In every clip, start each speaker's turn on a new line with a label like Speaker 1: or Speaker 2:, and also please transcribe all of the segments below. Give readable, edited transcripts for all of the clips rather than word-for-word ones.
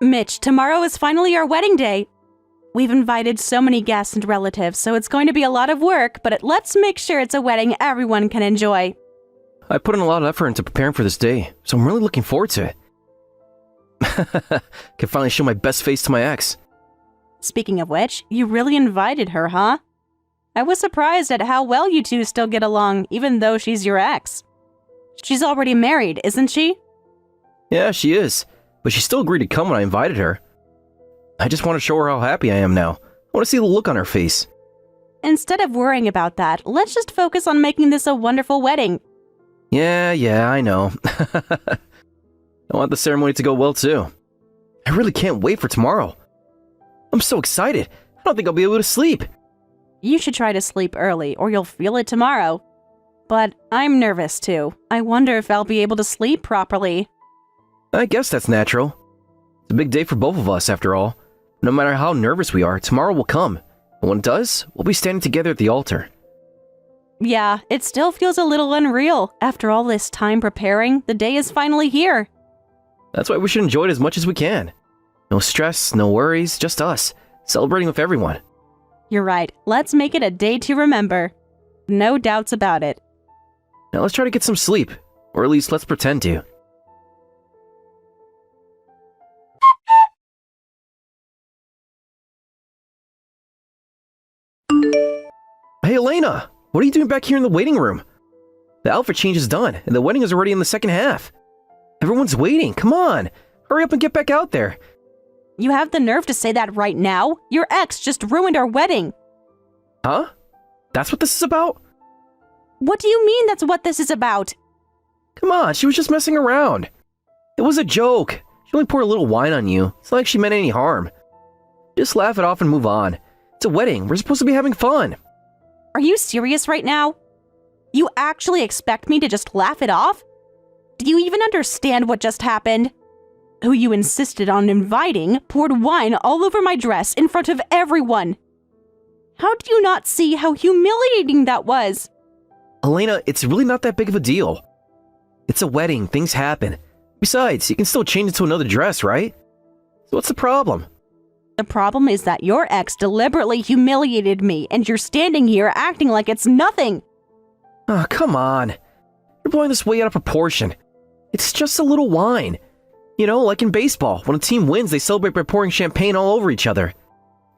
Speaker 1: Mitch, tomorrow is finally our wedding day. We've invited so many guests and relatives, so it's going to be a lot of work, but let's make sure it's a wedding everyone can enjoy.
Speaker 2: I put in a lot of effort into preparing for this day, so I'm really looking forward to it. Can finally show my best face to my ex.
Speaker 1: Speaking of which, you really invited her, huh? I was surprised at how well you two still get along, even though she's your ex. She's already married, isn't she?
Speaker 2: Yeah, she is, but she still agreed to come when I invited her. I just want to show her how happy I am now. I want to see the look on her face.
Speaker 1: Instead of worrying about that, let's just focus on making this a wonderful wedding.
Speaker 2: Yeah, I know. I want the ceremony to go well too. I really can't wait for tomorrow. I'm so excited. I don't think I'll be able to sleep.
Speaker 1: You should try to sleep early, or you'll feel it tomorrow. But I'm nervous too. I wonder if I'll be able to sleep properly.
Speaker 2: I guess that's natural. It's a big day for both of us, after all. No matter how nervous we are, tomorrow will come. And when it does, we'll be standing together at the altar.
Speaker 1: Yeah, it still feels a little unreal. After all this time preparing, the day is finally here.
Speaker 2: That's why we should enjoy it as much as we can. No stress, no worries, just us, celebrating with everyone.
Speaker 1: You're right. Let's make it a day to remember. No doubts about it.
Speaker 2: Now let's try to get some sleep. Or at least let's pretend to. Hey Elena! What are you doing back here in the waiting room? The outfit change is done, and the wedding is already in the second half. Everyone's waiting, come on! Hurry up and get back out there!
Speaker 1: You have the nerve to say that right now? Your ex just ruined our wedding.
Speaker 2: Huh? That's what this is about?
Speaker 1: What do you mean that's what this is about?
Speaker 2: Come on, she was just messing around. It was a joke. She only poured a little wine on you. It's not like she meant any harm. Just laugh it off and move on. It's a wedding. We're supposed to be having fun.
Speaker 1: Are you serious right now? You actually expect me to just laugh it off? Do you even understand what just happened? Who you insisted on inviting poured wine all over my dress in front of everyone. How do you not see how humiliating that was?
Speaker 2: Elena, it's really not that big of a deal. It's a wedding. Things happen. Besides, you can still change into another dress, right? So what's the problem?
Speaker 1: The problem is that your ex deliberately humiliated me and you're standing here acting like it's nothing.
Speaker 2: Oh, come on. You're blowing this way out of proportion. It's just a little wine. You know, like in baseball, when a team wins, they celebrate by pouring champagne all over each other.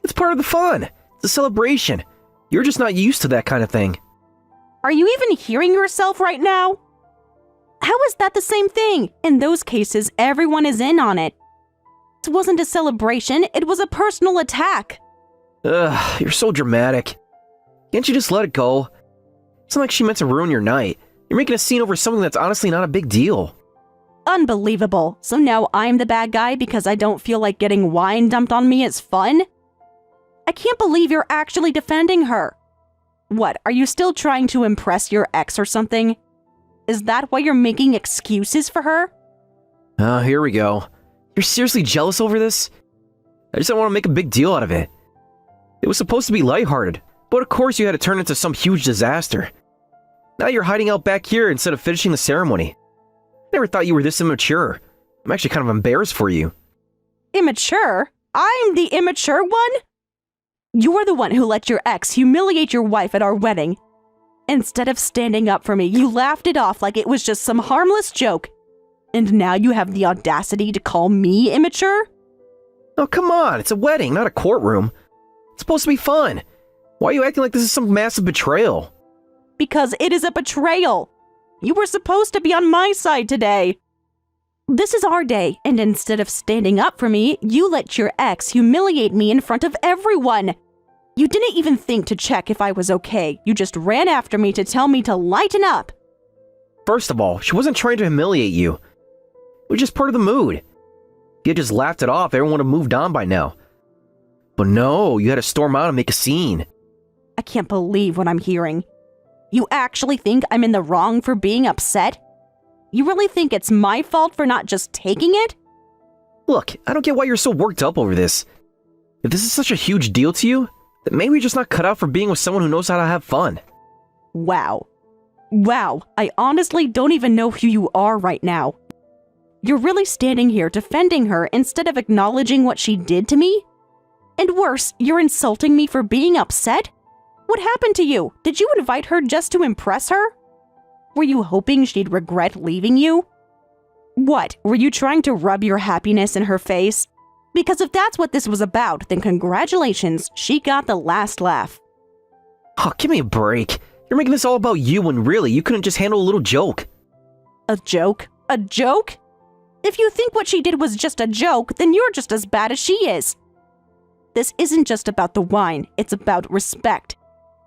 Speaker 2: It's part of the fun. It's a celebration. You're just not used to that kind of thing.
Speaker 1: Are you even hearing yourself right now? How is that the same thing? In those cases, everyone is in on it. It wasn't a celebration, it was a personal attack.
Speaker 2: Ugh, you're so dramatic. Can't you just let it go? It's not like she meant to ruin your night. You're making a scene over something that's honestly not a big deal.
Speaker 1: Unbelievable. So now I'm the bad guy because I don't feel like getting wine dumped on me is fun? I can't believe you're actually defending her. What, are you still trying to impress your ex or something? Is that why you're making excuses for her?
Speaker 2: Oh, here we go. You're seriously jealous over this? I just don't want to make a big deal out of it. It was supposed to be lighthearted, but of course you had to turn it into some huge disaster. Now you're hiding out back here instead of finishing the ceremony. I never thought you were this immature. I'm actually kind of embarrassed for you.
Speaker 1: Immature? I'm the immature one? You're the one who let your ex humiliate your wife at our wedding. Instead of standing up for me, you laughed it off like it was just some harmless joke. And now you have the audacity to call me immature?
Speaker 2: Oh, come on. It's a wedding, not a courtroom. It's supposed to be fun. Why are you acting like this is some massive betrayal?
Speaker 1: Because it is a betrayal. You were supposed to be on my side today. This is our day, and instead of standing up for me, you let your ex humiliate me in front of everyone. You didn't even think to check if I was okay. You just ran after me to tell me to lighten up.
Speaker 2: First of all, she wasn't trying to humiliate you. It was just part of the mood. If you had just laughed it off, everyone would have moved on by now. But no, you had to storm out and make a scene.
Speaker 1: I can't believe what I'm hearing. You actually think I'm in the wrong for being upset? You really think it's my fault for not just taking it?
Speaker 2: Look, I don't get why you're so worked up over this. If this is such a huge deal to you, then maybe you're just not cut out for being with someone who knows how to have fun.
Speaker 1: Wow. Wow, I honestly don't even know who you are right now. You're really standing here defending her instead of acknowledging what she did to me? And worse, you're insulting me for being upset? What happened to you? Did you invite her just to impress her? Were you hoping she'd regret leaving you? What, were you trying to rub your happiness in her face? Because if that's what this was about, then congratulations, she got the last laugh.
Speaker 2: Oh, give me a break. You're making this all about you when really you couldn't just handle a little joke.
Speaker 1: A joke? A joke? If you think what she did was just a joke, then you're just as bad as she is. This isn't just about the wine, it's about respect.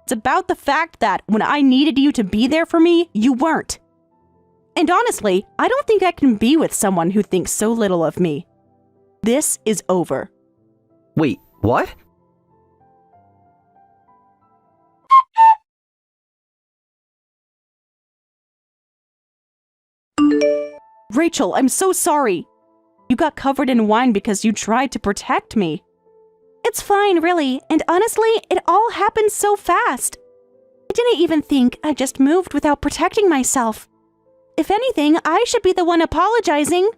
Speaker 1: It's about the fact that when I needed you to be there for me, you weren't. And honestly, I don't think I can be with someone who thinks so little of me. This is over.
Speaker 2: Wait, what?
Speaker 1: Rachel, I'm so sorry. You got covered in wine because you tried to protect me. It's fine, really, and honestly, it all happened so fast. I didn't even think I just moved without protecting myself. If anything, I should be the one apologizing.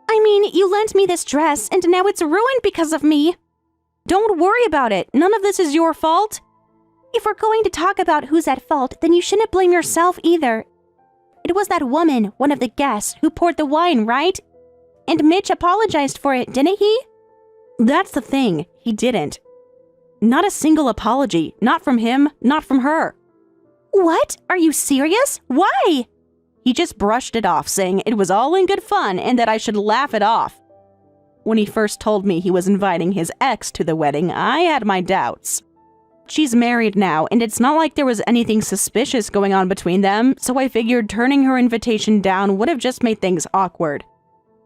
Speaker 1: I mean, you lent me this dress, and now it's ruined because of me. Don't worry about it. None of this is your fault. If we're going to talk about who's at fault, then you shouldn't blame yourself either. It was that woman, one of the guests, who poured the wine, right? And Mitch apologized for it, didn't he? That's the thing, he didn't. Not a single apology, not from him, not from her. What? Are you serious? Why? He just brushed it off, saying it was all in good fun and that I should laugh it off. When he first told me he was inviting his ex to the wedding, I had my doubts. She's married now, and it's not like there was anything suspicious going on between them, so I figured turning her invitation down would have just made things awkward.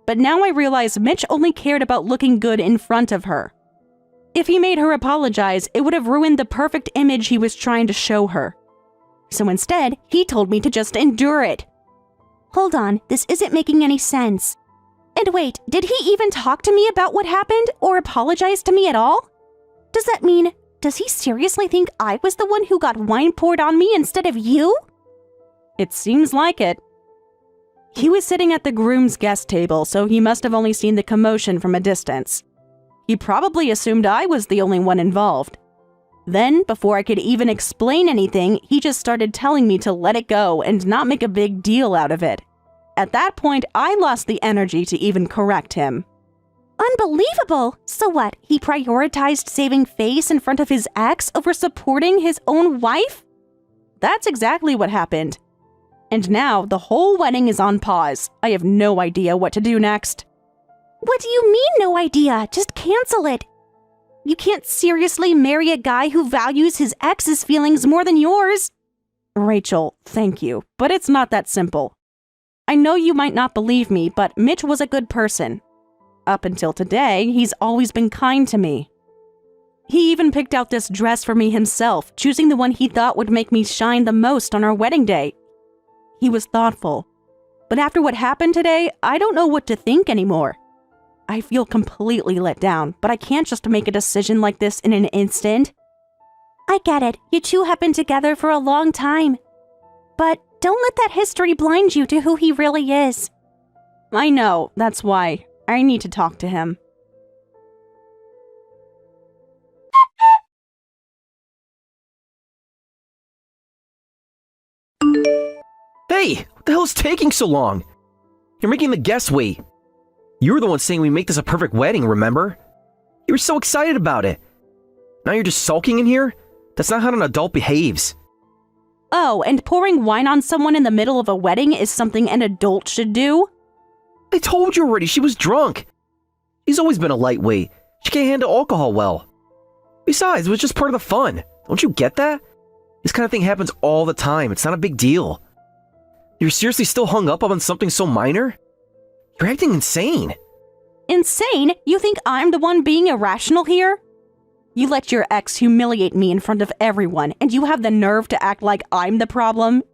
Speaker 1: But now I realize Mitch only cared about looking good in front of her. If he made her apologize, it would have ruined the perfect image he was trying to show her. So instead, he told me to just endure it. Hold on, this isn't making any sense. And wait, did he even talk to me about what happened or apologize to me at all? Does that mean, does he seriously think I was the one who got wine poured on me instead of you? It seems like it. He was sitting at the groom's guest table, so he must have only seen the commotion from a distance. He probably assumed I was the only one involved. Then, before I could even explain anything, he just started telling me to let it go and not make a big deal out of it. At that point, I lost the energy to even correct him. Unbelievable! So what, he prioritized saving face in front of his ex over supporting his own wife? That's exactly what happened. And now, the whole wedding is on pause. I have no idea what to do next. What do you mean, no idea? Just cancel it. You can't seriously marry a guy who values his ex's feelings more than yours. Rachel, thank you, but it's not that simple. I know you might not believe me, but Mitch was a good person. Up until today, he's always been kind to me. He even picked out this dress for me himself, choosing the one he thought would make me shine the most on our wedding day. He was thoughtful. But after what happened today, I don't know what to think anymore. I feel completely let down, but I can't just make a decision like this in an instant. I get it. You two have been together for a long time. But don't let that history blind you to who he really is. I know, that's why. I need to talk to him.
Speaker 2: Hey, what the hell's taking so long? You're making the guests wait. You were the one saying we make this a perfect wedding, remember? You were so excited about it. Now you're just sulking in here? That's not how an adult behaves.
Speaker 1: Oh, and pouring wine on someone in the middle of a wedding is something an adult should do?
Speaker 2: I told you already, she was drunk. She's always been a lightweight. She can't handle alcohol well. Besides, it was just part of the fun. Don't you get that? This kind of thing happens all the time. It's not a big deal. You're seriously still hung up on something so minor? You're acting insane.
Speaker 1: Insane? You think I'm the one being irrational here? You let your ex humiliate me in front of everyone, and you have the nerve to act like I'm the problem?
Speaker 2: Do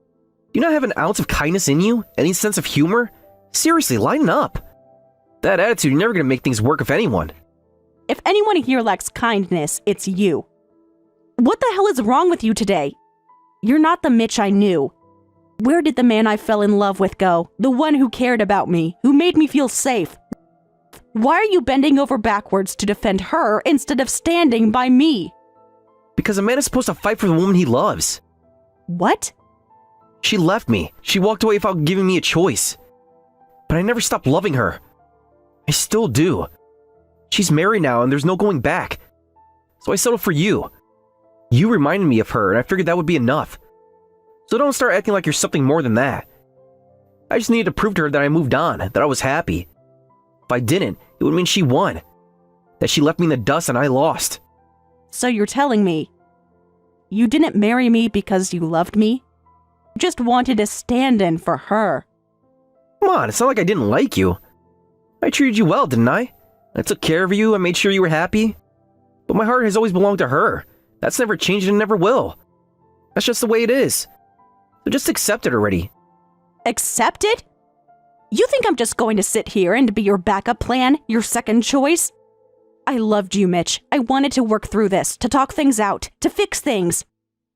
Speaker 2: you not have an ounce of kindness in you? Any sense of humor? Seriously, lighten up. That attitude, you're never gonna make things work with anyone.
Speaker 1: If anyone here lacks kindness, it's you. What the hell is wrong with you today? You're not the Mitch I knew. Where did the man I fell in love with go? The one who cared about me, who made me feel safe. Why are you bending over backwards to defend her instead of standing by me?
Speaker 2: Because a man is supposed to fight for the woman he loves.
Speaker 1: What?
Speaker 2: She left me. She walked away without giving me a choice. But I never stopped loving her. I still do. She's married now and there's no going back. So I settled for you. You reminded me of her and I figured that would be enough. So don't start acting like you're something more than that. I just needed to prove to her that I moved on, that I was happy. If I didn't, it would mean she won. That she left me in the dust and I lost.
Speaker 1: So you're telling me you didn't marry me because you loved me? You just wanted to stand in for her.
Speaker 2: Come on, it's not like I didn't like you. I treated you well, didn't I? I took care of you, I made sure you were happy. But my heart has always belonged to her. That's never changed and never will. That's just the way it is. So just accept it already.
Speaker 1: Accept it? You think I'm just going to sit here and be your backup plan, your second choice? I loved you, Mitch. I wanted to work through this, to talk things out, to fix things.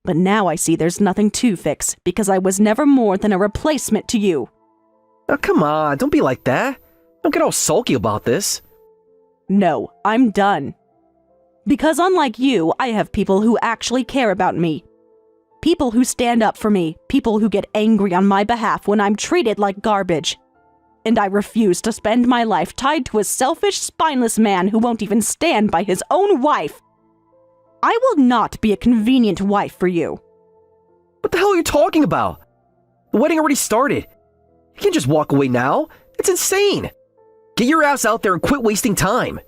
Speaker 1: But now I see there's nothing to fix, because I was never more than a replacement to you.
Speaker 2: Oh, come on, don't be like that. Don't get all sulky about this.
Speaker 1: No, I'm done. Because unlike you, I have people who actually care about me. People who stand up for me, people who get angry on my behalf when I'm treated like garbage. And I refuse to spend my life tied to a selfish, spineless man who won't even stand by his own wife. I will not be a convenient wife for you.
Speaker 2: What the hell are you talking about? The wedding already started. You can't just walk away now. It's insane. Get your ass out there and quit wasting time.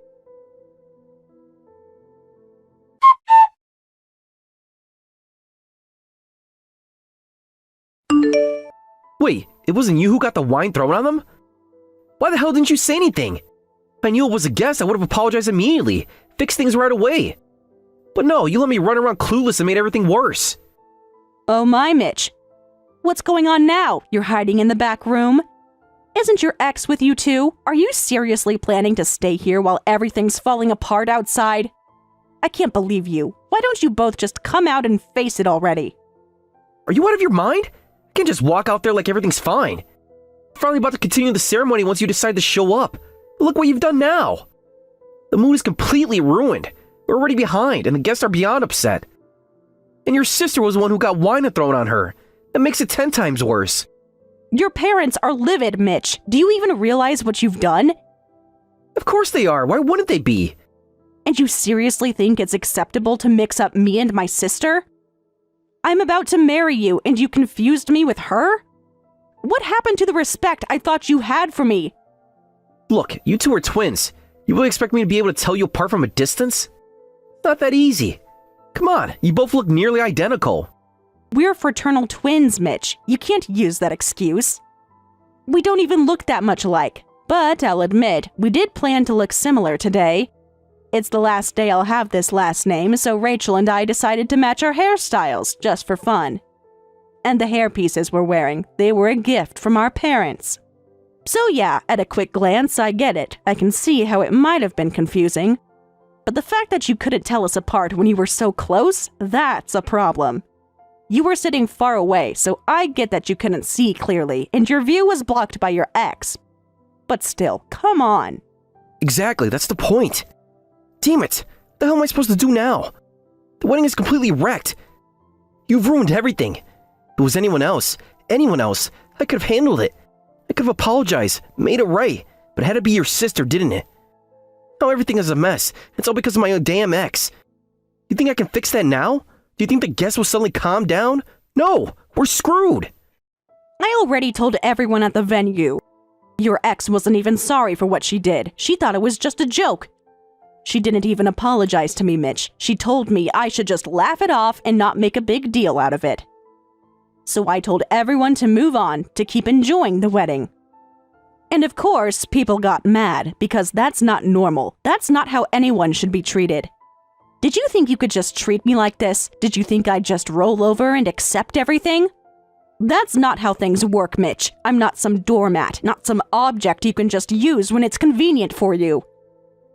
Speaker 2: Wait, it wasn't you who got the wine thrown on them? Why the hell didn't you say anything? If I knew it was a guest, I would have apologized immediately, fixed things right away. But no, you let me run around clueless and made everything worse.
Speaker 1: Oh my, Mitch. What's going on now? You're hiding in the back room? Isn't your ex with you too? Are you seriously planning to stay here while everything's falling apart outside? I can't believe you. Why don't you both just come out and face it already?
Speaker 2: Are you out of your mind? You can't just walk out there like everything's fine. We're finally about to continue the ceremony once you decide to show up. But look what you've done now. The mood is completely ruined. We're already behind, and the guests are beyond upset. And your sister was the one who got wine thrown on her. That makes it 10 times worse.
Speaker 1: Your parents are livid, Mitch. Do you even realize what you've done?
Speaker 2: Of course they are. Why wouldn't they be?
Speaker 1: And you seriously think it's acceptable to mix up me and my sister? I'm about to marry you, and you confused me with her? What happened to the respect I thought you had for me?
Speaker 2: Look, you two are twins. You really expect me to be able to tell you apart from a distance? Not that easy. Come on, you both look nearly identical.
Speaker 1: We're fraternal twins, Mitch. You can't use that excuse. We don't even look that much alike. But I'll admit, we did plan to look similar today. It's the last day I'll have this last name, so Rachel and I decided to match our hairstyles, just for fun. And the hairpieces we're wearing, they were a gift from our parents. So yeah, at a quick glance, I get it. I can see how it might have been confusing. But the fact that you couldn't tell us apart when you were so close, that's a problem. You were sitting far away, so I get that you couldn't see clearly, and your view was blocked by your ex. But still, come on.
Speaker 2: Exactly, that's the point. Damn it! What the hell am I supposed to do now? The wedding is completely wrecked. You've ruined everything. If it was anyone else, I could have handled it. I could have apologized, made it right, but it had to be your sister, didn't it? Now everything is a mess. It's all because of my damn ex. You think I can fix that now? Do you think the guests will suddenly calm down? No, we're screwed.
Speaker 1: I already told everyone at the venue. Your ex wasn't even sorry for what she did. She thought it was just a joke. She didn't even apologize to me, Mitch. She told me I should just laugh it off and not make a big deal out of it. So I told everyone to move on, to keep enjoying the wedding. And of course, people got mad, because that's not normal. That's not how anyone should be treated. Did you think you could just treat me like this? Did you think I'd just roll over and accept everything? That's not how things work, Mitch. I'm not some doormat, not some object you can just use when it's convenient for you.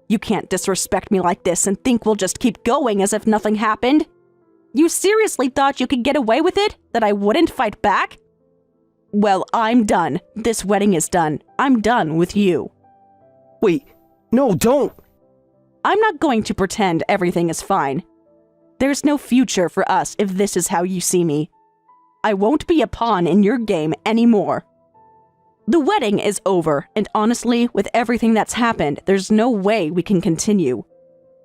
Speaker 1: You can't disrespect me like this and think we'll just keep going as if nothing happened. You seriously thought you could get away with it? That I wouldn't fight back? Well, I'm done. This wedding is done. I'm done with you.
Speaker 2: Wait, no, don't!
Speaker 1: I'm not going to pretend everything is fine. There's no future for us if this is how you see me. I won't be a pawn in your game anymore. The wedding is over, and honestly, with everything that's happened, there's no way we can continue.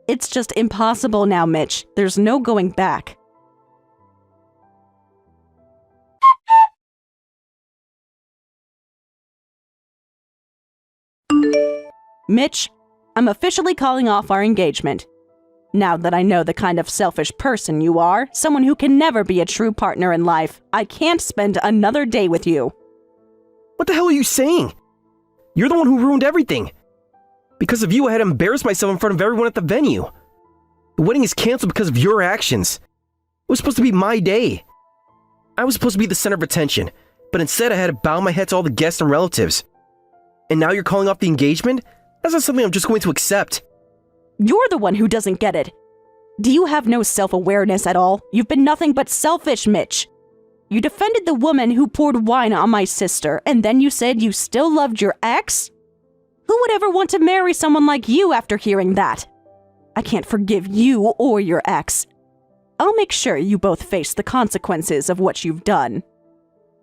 Speaker 1: It's just impossible now, Mitch. There's no going back. Mitch, I'm officially calling off our engagement. Now that I know the kind of selfish person you are, someone who can never be a true partner in life, I can't spend another day with you.
Speaker 2: What the hell are you saying? You're the one who ruined everything. Because of you, I had to embarrass myself in front of everyone at the venue. The wedding is canceled because of your actions. It was supposed to be my day. I was supposed to be the center of attention, but instead I had to bow my head to all the guests and relatives. And now you're calling off the engagement? That's not something I'm just going to accept.
Speaker 1: You're the one who doesn't get it. Do you have no self-awareness at all? You've been nothing but selfish, Mitch. You defended the woman who poured wine on my sister, and then you said you still loved your ex? Who would ever want to marry someone like you after hearing that? I can't forgive you or your ex. I'll make sure you both face the consequences of what you've done.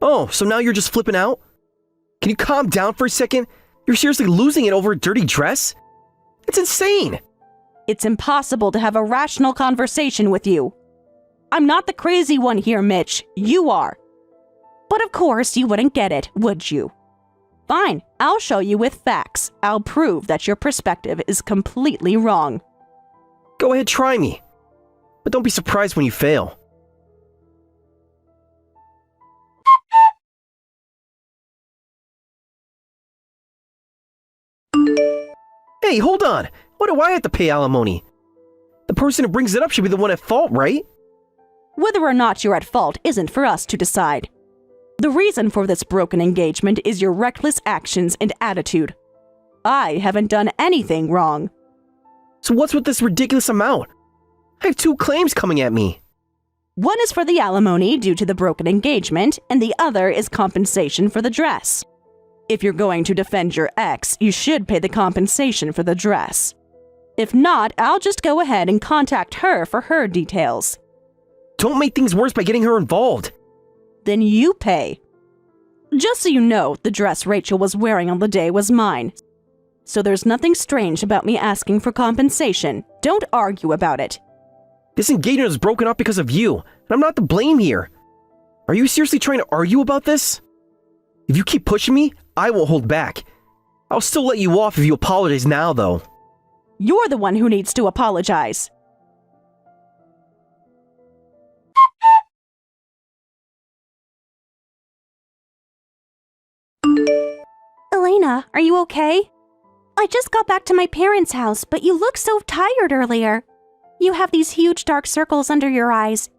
Speaker 2: Oh, so now you're just flipping out? Can you calm down for a second? You're seriously losing it over a dirty dress? It's insane!
Speaker 1: It's impossible to have a rational conversation with you. I'm not the crazy one here, Mitch. You are. But of course you wouldn't get it, would you? Fine, I'll show you with facts. I'll prove that your perspective is completely wrong.
Speaker 2: Go ahead, try me. But don't be surprised when you fail. Hey, hold on! Why do I have to pay alimony? The person who brings it up should be the one at fault, right?
Speaker 1: Whether or not you're at fault isn't for us to decide. The reason for this broken engagement is your reckless actions and attitude. I haven't done anything wrong.
Speaker 2: So what's with this ridiculous amount? I have 2 claims coming at me.
Speaker 1: One is for the alimony due to the broken engagement, and the other is compensation for the dress. If you're going to defend your ex, you should pay the compensation for the dress. If not, I'll just go ahead and contact her for her details.
Speaker 2: Don't make things worse by getting her involved.
Speaker 1: Then you pay. Just so you know, the dress Rachel was wearing on the day was mine. So there's nothing strange about me asking for compensation. Don't argue about it.
Speaker 2: This engagement was broken off because of you, and I'm not to blame here. Are you seriously trying to argue about this? If you keep pushing me, I won't hold back. I'll still let you off if you apologize now, though.
Speaker 1: You're the one who needs to apologize.
Speaker 3: Elena, are you okay? I just got back to my parents' house, but you looked so tired earlier. You have these huge dark circles under your eyes.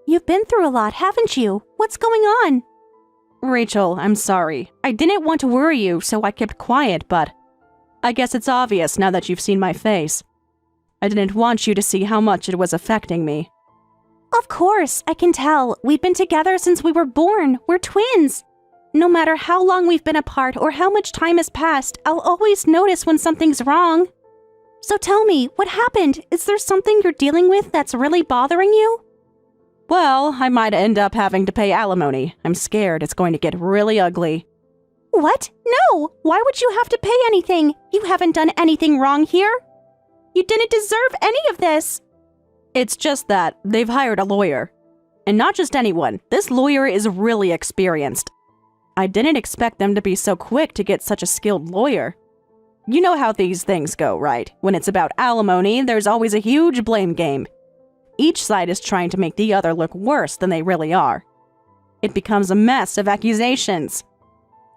Speaker 3: You've been through a lot, haven't you? What's going on?
Speaker 1: Rachel, I'm sorry. I didn't want to worry you, so I kept quiet, but I guess it's obvious now that you've seen my face. I didn't want you to see how much it was affecting me.
Speaker 3: Of course, I can tell. We've been together since we were born. We're twins. No matter how long we've been apart or how much time has passed, I'll always notice when something's wrong. So tell me, what happened? Is there something you're dealing with that's really bothering you?
Speaker 1: Well, I might end up having to pay alimony. I'm scared it's going to get really ugly.
Speaker 3: What? No! Why would you have to pay anything? You haven't done anything wrong here. You didn't deserve any of this.
Speaker 1: It's just that they've hired a lawyer. And not just anyone. This lawyer is really experienced. I didn't expect them to be so quick to get such a skilled lawyer. You know how these things go, right? When it's about alimony, there's always a huge blame game. Each side is trying to make the other look worse than they really are. It becomes a mess of accusations.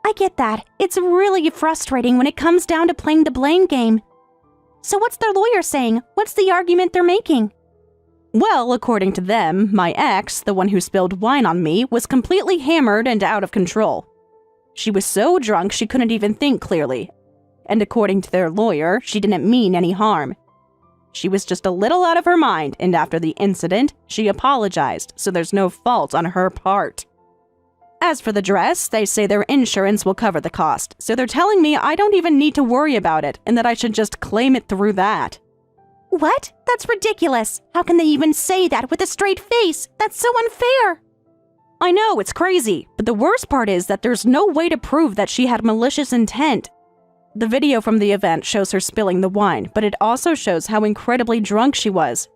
Speaker 3: I get that. It's really frustrating when it comes down to playing the blame game. So what's their lawyer saying? What's the argument they're making?
Speaker 1: Well, according to them, my ex, the one who spilled wine on me, was completely hammered and out of control. She was so drunk she couldn't even think clearly. And according to their lawyer, she didn't mean any harm. She was just a little out of her mind, and after the incident, she apologized, so there's no fault on her part. As for the dress, they say their insurance will cover the cost, so they're telling me I don't even need to worry about it and that I should just claim it through that.
Speaker 3: What? That's ridiculous. How can they even say that with a straight face? That's so unfair.
Speaker 1: I know, it's crazy, but the worst part is that there's no way to prove that she had malicious intent. The video from the event shows her spilling the wine, but it also shows how incredibly drunk she was.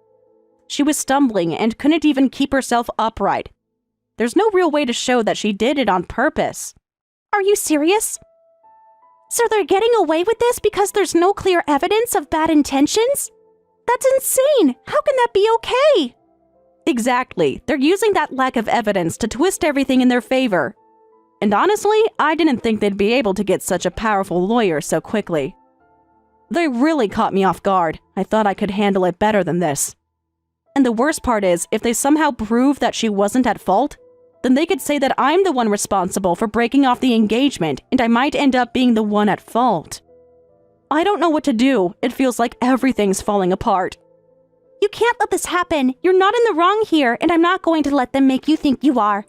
Speaker 1: She was stumbling and couldn't even keep herself upright. There's no real way to show that she did it on purpose.
Speaker 3: Are you serious? So they're getting away with this because there's no clear evidence of bad intentions? That's insane! How can that be okay?
Speaker 1: Exactly. They're using that lack of evidence to twist everything in their favor. And honestly, I didn't think they'd be able to get such a powerful lawyer so quickly. They really caught me off guard. I thought I could handle it better than this. And the worst part is, if they somehow prove that she wasn't at fault, then they could say that I'm the one responsible for breaking off the engagement, and I might end up being the one at fault. I don't know what to do. It feels like everything's falling apart.
Speaker 3: You can't let this happen. You're not in the wrong here, and I'm not going to let them make you think you are.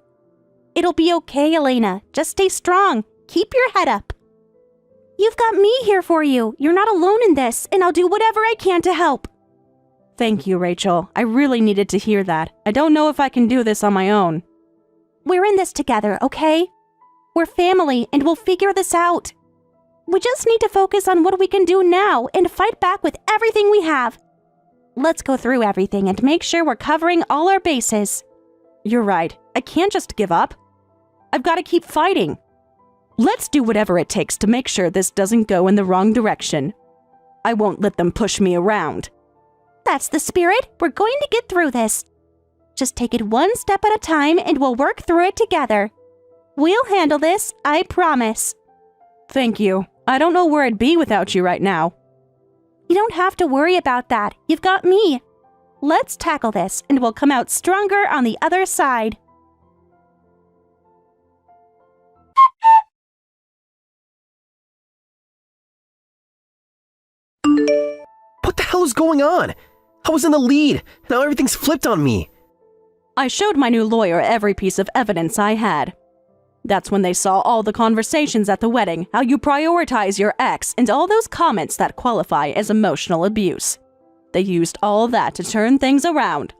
Speaker 3: It'll be okay, Elena. Just stay strong. Keep your head up. You've got me here for you. You're not alone in this, and I'll do whatever I can to help.
Speaker 1: Thank you, Rachel. I really needed to hear that. I don't know if I can do this on my own.
Speaker 3: We're in this together, okay? We're family, and we'll figure this out. We just need to focus on what we can do now and fight back with everything we have. Let's go through everything and make sure we're covering all our bases.
Speaker 1: You're right. I can't just give up. I've got to keep fighting. Let's do whatever it takes to make sure this doesn't go in the wrong direction. I won't let them push me around.
Speaker 3: That's the spirit. We're going to get through this. Just take it one step at a time and we'll work through it together. We'll handle this, I promise.
Speaker 1: Thank you. I don't know where I'd be without you right now.
Speaker 3: You don't have to worry about that. You've got me. Let's tackle this and we'll come out stronger on the other side.
Speaker 2: What the hell is going on? I was in the lead. Now everything's flipped on me.
Speaker 1: I showed my new lawyer every piece of evidence I had. That's when they saw all the conversations at the wedding, how you prioritize your ex, and all those comments that qualify as emotional abuse. They used all that to turn things around.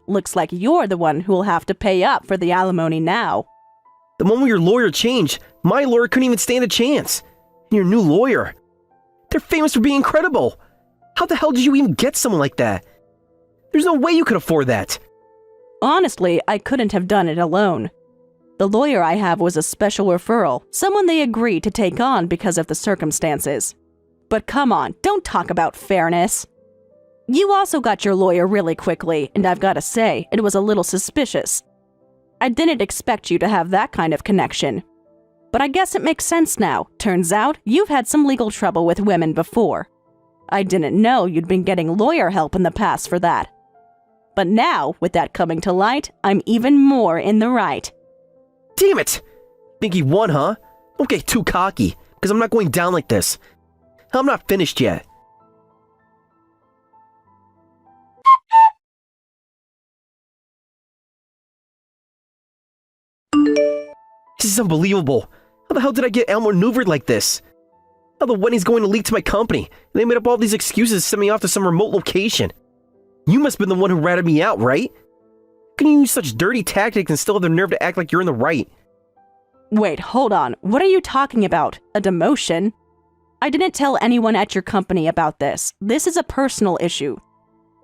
Speaker 1: Looks like you're the one who will have to pay up for the alimony now.
Speaker 2: The moment your lawyer changed, my lawyer couldn't even stand a chance. And your new lawyer. They're famous for being incredible. How the hell did you even get someone like that? There's no way you could afford that.
Speaker 1: Honestly, I couldn't have done it alone. The lawyer I have was a special referral, someone they agreed to take on because of the circumstances. But come on, don't talk about fairness. You also got your lawyer really quickly, and I've got to say, it was a little suspicious. I didn't expect you to have that kind of connection. But I guess it makes sense now. Turns out, you've had some legal trouble with women before. I didn't know you'd been getting lawyer help in the past for that. But now, with that coming to light, I'm even more in the right.
Speaker 2: Damn it! Think you won, huh? Don't get too cocky, because I'm not going down like this. I'm not finished yet. This is unbelievable. How the hell did I get outmaneuvered like this? How the wedding's going to leak to my company, and they made up all these excuses to send me off to some remote location. You must have been the one who ratted me out, right? Can you use such dirty tactics and still have the nerve to act like you're in the right?
Speaker 1: Wait, hold on. What are you talking about? A demotion? I didn't tell anyone at your company about this. This is a personal issue.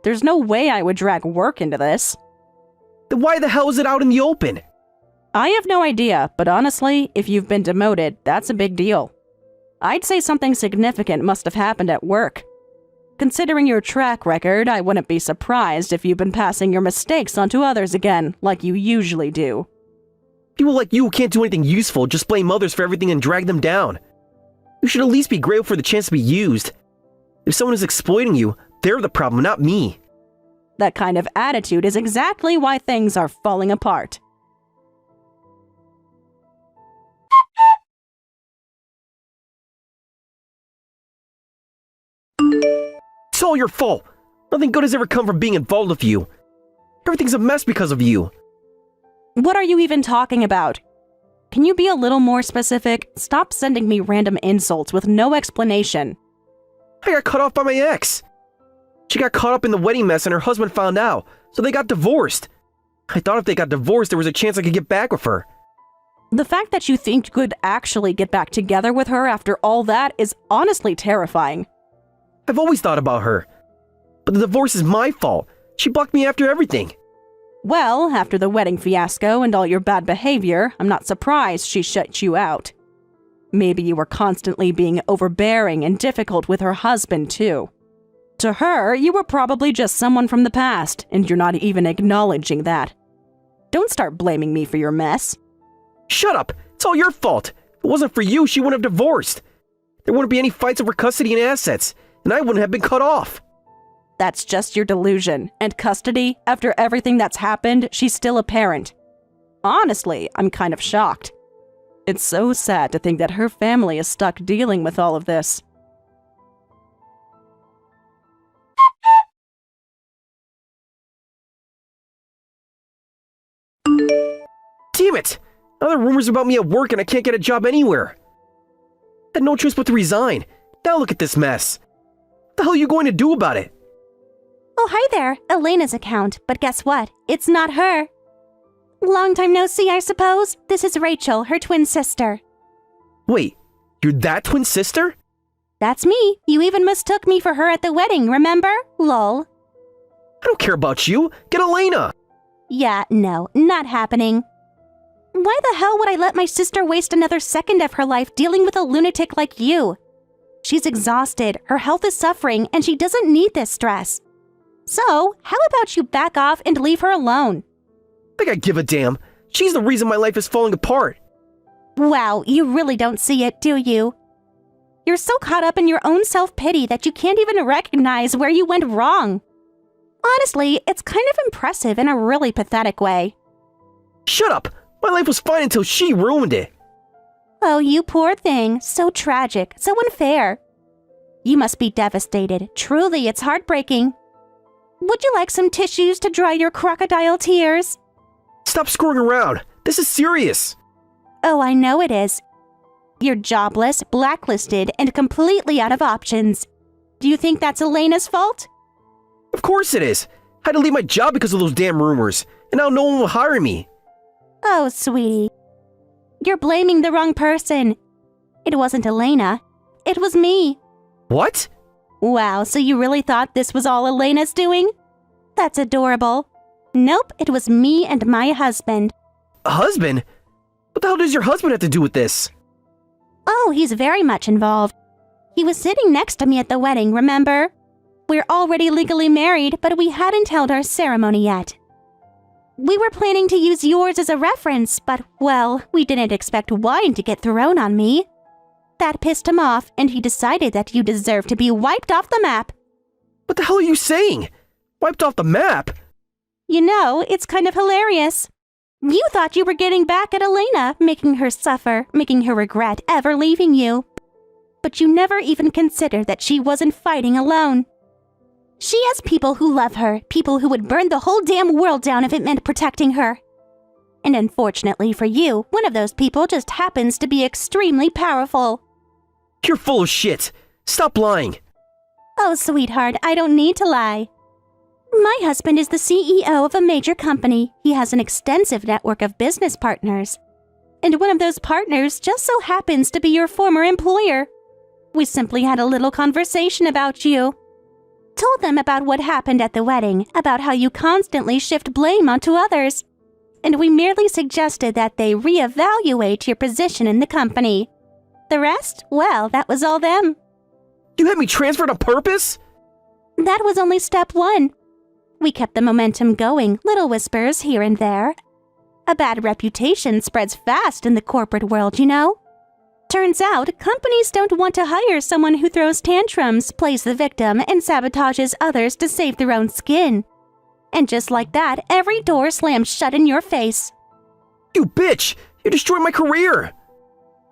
Speaker 1: There's no way I would drag work into this.
Speaker 2: Then why the hell is it out in the open?
Speaker 1: I have no idea, but honestly, if you've been demoted, that's a big deal. I'd say something significant must have happened at work. Considering your track record, I wouldn't be surprised if you've been passing your mistakes onto others again, like you usually do.
Speaker 2: People like you who can't do anything useful just blame others for everything and drag them down. You should at least be grateful for the chance to be used. If someone is exploiting you, they're the problem, not me.
Speaker 1: That kind of attitude is exactly why things are falling apart.
Speaker 2: It's all your fault. Nothing good has ever come from being involved with you. Everything's a mess because of you.
Speaker 1: What are you even talking about? can you be a little more specific? Stop sending me random insults with no explanation.
Speaker 2: I got cut off by my ex. She got caught up in the wedding mess and her husband found out, so they got divorced. I thought if they got divorced, there was a chance I could get back with her.
Speaker 1: The fact that you think you could actually get back together with her after all that is honestly terrifying.
Speaker 2: I've always thought about her. But the divorce is my fault. She blocked me after everything.
Speaker 1: Well, after the wedding fiasco and all your bad behavior, I'm not surprised she shut you out. Maybe you were constantly being overbearing and difficult with her husband, too. To her, you were probably just someone from the past, and you're not even acknowledging that. Don't start blaming me for your mess.
Speaker 2: Shut up! It's all your fault! If it wasn't for you, she wouldn't have divorced. There wouldn't be any fights over custody and assets, and I wouldn't have been cut off.
Speaker 1: That's just your delusion. And custody, after everything that's happened, she's still a parent. Honestly, I'm kind of shocked. It's so sad to think that her family is stuck dealing with all of this.
Speaker 2: Damn it! Now there are rumors about me at work and I can't get a job anywhere. I had no choice but to resign. Now look at this mess. What the hell are you going to do about it?
Speaker 3: Oh, hi there. Elena's account, but guess what? It's not her. Long time no see, I suppose. This is Rachel, her twin sister.
Speaker 2: Wait, you're that twin sister?
Speaker 3: That's me. You even mistook me for her at the wedding, remember? Lol.
Speaker 2: I don't care about you. Get Elena.
Speaker 3: Yeah, no, not happening. Why the hell would I let my sister waste another second of her life dealing with a lunatic like you? She's exhausted, her health is suffering, and she doesn't need this stress. So, how about you back off and leave her alone?
Speaker 2: I think I give a damn. She's the reason my life is falling apart.
Speaker 3: Wow, you really don't see it, do you? You're so caught up in your own self-pity that you can't even recognize where you went wrong. Honestly, it's kind of impressive in a really pathetic way.
Speaker 2: Shut up! My life was fine until she ruined it.
Speaker 3: Oh, you poor thing. So tragic, so unfair. You must be devastated. Truly, it's heartbreaking. Would you like some tissues to dry your crocodile tears?
Speaker 2: Stop screwing around. This is serious.
Speaker 3: Oh, I know it is. You're jobless, blacklisted, and completely out of options. Do you think that's Elena's fault?
Speaker 2: Of course it is. I had to leave my job because of those damn rumors, and now no one will hire me.
Speaker 3: Oh, sweetie. You're blaming the wrong person. It wasn't Elena. It was me.
Speaker 2: What?
Speaker 3: Wow, so you really thought this was all Elena's doing? That's adorable. Nope, it was me and my husband.
Speaker 2: A husband? What the hell does your husband have to do with this?
Speaker 3: Oh, he's very much involved. He was sitting next to me at the wedding, remember? We're already legally married, but we hadn't held our ceremony yet. We were planning to use yours as a reference, but, well, we didn't expect wine to get thrown on me. That pissed him off, and he decided that you deserve to be wiped off the map.
Speaker 2: What the hell are you saying? Wiped off the map?
Speaker 3: You know, it's kind of hilarious. You thought you were getting back at Elena, making her suffer, making her regret ever leaving you. But you never even considered that she wasn't fighting alone. She has people who love her, people who would burn the whole damn world down if it meant protecting her. And unfortunately for you, one of those people just happens to be extremely powerful.
Speaker 2: You're full of shit. Stop lying.
Speaker 3: Oh, sweetheart, I don't need to lie. My husband is the CEO of a major company. He has an extensive network of business partners. And one of those partners just so happens to be your former employer. We simply had a little conversation about you. Told them about what happened at the wedding, about how you constantly shift blame onto others. And we merely suggested that they reevaluate your position in the company. The rest, well, that was all them.
Speaker 2: You had me transferred on purpose?
Speaker 3: That was only step one. We kept the momentum going, little whispers here and there. A bad reputation spreads fast in the corporate world, you know? Turns out, companies don't want to hire someone who throws tantrums, plays the victim, and sabotages others to save their own skin. And just like that, every door slams shut in your face.
Speaker 2: You bitch! You destroyed my career!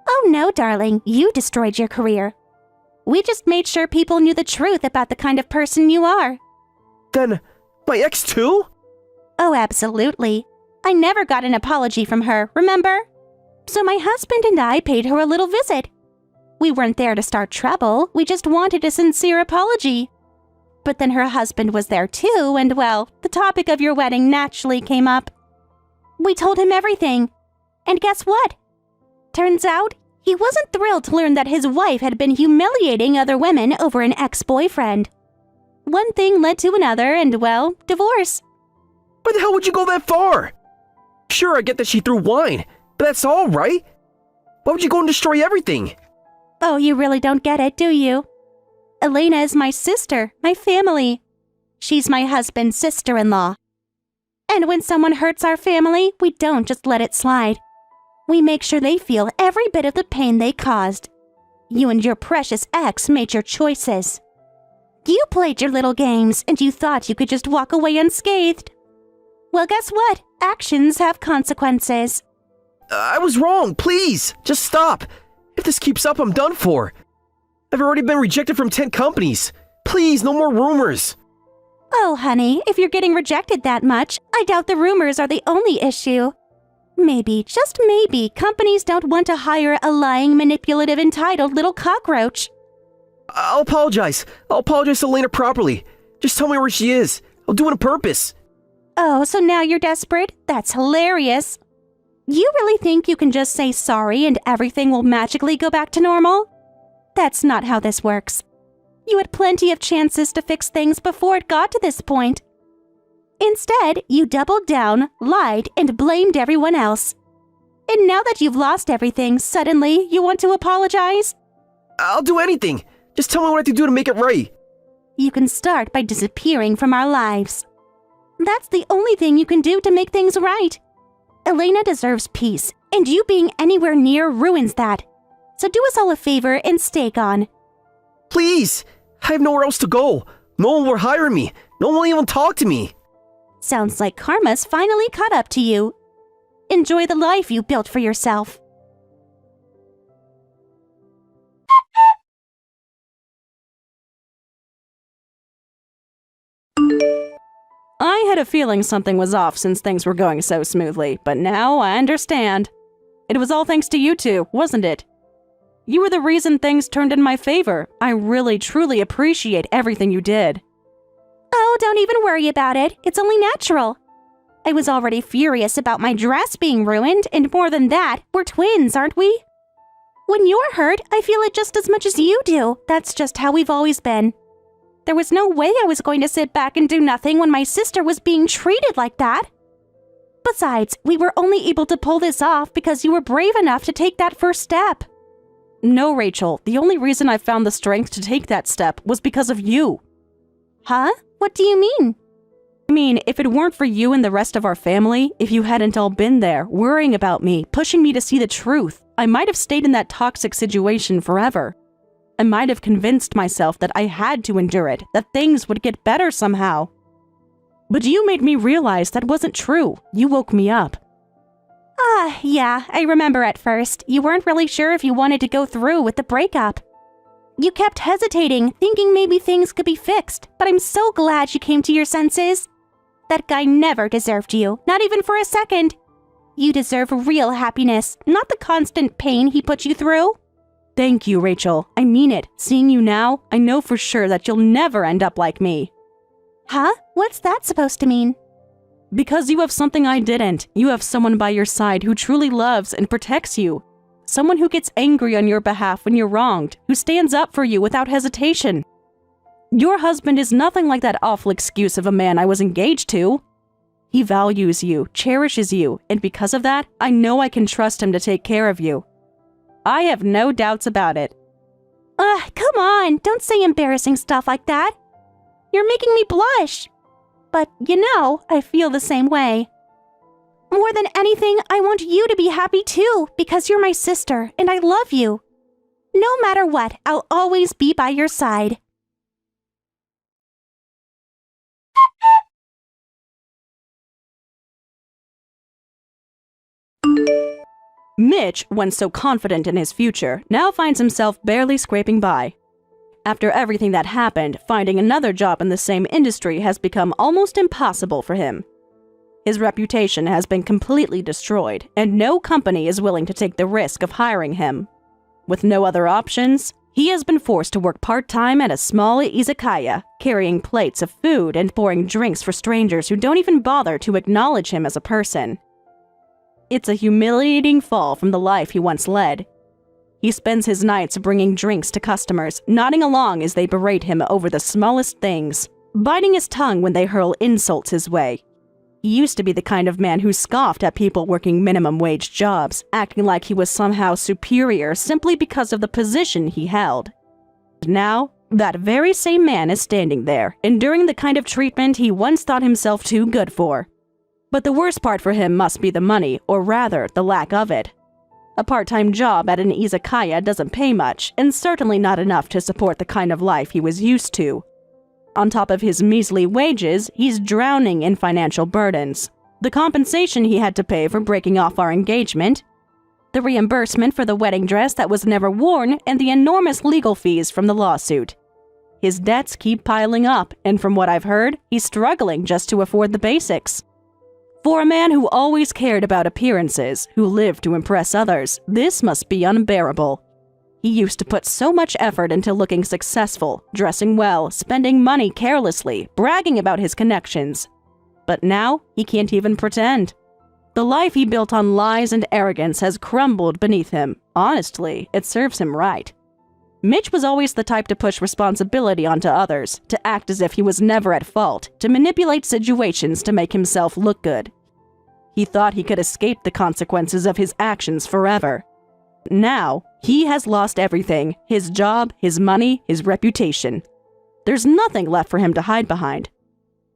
Speaker 3: Oh no, darling, you destroyed your career. We just made sure people knew the truth about the kind of person you are.
Speaker 2: Then, my ex too?
Speaker 3: Oh, absolutely. I never got an apology from her, remember? So my husband and I paid her a little visit. We weren't there to start trouble, we just wanted a sincere apology. But then her husband was there too, and well, the topic of your wedding naturally came up. We told him everything. And guess what? Turns out, he wasn't thrilled to learn that his wife had been humiliating other women over an ex-boyfriend. One thing led to another, and well, divorce.
Speaker 2: Why the hell would you go that far? Sure, I get that she threw wine, but that's all, right? Why would you go and destroy everything?
Speaker 3: Oh, you really don't get it, do you? Elena is my sister, my family. She's my husband's sister-in-law. And when someone hurts our family, we don't just let it slide. We make sure they feel every bit of the pain they caused. You and your precious ex made your choices. You played your little games, and you thought you could just walk away unscathed. Well, guess what? Actions have consequences.
Speaker 2: I was wrong, please, just stop. If this keeps up, I'm done for. I've already been rejected from 10 companies. Please, no more rumors.
Speaker 3: Oh, honey, if you're getting rejected that much, I doubt the rumors are the only issue. Maybe, just maybe, companies don't want to hire a lying, manipulative, entitled little cockroach.
Speaker 2: I'll apologize. I'll apologize to Elena properly. Just tell me where she is. I'll do it on purpose.
Speaker 3: Oh, so now you're desperate? That's hilarious. You really think you can just say sorry and everything will magically go back to normal? That's not how this works. You had plenty of chances to fix things before it got to this point. Instead, you doubled down, lied, and blamed everyone else. And now that you've lost everything, suddenly you want to apologize?
Speaker 2: I'll do anything. Just tell me what I have to do to make it right.
Speaker 3: You can start by disappearing from our lives. That's the only thing you can do to make things right. Elena deserves peace, and you being anywhere near ruins that. So do us all a favor and stay gone.
Speaker 2: Please! I have nowhere else to go. No one will hire me. No one will even talk to me.
Speaker 3: Sounds like karma's finally caught up to you. Enjoy the life you built for yourself.
Speaker 1: I had a feeling something was off since things were going so smoothly, but now I understand. It was all thanks to you two, wasn't it? You were the reason things turned in my favor. I really, truly appreciate everything you did.
Speaker 3: Oh, don't even worry about it. It's only natural. I was already furious about my dress being ruined, and more than that, we're twins, aren't we? When you're hurt, I feel it just as much as you do. That's just how we've always been. There was no way I was going to sit back and do nothing when my sister was being treated like that. Besides, we were only able to pull this off because you were brave enough to take that first step.
Speaker 1: No, Rachel, the only reason I found the strength to take that step was because of you.
Speaker 3: Huh? What do you mean?
Speaker 1: I mean, if it weren't for you and the rest of our family, if you hadn't all been there, worrying about me, pushing me to see the truth, I might have stayed in that toxic situation forever. I might have convinced myself that I had to endure it, that things would get better somehow. But you made me realize that wasn't true. You woke me up.
Speaker 3: Yeah, I remember at first. You weren't really sure if you wanted to go through with the breakup. You kept hesitating, thinking maybe things could be fixed, but I'm so glad you came to your senses. That guy never deserved you, not even for a second. You deserve real happiness, not the constant pain he put you through.
Speaker 1: Thank you, Rachel. I mean it. Seeing you now, I know for sure that you'll never end up like me.
Speaker 3: Huh? What's that supposed to mean?
Speaker 1: Because you have something I didn't. You have someone by your side who truly loves and protects you. Someone who gets angry on your behalf when you're wronged, who stands up for you without hesitation. Your husband is nothing like that awful excuse of a man I was engaged to. He values you, cherishes you, and because of that, I know I can trust him to take care of you. I have no doubts about it.
Speaker 3: Come on, don't say embarrassing stuff like that. You're making me blush. But, you know, I feel the same way. More than anything, I want you to be happy too, because you're my sister, and I love you. No matter what, I'll always be by your side.
Speaker 1: Mitch, once so confident in his future, now finds himself barely scraping by. After everything that happened, finding another job in the same industry has become almost impossible for him. His reputation has been completely destroyed, and no company is willing to take the risk of hiring him. With no other options, he has been forced to work part-time at a small izakaya, carrying plates of food and pouring drinks for strangers who don't even bother to acknowledge him as a person. It's a humiliating fall from the life he once led. He spends his nights bringing drinks to customers, nodding along as they berate him over the smallest things, biting his tongue when they hurl insults his way. He used to be the kind of man who scoffed at people working minimum wage jobs, acting like he was somehow superior simply because of the position he held. Now, that very same man is standing there, enduring the kind of treatment he once thought himself too good for. But the worst part for him must be the money, or rather, the lack of it. A part-time job at an izakaya doesn't pay much, and certainly not enough to support the kind of life he was used to. On top of his measly wages, he's drowning in financial burdens. The compensation he had to pay for breaking off our engagement, the reimbursement for the wedding dress that was never worn, and the enormous legal fees from the lawsuit. His debts keep piling up, and from what I've heard, he's struggling just to afford the basics. For a man who always cared about appearances, who lived to impress others, this must be unbearable. He used to put so much effort into looking successful, dressing well, spending money carelessly, bragging about his connections. But now, he can't even pretend. The life he built on lies and arrogance has crumbled beneath him. Honestly, it serves him right. Mitch was always the type to push responsibility onto others, to act as if he was never at fault, to manipulate situations to make himself look good. He thought he could escape the consequences of his actions forever. Now, he has lost everything: his job, his money, his reputation. There's nothing left for him to hide behind.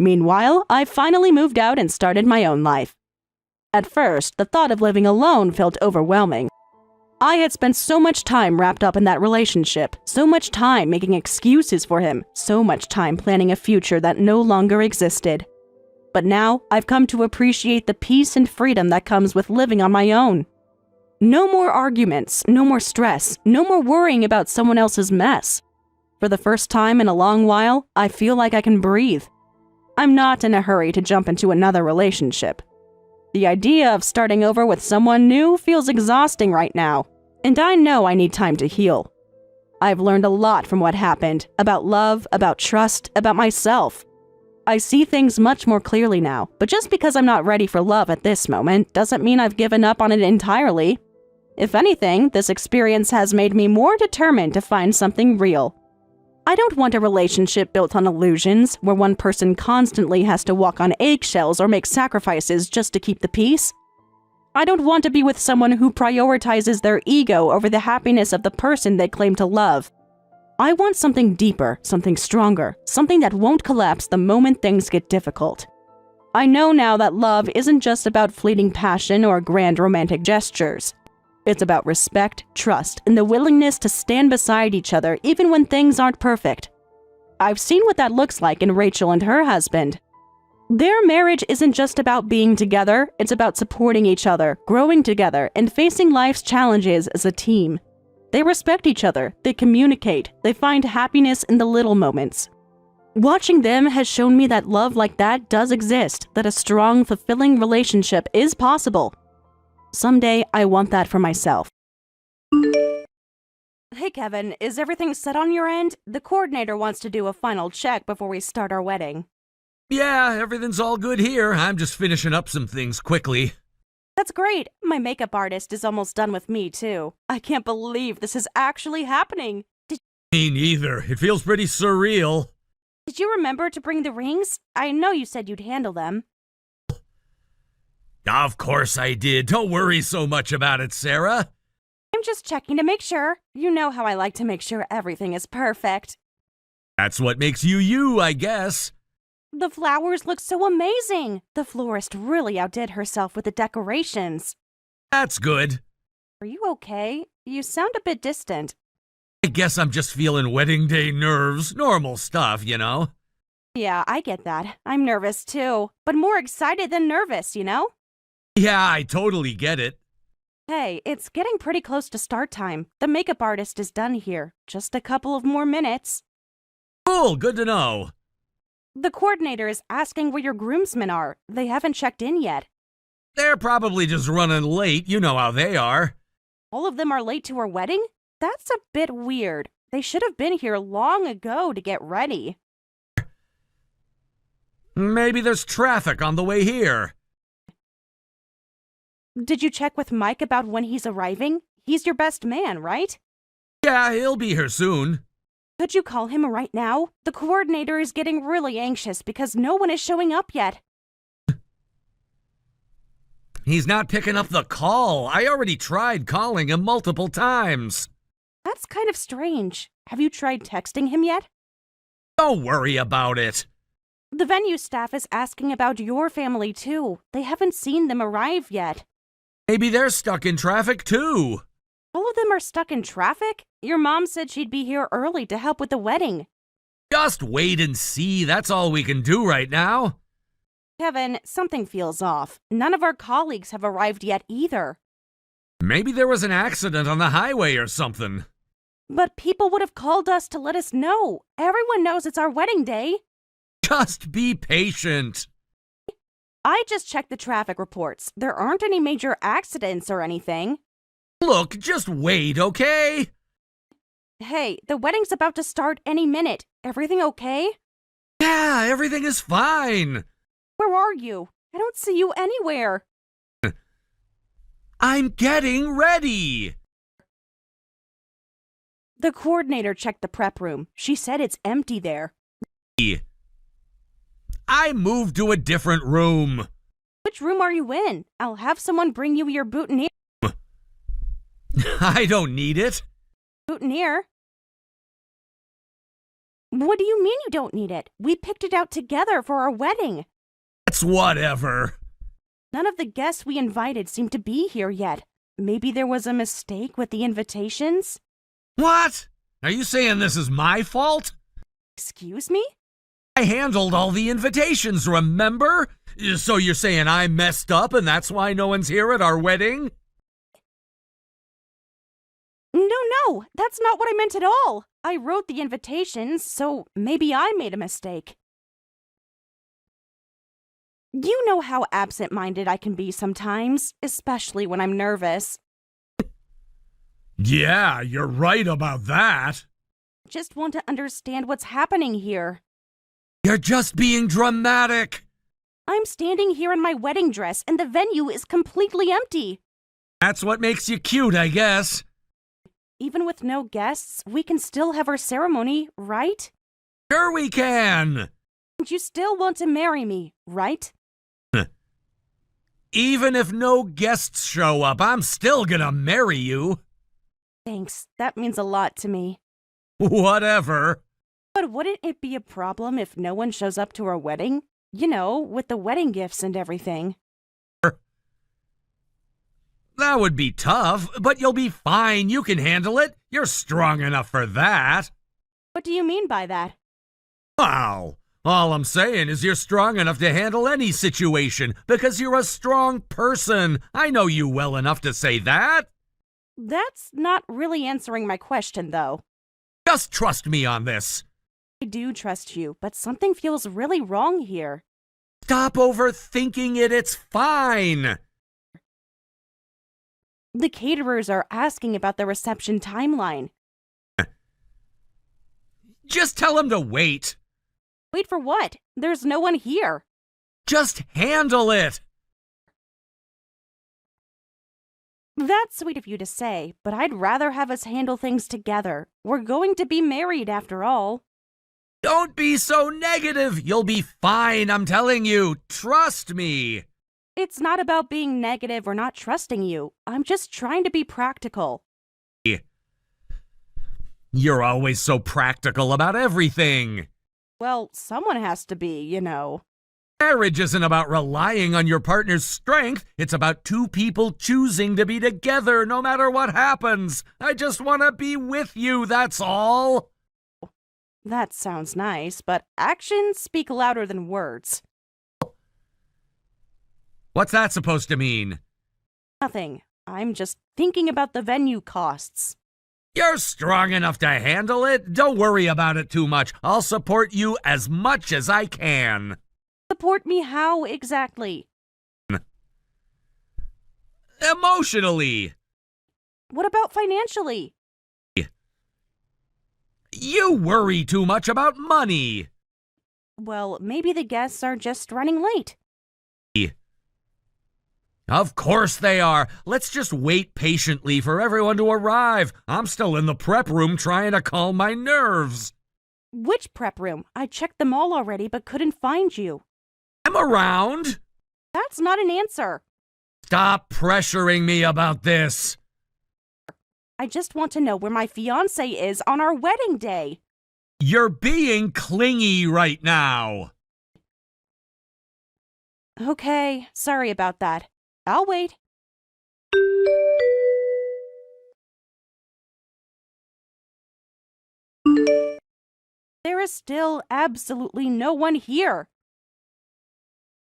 Speaker 1: Meanwhile, I finally moved out and started my own life. At first, the thought of living alone felt overwhelming. I had spent so much time wrapped up in that relationship, so much time making excuses for him, so much time planning a future that no longer existed. But now, I've come to appreciate the peace and freedom that comes with living on my own. No more arguments, no more stress, no more worrying about someone else's mess. For the first time in a long while, I feel like I can breathe. I'm not in a hurry to jump into another relationship. The idea of starting over with someone new feels exhausting right now, and I know I need time to heal. I've learned a lot from what happened, about love, about trust, about myself. I see things much more clearly now, but just because I'm not ready for love at this moment doesn't mean I've given up on it entirely. If anything, this experience has made me more determined to find something real. I don't want a relationship built on illusions, where one person constantly has to walk on eggshells or make sacrifices just to keep the peace. I don't want to be with someone who prioritizes their ego over the happiness of the person they claim to love. I want something deeper, something stronger, something that won't collapse the moment things get difficult. I know now that love isn't just about fleeting passion or grand romantic gestures. It's about respect, trust, and the willingness to stand beside each other even when things aren't perfect. I've seen what that looks like in Rachel and her husband. Their marriage isn't just about being together, it's about supporting each other, growing together, and facing life's challenges as a team. They respect each other, they communicate, they find happiness in the little moments. Watching them has shown me that love like that does exist, that a strong, fulfilling relationship is possible. Someday, I want that for myself. Hey Kevin, is everything set on your end? The coordinator wants to do a final check before we start our wedding.
Speaker 4: Yeah, everything's all good here. I'm just finishing up some things quickly.
Speaker 1: That's great. My makeup artist is almost done with me, too. I can't believe this is actually happening.
Speaker 4: Me neither. It feels pretty surreal.
Speaker 1: Did you remember to bring the rings? I know you said you'd handle them.
Speaker 4: Of course I did. Don't worry so much about it, Sarah.
Speaker 1: I'm just checking to make sure. You know how I like to make sure everything is perfect.
Speaker 4: That's what makes you you, I guess.
Speaker 1: The flowers look so amazing. The florist really outdid herself with the decorations.
Speaker 4: That's good.
Speaker 1: Are you okay? You sound a bit distant.
Speaker 4: I guess I'm just feeling wedding day nerves. Normal stuff, you know?
Speaker 1: Yeah, I get that. I'm nervous too, but more excited than nervous, you know?
Speaker 4: Yeah, I totally get it.
Speaker 1: Hey, it's getting pretty close to start time. The makeup artist is done here. Just a couple of more minutes.
Speaker 4: Cool, good to know.
Speaker 3: The coordinator is asking where your groomsmen are. They haven't checked in yet.
Speaker 4: They're probably just running late. You know how they are.
Speaker 3: All of them are late to our wedding? That's a bit weird. They should have been here long ago to get ready.
Speaker 4: Maybe there's traffic on the way here.
Speaker 3: Did you check with Mike about when he's arriving? He's your best man, right?
Speaker 4: Yeah, he'll be here soon.
Speaker 3: Could you call him right now? The coordinator is getting really anxious because no one is showing up yet.
Speaker 4: He's not picking up the call. I already tried calling him multiple times.
Speaker 3: That's kind of strange. Have you tried texting him yet?
Speaker 4: Don't worry about it.
Speaker 3: The venue staff is asking about your family too. They haven't seen them arrive yet.
Speaker 4: Maybe they're stuck in traffic too.
Speaker 3: All of them are stuck in traffic? Your mom said she'd be here early to help with the wedding.
Speaker 4: Just wait and see. That's all we can do right now.
Speaker 3: Kevin, something feels off. None of our colleagues have arrived yet either.
Speaker 4: Maybe there was an accident on the highway or something.
Speaker 3: But people would have called us to let us know. Everyone knows it's our wedding day.
Speaker 4: Just be patient.
Speaker 3: I just checked the traffic reports. There aren't any major accidents or anything.
Speaker 4: Look, just wait, okay?
Speaker 3: Hey, the wedding's about to start any minute. Everything okay?
Speaker 4: Yeah, everything is fine.
Speaker 3: Where are you? I don't see you anywhere.
Speaker 4: I'm getting ready.
Speaker 3: The coordinator checked the prep room. She said it's empty there.
Speaker 4: I moved to a different room.
Speaker 3: Which room are you in? I'll have someone bring you your boutonniere.
Speaker 4: I don't need it.
Speaker 3: Boutonniere? What do you mean you don't need it? We picked it out together for our wedding.
Speaker 4: It's whatever.
Speaker 3: None of the guests we invited seem to be here yet. Maybe there was a mistake with the invitations?
Speaker 4: What? Are you saying this is my fault?
Speaker 3: Excuse me?
Speaker 4: I handled all the invitations, remember? So you're saying I messed up and that's why no one's here at our wedding?
Speaker 3: No, that's not what I meant at all. I wrote the invitations, so maybe I made a mistake. You know how absent-minded I can be sometimes, especially when I'm nervous.
Speaker 4: Yeah, you're right about that.
Speaker 3: Just want to understand what's happening here.
Speaker 4: You're just being dramatic.
Speaker 3: I'm standing here in my wedding dress and the venue is completely empty.
Speaker 4: That's what makes you cute, I guess.
Speaker 3: Even with no guests, we can still have our ceremony, right?
Speaker 4: Sure we can.
Speaker 3: And you still want to marry me, right?
Speaker 4: Even if no guests show up, I'm still gonna marry you.
Speaker 3: Thanks, that means a lot to me.
Speaker 4: Whatever.
Speaker 3: But wouldn't it be a problem if no one shows up to our wedding? You know, with the wedding gifts and everything.
Speaker 4: That would be tough, but you'll be fine. You can handle it. You're strong enough for that.
Speaker 3: What do you mean by that?
Speaker 4: Wow. All I'm saying is you're strong enough to handle any situation because you're a strong person. I know you well enough to say that.
Speaker 3: That's not really answering my question, though.
Speaker 4: Just trust me on this.
Speaker 3: I do trust you, but something feels really wrong here.
Speaker 4: Stop overthinking it. It's fine.
Speaker 3: The caterers are asking about the reception timeline.
Speaker 4: Just tell him to wait.
Speaker 3: Wait for what? There's no one here.
Speaker 4: Just handle it.
Speaker 3: That's sweet of you to say, but I'd rather have us handle things together. We're going to be married after all.
Speaker 4: Don't be so negative. You'll be fine, I'm telling you. Trust me.
Speaker 3: It's not about being negative or not trusting you. I'm just trying to be practical.
Speaker 4: You're always so practical about everything.
Speaker 3: Well, someone has to be, you know.
Speaker 4: Marriage isn't about relying on your partner's strength. It's about two people choosing to be together no matter what happens. I just want to be with you, that's all.
Speaker 3: That sounds nice, but actions speak louder than words.
Speaker 4: What's that supposed to mean?
Speaker 3: Nothing. I'm just thinking about the venue costs.
Speaker 4: You're strong enough to handle it. Don't worry about it too much. I'll support you as much as I can.
Speaker 1: Support me how exactly?
Speaker 4: Emotionally.
Speaker 1: What about financially?
Speaker 4: You worry too much about money.
Speaker 1: Well, maybe the guests are just running late.
Speaker 4: Of course they are. Let's just wait patiently for everyone to arrive. I'm still in the prep room trying to calm my nerves.
Speaker 1: Which prep room? I checked them all already but couldn't find you.
Speaker 4: I'm around.
Speaker 1: That's not an answer.
Speaker 4: Stop pressuring me about this.
Speaker 1: I just want to know where my fiancé is on our wedding day.
Speaker 4: You're being clingy right now.
Speaker 1: Okay, sorry about that. I'll wait. There is still absolutely no one here.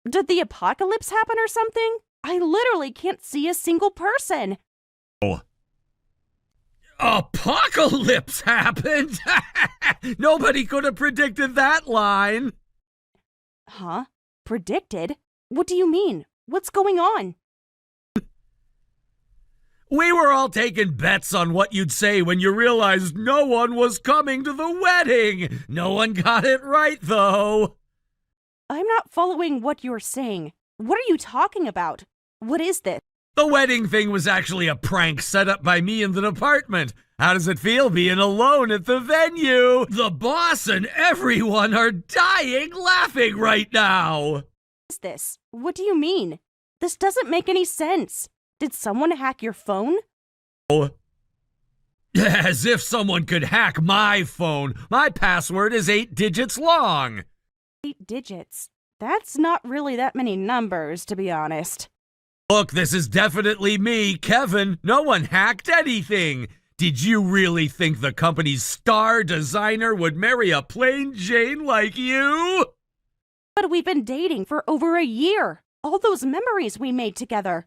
Speaker 1: Did the apocalypse happen or something? I literally can't see a single person.
Speaker 4: Oh. Apocalypse happened? Nobody could have predicted that line.
Speaker 1: Huh? Predicted? What do you mean? What's going on?
Speaker 4: We were all taking bets on what you'd say when you realized no one was coming to the wedding. No one got it right, though.
Speaker 1: I'm not following what you're saying. What are you talking about? What is this?
Speaker 4: The wedding thing was actually a prank set up by me in the department. How does it feel being alone at the venue? The boss and everyone are dying laughing right now.
Speaker 1: What is this? What do you mean? This doesn't make any sense. Did someone hack your phone?
Speaker 4: Oh. As if someone could hack my phone. My password is 8 digits long.
Speaker 1: 8 digits. That's not really that many numbers, to be honest.
Speaker 4: Look, this is definitely me, Kevin. No one hacked anything. Did you really think the company's star designer would marry a plain Jane like you?
Speaker 1: But we've been dating for over a year. All those memories we made together.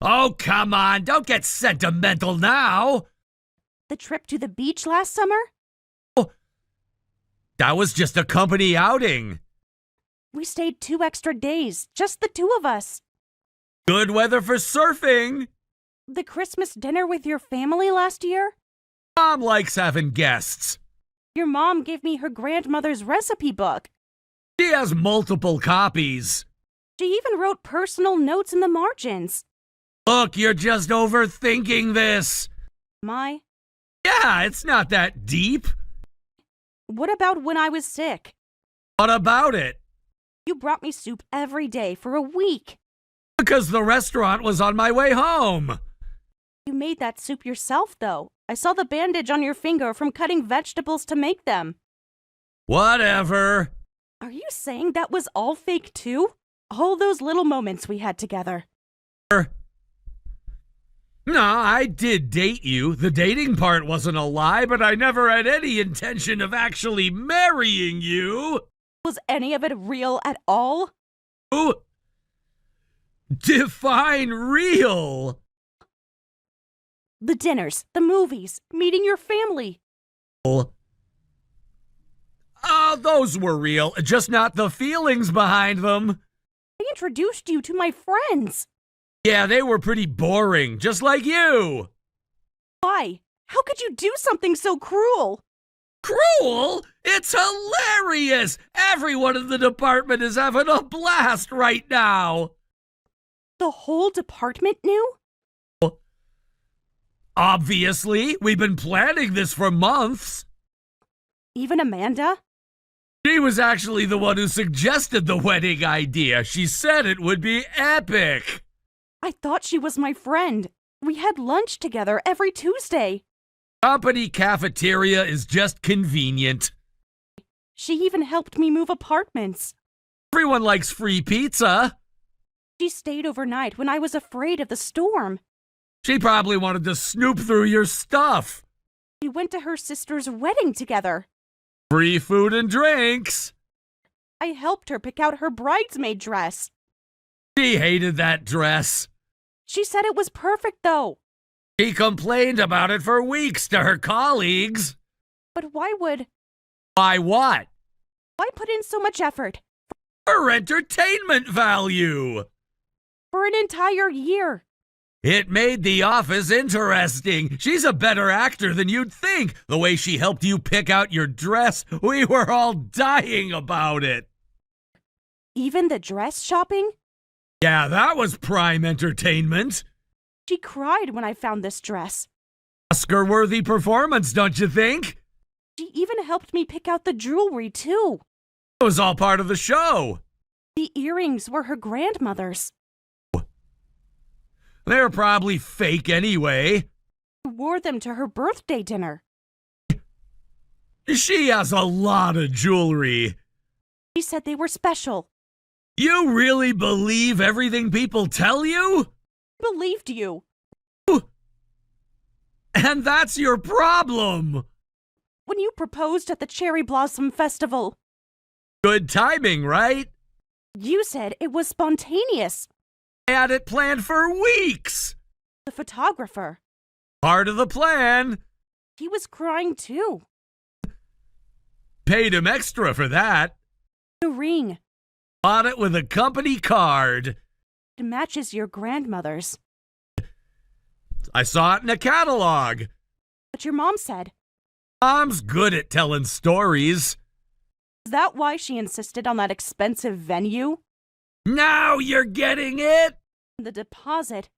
Speaker 4: Oh, come on. Don't get sentimental now.
Speaker 1: The trip to the beach last summer?
Speaker 4: Oh, that was just a company outing.
Speaker 1: We stayed 2 extra days, just the 2 of us.
Speaker 4: Good weather for surfing.
Speaker 1: The Christmas dinner with your family last year?
Speaker 4: Mom likes having guests.
Speaker 1: Your mom gave me her grandmother's recipe book.
Speaker 4: She has multiple copies.
Speaker 1: She even wrote personal notes in the margins.
Speaker 4: Look, you're just overthinking this.
Speaker 1: My?
Speaker 4: Yeah, it's not that deep.
Speaker 1: What about when I was sick?
Speaker 4: What about it?
Speaker 1: You brought me soup every day for a week.
Speaker 4: Because the restaurant was on my way home.
Speaker 1: You made that soup yourself, though. I saw the bandage on your finger from cutting vegetables to make them.
Speaker 4: Whatever.
Speaker 1: Are you saying that was all fake, too? All those little moments we had together.
Speaker 4: No, I did date you. The dating part wasn't a lie, but I never had any intention of actually marrying you.
Speaker 1: Was any of it real at all?
Speaker 4: Ooh. Define real.
Speaker 1: The dinners, the movies, meeting your family.
Speaker 4: Oh, those were real, just not the feelings behind them.
Speaker 1: I introduced you to my friends.
Speaker 4: Yeah, they were pretty boring, just like you.
Speaker 1: Why? How could you do something so cruel?
Speaker 4: Cruel? It's hilarious! Everyone in the department is having a blast right now.
Speaker 1: The whole department knew?
Speaker 4: Obviously, we've been planning this for months.
Speaker 1: Even Amanda?
Speaker 4: She was actually the one who suggested the wedding idea. She said it would be epic.
Speaker 1: I thought she was my friend. We had lunch together every Tuesday.
Speaker 4: Company cafeteria is just convenient.
Speaker 1: She even helped me move apartments.
Speaker 4: Everyone likes free pizza.
Speaker 1: She stayed overnight when I was afraid of the storm.
Speaker 4: She probably wanted to snoop through your stuff.
Speaker 1: We went to her sister's wedding together.
Speaker 4: Free food and drinks.
Speaker 1: I helped her pick out her bridesmaid dress.
Speaker 4: She hated that dress.
Speaker 1: She said it was perfect, though.
Speaker 4: She complained about it for weeks to her colleagues.
Speaker 3: But
Speaker 4: Why what?
Speaker 3: why put in so much effort
Speaker 4: For entertainment value.
Speaker 3: for an entire year?
Speaker 4: It made the office interesting. She's a better actor than you'd think. The way she helped you pick out your dress, we were all dying about it.
Speaker 3: Even the dress shopping?
Speaker 4: Yeah, that was prime entertainment.
Speaker 3: She cried when I found this dress.
Speaker 4: Oscar-worthy performance, don't you think?
Speaker 3: She even helped me pick out the jewelry, too.
Speaker 4: It was all part of the show.
Speaker 3: The earrings were her grandmother's.
Speaker 4: They're probably fake anyway.
Speaker 3: She wore them to her birthday dinner.
Speaker 4: She has a lot of jewelry.
Speaker 3: She said they were special.
Speaker 4: You really believe everything people tell you?
Speaker 3: Believed you.
Speaker 4: And that's your problem.
Speaker 3: When you proposed at the Cherry Blossom Festival,
Speaker 4: Good timing, right?
Speaker 3: you said it was spontaneous.
Speaker 4: I had it planned for weeks.
Speaker 3: The photographer,
Speaker 4: Part of the plan.
Speaker 3: he was crying too.
Speaker 4: Paid him extra for that.
Speaker 3: The ring,
Speaker 4: Bought it with a company card.
Speaker 3: it matches your grandmother's.
Speaker 4: I saw it in a catalog.
Speaker 3: But your mom said,
Speaker 4: Mom's good at telling stories.
Speaker 3: is that why she insisted on that expensive venue?
Speaker 4: Now you're getting it?
Speaker 3: The deposit.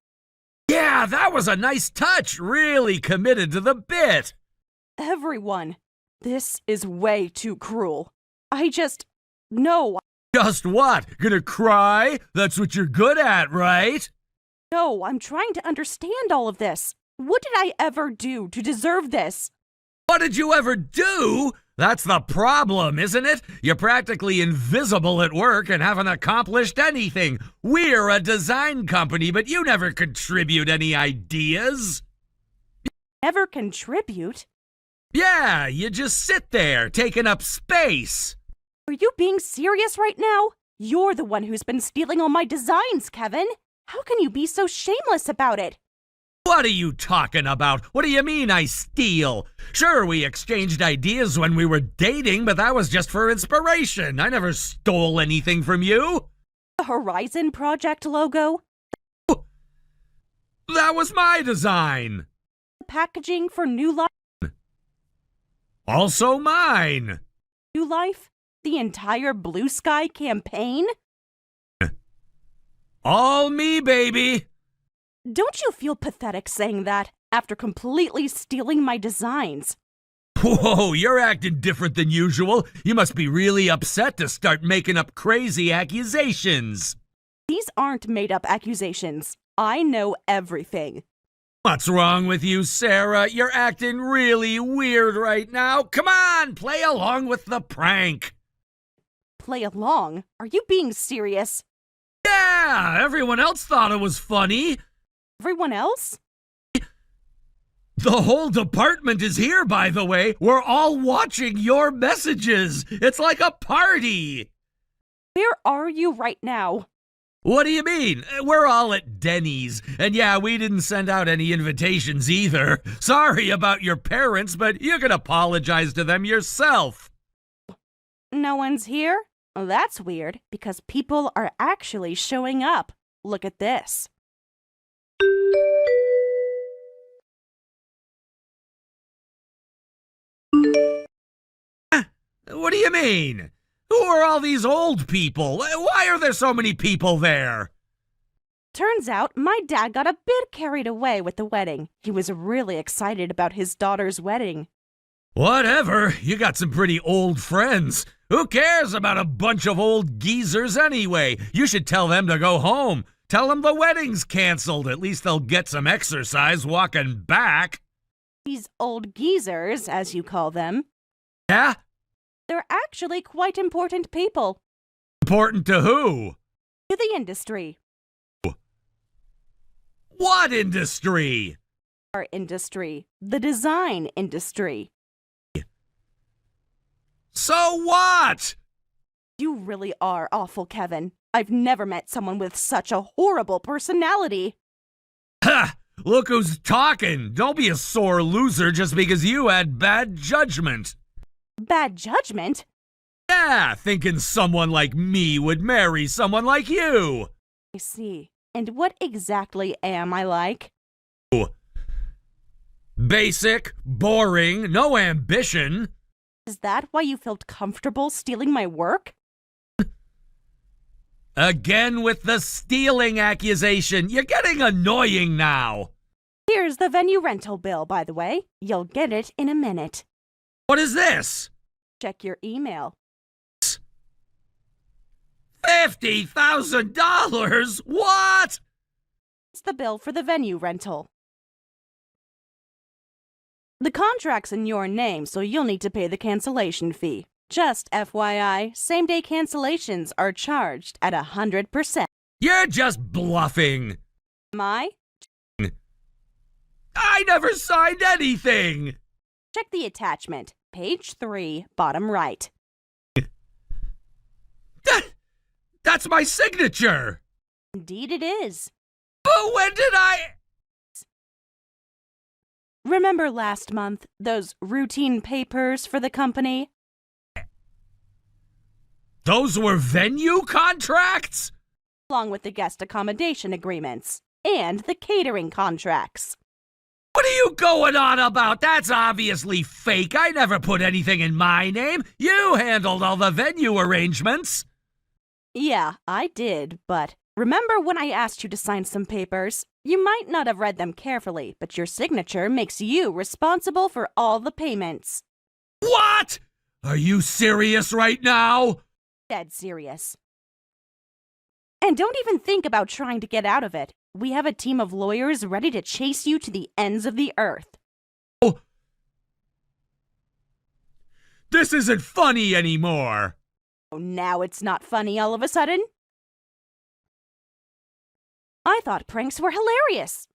Speaker 4: Yeah, that was a nice touch. Really committed to the bit.
Speaker 3: Everyone. This is way too cruel. No,
Speaker 4: Just what? Gonna cry? That's what you're good at, right?
Speaker 3: no, I'm trying to understand all of this. What did I ever do to deserve this?
Speaker 4: What did you ever do? That's the problem, isn't it? You're practically invisible at work and haven't accomplished anything. We're a design company, but you never contribute any ideas.
Speaker 3: Never contribute?
Speaker 4: Yeah, you just sit there, taking up space.
Speaker 3: Are you being serious right now? You're the one who's been stealing all my designs, Kevin. How can you be so shameless about it?
Speaker 4: What are you talking about? What do you mean I steal? Sure, we exchanged ideas when we were dating, but that was just for inspiration. I never stole anything from you.
Speaker 3: The Horizon Project logo?
Speaker 4: That was my design.
Speaker 3: The packaging for New Life?
Speaker 4: Also mine.
Speaker 3: New Life? The entire Blue Sky campaign?
Speaker 4: All me, baby.
Speaker 3: Don't you feel pathetic saying that after completely stealing my designs?
Speaker 4: Whoa, you're acting different than usual. You must be really upset to start making up crazy accusations.
Speaker 3: These aren't made-up accusations. I know everything.
Speaker 4: What's wrong with you, Sarah? You're acting really weird right now. Come on, play along with the prank.
Speaker 3: Play along? Are you being serious?
Speaker 4: Yeah, everyone else thought it was funny.
Speaker 3: Everyone else?
Speaker 4: The whole department is here, by the way. We're all watching your messages. It's like a party.
Speaker 3: Where are you right now?
Speaker 4: What do you mean? We're all at Denny's. And yeah, we didn't send out any invitations either. Sorry about your parents, but you can apologize to them yourself.
Speaker 3: No one's here? That's weird, because people are actually showing up. Look at this.
Speaker 4: What do you mean? Who are all these old people? Why are there so many people there?
Speaker 3: Turns out my dad got a bit carried away with the wedding. He was really excited about his daughter's wedding.
Speaker 4: Whatever. You got some pretty old friends. Who cares about a bunch of old geezers anyway? You should tell them to go home. Tell them the wedding's canceled. At least they'll get some exercise walking back.
Speaker 3: These old geezers, as you call them,
Speaker 4: Yeah?
Speaker 3: they're actually quite important people
Speaker 4: Important to who?
Speaker 3: to the industry.
Speaker 4: What industry?
Speaker 3: Our industry, the design industry.
Speaker 4: So what?
Speaker 3: You really are awful, Kevin. I've never met someone with such a horrible personality.
Speaker 4: Ha! Look who's talking. Don't be a sore loser just because you had bad judgment.
Speaker 3: Bad judgment?
Speaker 4: Yeah, thinking someone like me would marry someone like you.
Speaker 3: I see. And what exactly am I like?
Speaker 4: Basic, boring, no ambition.
Speaker 3: Is that why you felt comfortable stealing my work?
Speaker 4: Again with the stealing accusation. You're getting annoying now.
Speaker 3: Here's the venue rental bill, by the way. You'll get it in a minute.
Speaker 4: What is this?
Speaker 3: Check your email.
Speaker 4: $50,000? What?
Speaker 3: It's the bill for the venue rental. The contract's in your name, so you'll need to pay the cancellation fee. Just FYI, same-day cancellations are charged at 100%.
Speaker 4: You're just bluffing.
Speaker 3: Am I?
Speaker 4: I never signed anything.
Speaker 3: Check the attachment. Page 3, bottom right.
Speaker 4: That's my signature.
Speaker 3: Indeed it is.
Speaker 4: But when did I...
Speaker 3: Remember last month, those routine papers for the company?
Speaker 4: Those were venue contracts?
Speaker 3: Along with the guest accommodation agreements and the catering contracts.
Speaker 4: What are you going on about? That's obviously fake. I never put anything in my name. You handled all the venue arrangements.
Speaker 3: Yeah, I did, but remember when I asked you to sign some papers? You might not have read them carefully, but your signature makes you responsible for all the payments.
Speaker 4: What? Are you serious right now?
Speaker 3: Dead serious. And don't even think about trying to get out of it. We have a team of lawyers ready to chase you to the ends of the earth.
Speaker 4: Oh. This isn't funny anymore.
Speaker 3: Oh, now it's not funny all of a sudden? I thought pranks were hilarious.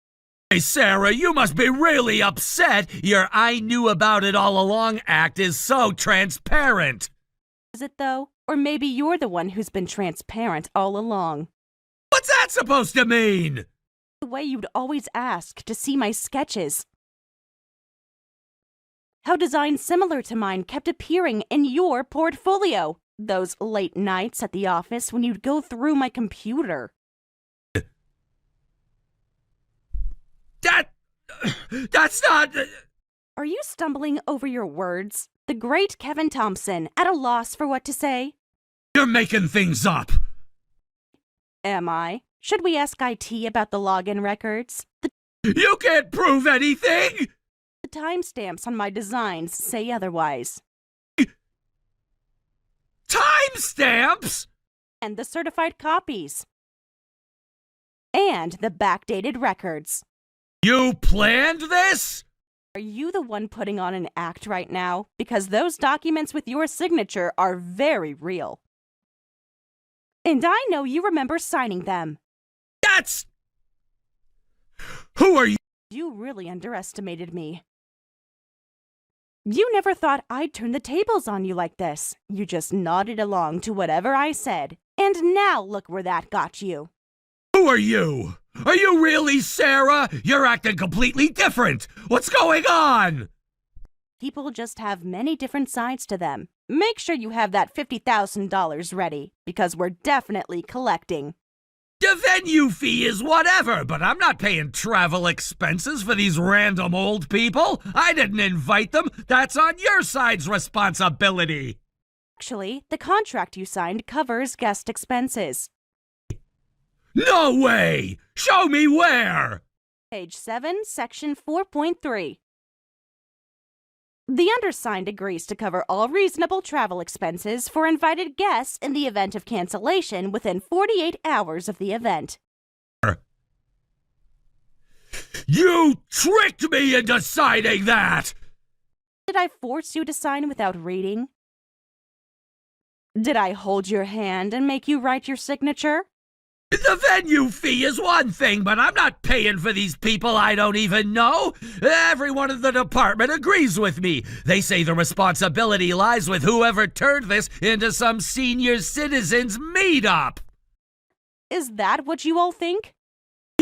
Speaker 4: Hey, Sarah, you must be really upset. Your I knew about it all along act is so transparent.
Speaker 3: Is it though? Or maybe you're the one who's been transparent all along.
Speaker 4: What's that supposed to mean?
Speaker 3: The way you'd always ask to see my sketches. How designs similar to mine kept appearing in your portfolio. Those late nights at the office when you'd go through my computer.
Speaker 4: That's not...
Speaker 3: Are you stumbling over your words? The great Kevin Thompson, at a loss for what to say?
Speaker 4: You're making things up.
Speaker 3: Am I? Should we ask IT about the login records?
Speaker 4: You can't prove anything!
Speaker 3: The timestamps on my designs say otherwise.
Speaker 4: Timestamps?
Speaker 3: And the certified copies. And the backdated records.
Speaker 4: You planned this?
Speaker 3: Are you the one putting on an act right now? Because those documents with your signature are very real. And I know you remember signing them.
Speaker 4: That's... Who are you?
Speaker 3: You really underestimated me. You never thought I'd turn the tables on you like this. You just nodded along to whatever I said. And now look where that got you.
Speaker 4: Who are you? Are you really Sarah? You're acting completely different. What's going on?
Speaker 3: People just have many different sides to them. Make sure you have that $50,000 ready, because we're definitely collecting.
Speaker 4: The venue fee is whatever, but I'm not paying travel expenses for these random old people. I didn't invite them. That's on your side's responsibility.
Speaker 3: Actually, the contract you signed covers guest expenses.
Speaker 4: No way! Show me where!
Speaker 3: Page 7, Section 4.3. The undersigned agrees to cover all reasonable travel expenses for invited guests in the event of cancellation within 48 hours of the event.
Speaker 4: You tricked me into signing that!
Speaker 3: Did I force you to sign without reading? Did I hold your hand and make you write your signature?
Speaker 4: The venue fee is one thing, but I'm not paying for these people I don't even know. Everyone in the department agrees with me. They say the responsibility lies with whoever turned this into some senior citizens meetup.
Speaker 3: Is that what you all think?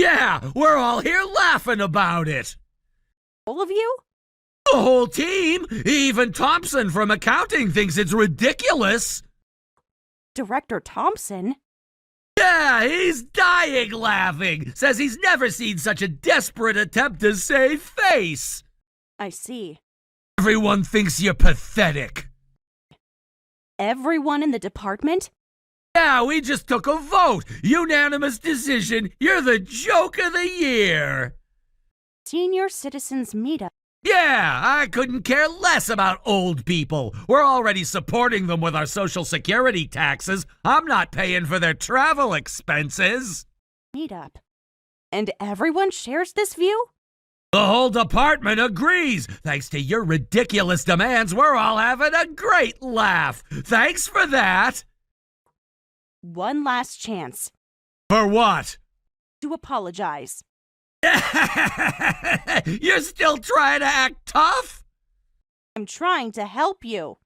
Speaker 4: Yeah, we're all here laughing about it.
Speaker 1: All of you?
Speaker 4: The whole team, even Thompson from accounting thinks it's ridiculous.
Speaker 1: Director Thompson?
Speaker 4: Yeah, he's dying laughing. Says he's never seen such a desperate attempt to save face.
Speaker 1: I see.
Speaker 4: Everyone thinks you're pathetic.
Speaker 1: Everyone in the department?
Speaker 4: Yeah, we just took a vote. Unanimous decision. You're the joke of the year.
Speaker 1: Senior Citizens Meetup.
Speaker 4: Yeah, I couldn't care less about old people. We're already supporting them with our Social Security taxes. I'm not paying for their travel expenses.
Speaker 1: Meetup. And everyone shares this view?
Speaker 4: The whole department agrees. Thanks to your ridiculous demands, we're all having a great laugh. Thanks for that.
Speaker 1: One last chance.
Speaker 4: For what?
Speaker 1: To apologize.
Speaker 4: You're still trying to act tough?
Speaker 1: I'm trying to help you.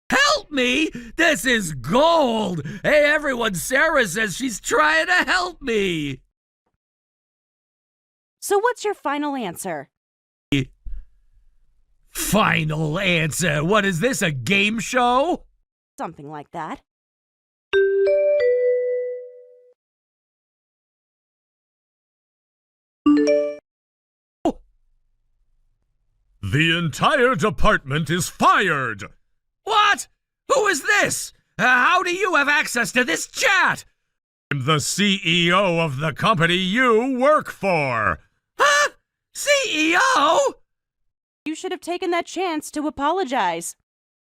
Speaker 4: Help me? This is gold. Hey, everyone, Sarah says she's trying to help me.
Speaker 1: So what's your final answer?
Speaker 4: Final answer? What is this, a game show?
Speaker 1: Something like that.
Speaker 4: The entire department is fired. What? Who is this? How do you have access to this chat? I'm the CEO of the company you work for. Huh? CEO?
Speaker 1: You should have taken that chance to apologize.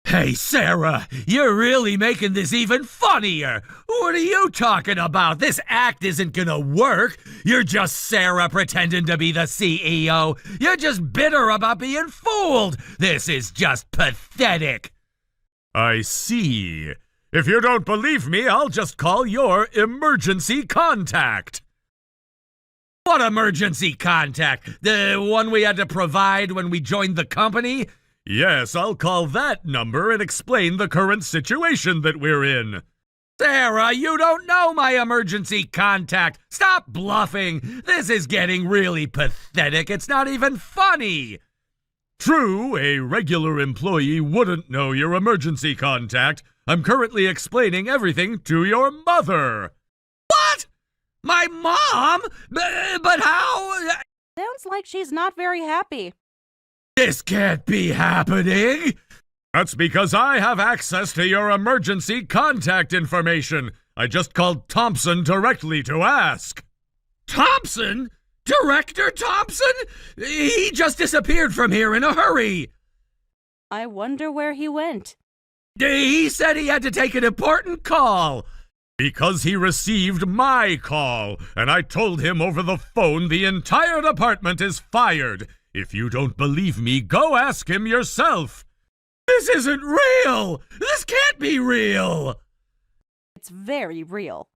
Speaker 4: Hey, Sarah, you're really making this even funnier. What are you talking about? This act isn't gonna work. You're just Sarah pretending to be the CEO. You're just bitter about being fooled. This is just pathetic. I see. If you don't believe me, I'll just call your emergency contact. What emergency contact? The one we had to provide when we joined the company? Yes, I'll call that number and explain the current situation that we're in. Sarah, you don't know my emergency contact. Stop bluffing. This is getting really pathetic. It's not even funny. True, a regular employee wouldn't know your emergency contact. I'm currently explaining everything to your mother. What? My mom? But how?
Speaker 1: Sounds like she's not very happy.
Speaker 4: This can't be happening! That's because I have access to your emergency contact information. I just called Thompson directly to ask. Thompson? Director Thompson? He just disappeared from here in a hurry.
Speaker 1: I wonder where he went.
Speaker 4: He said he had to take an important call. Because he received my call, and I told him over the phone the entire department is fired. If you don't believe me, go ask him yourself. This isn't real! This can't be real!
Speaker 1: It's very real.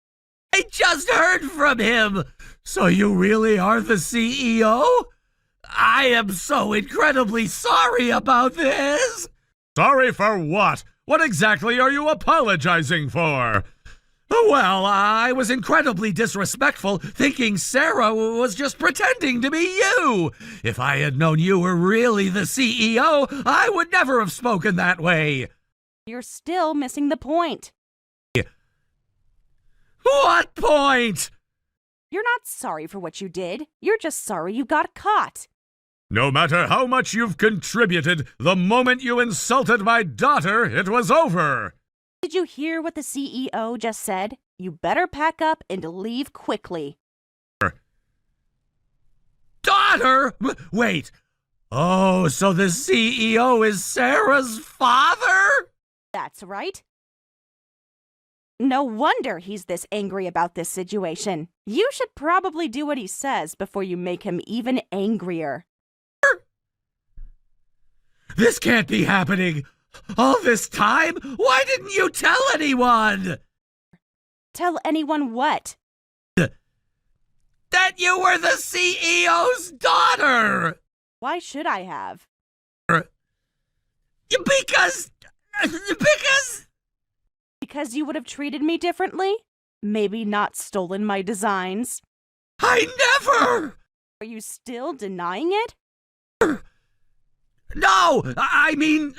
Speaker 4: I just heard from him! So you really are the CEO? I am so incredibly sorry about this! Sorry for what? What exactly are you apologizing for? Well, I was incredibly disrespectful, thinking Sarah was just pretending to be you. If I had known you were really the CEO, I would never have spoken that way.
Speaker 1: You're still missing the point.
Speaker 4: What point?
Speaker 1: You're not sorry for what you did. You're just sorry you got caught.
Speaker 4: No matter how much you've contributed, the moment you insulted my daughter, it was over.
Speaker 1: Did you hear what the CEO just said? You better pack up and leave quickly.
Speaker 4: Daughter? Wait. Oh, so the CEO is Sarah's father?
Speaker 1: That's right. No wonder he's this angry about this situation. You should probably do what he says before you make him even angrier.
Speaker 4: This can't be happening. All this time? Why didn't you tell anyone?
Speaker 1: Tell anyone what?
Speaker 4: That you were the CEO's daughter!
Speaker 1: Why should I have?
Speaker 4: Because...
Speaker 1: Because you would have treated me differently? Maybe not stolen my designs?
Speaker 4: I never!
Speaker 1: Are you still denying it?
Speaker 4: No! I mean...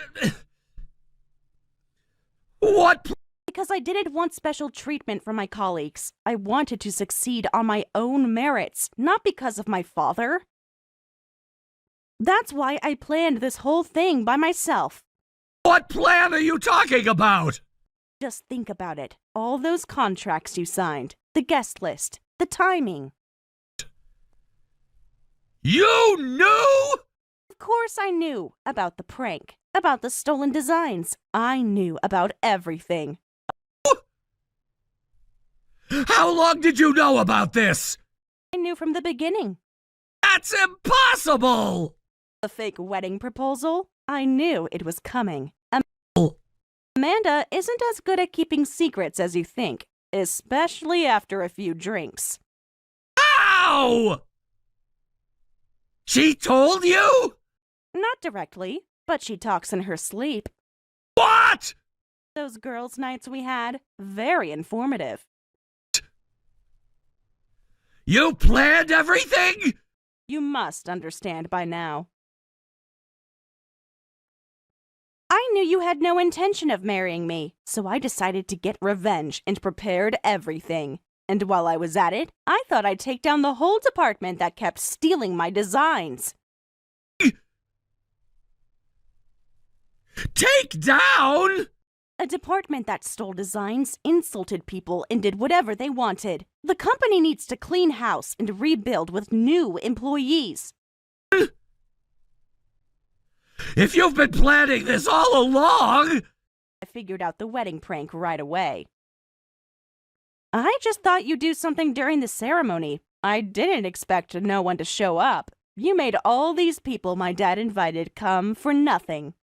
Speaker 4: What?
Speaker 1: Because I didn't want special treatment from my colleagues. I wanted to succeed on my own merits, not because of my father. That's why I planned this whole thing by myself.
Speaker 4: What plan are you talking about?
Speaker 1: Just think about it. All those contracts you signed, the guest list, the timing.
Speaker 4: You knew?
Speaker 1: Of course I knew about the prank, about the stolen designs. I knew about everything.
Speaker 4: How long did you know about this?
Speaker 1: I knew from the beginning.
Speaker 4: That's impossible!
Speaker 1: The fake wedding proposal? I knew it was coming. Amanda isn't as good at keeping secrets as you think, especially after a few drinks.
Speaker 4: Ow! She told you?
Speaker 1: Not directly, but she talks in her sleep.
Speaker 4: What?
Speaker 1: Those girls' nights we had, very informative.
Speaker 4: You planned everything?
Speaker 1: You must understand by now. I knew you had no intention of marrying me, so I decided to get revenge and prepared everything. And while I was at it, I thought I'd take down the whole department that kept stealing my designs.
Speaker 4: Take down?
Speaker 1: A department that stole designs, insulted people, and did whatever they wanted. The company needs to clean house and rebuild with new employees.
Speaker 4: If you've been planning this all along...
Speaker 1: I figured out the wedding prank right away. I just thought you'd do something during the ceremony. I didn't expect no one to show up. You made all these people my dad invited come for nothing.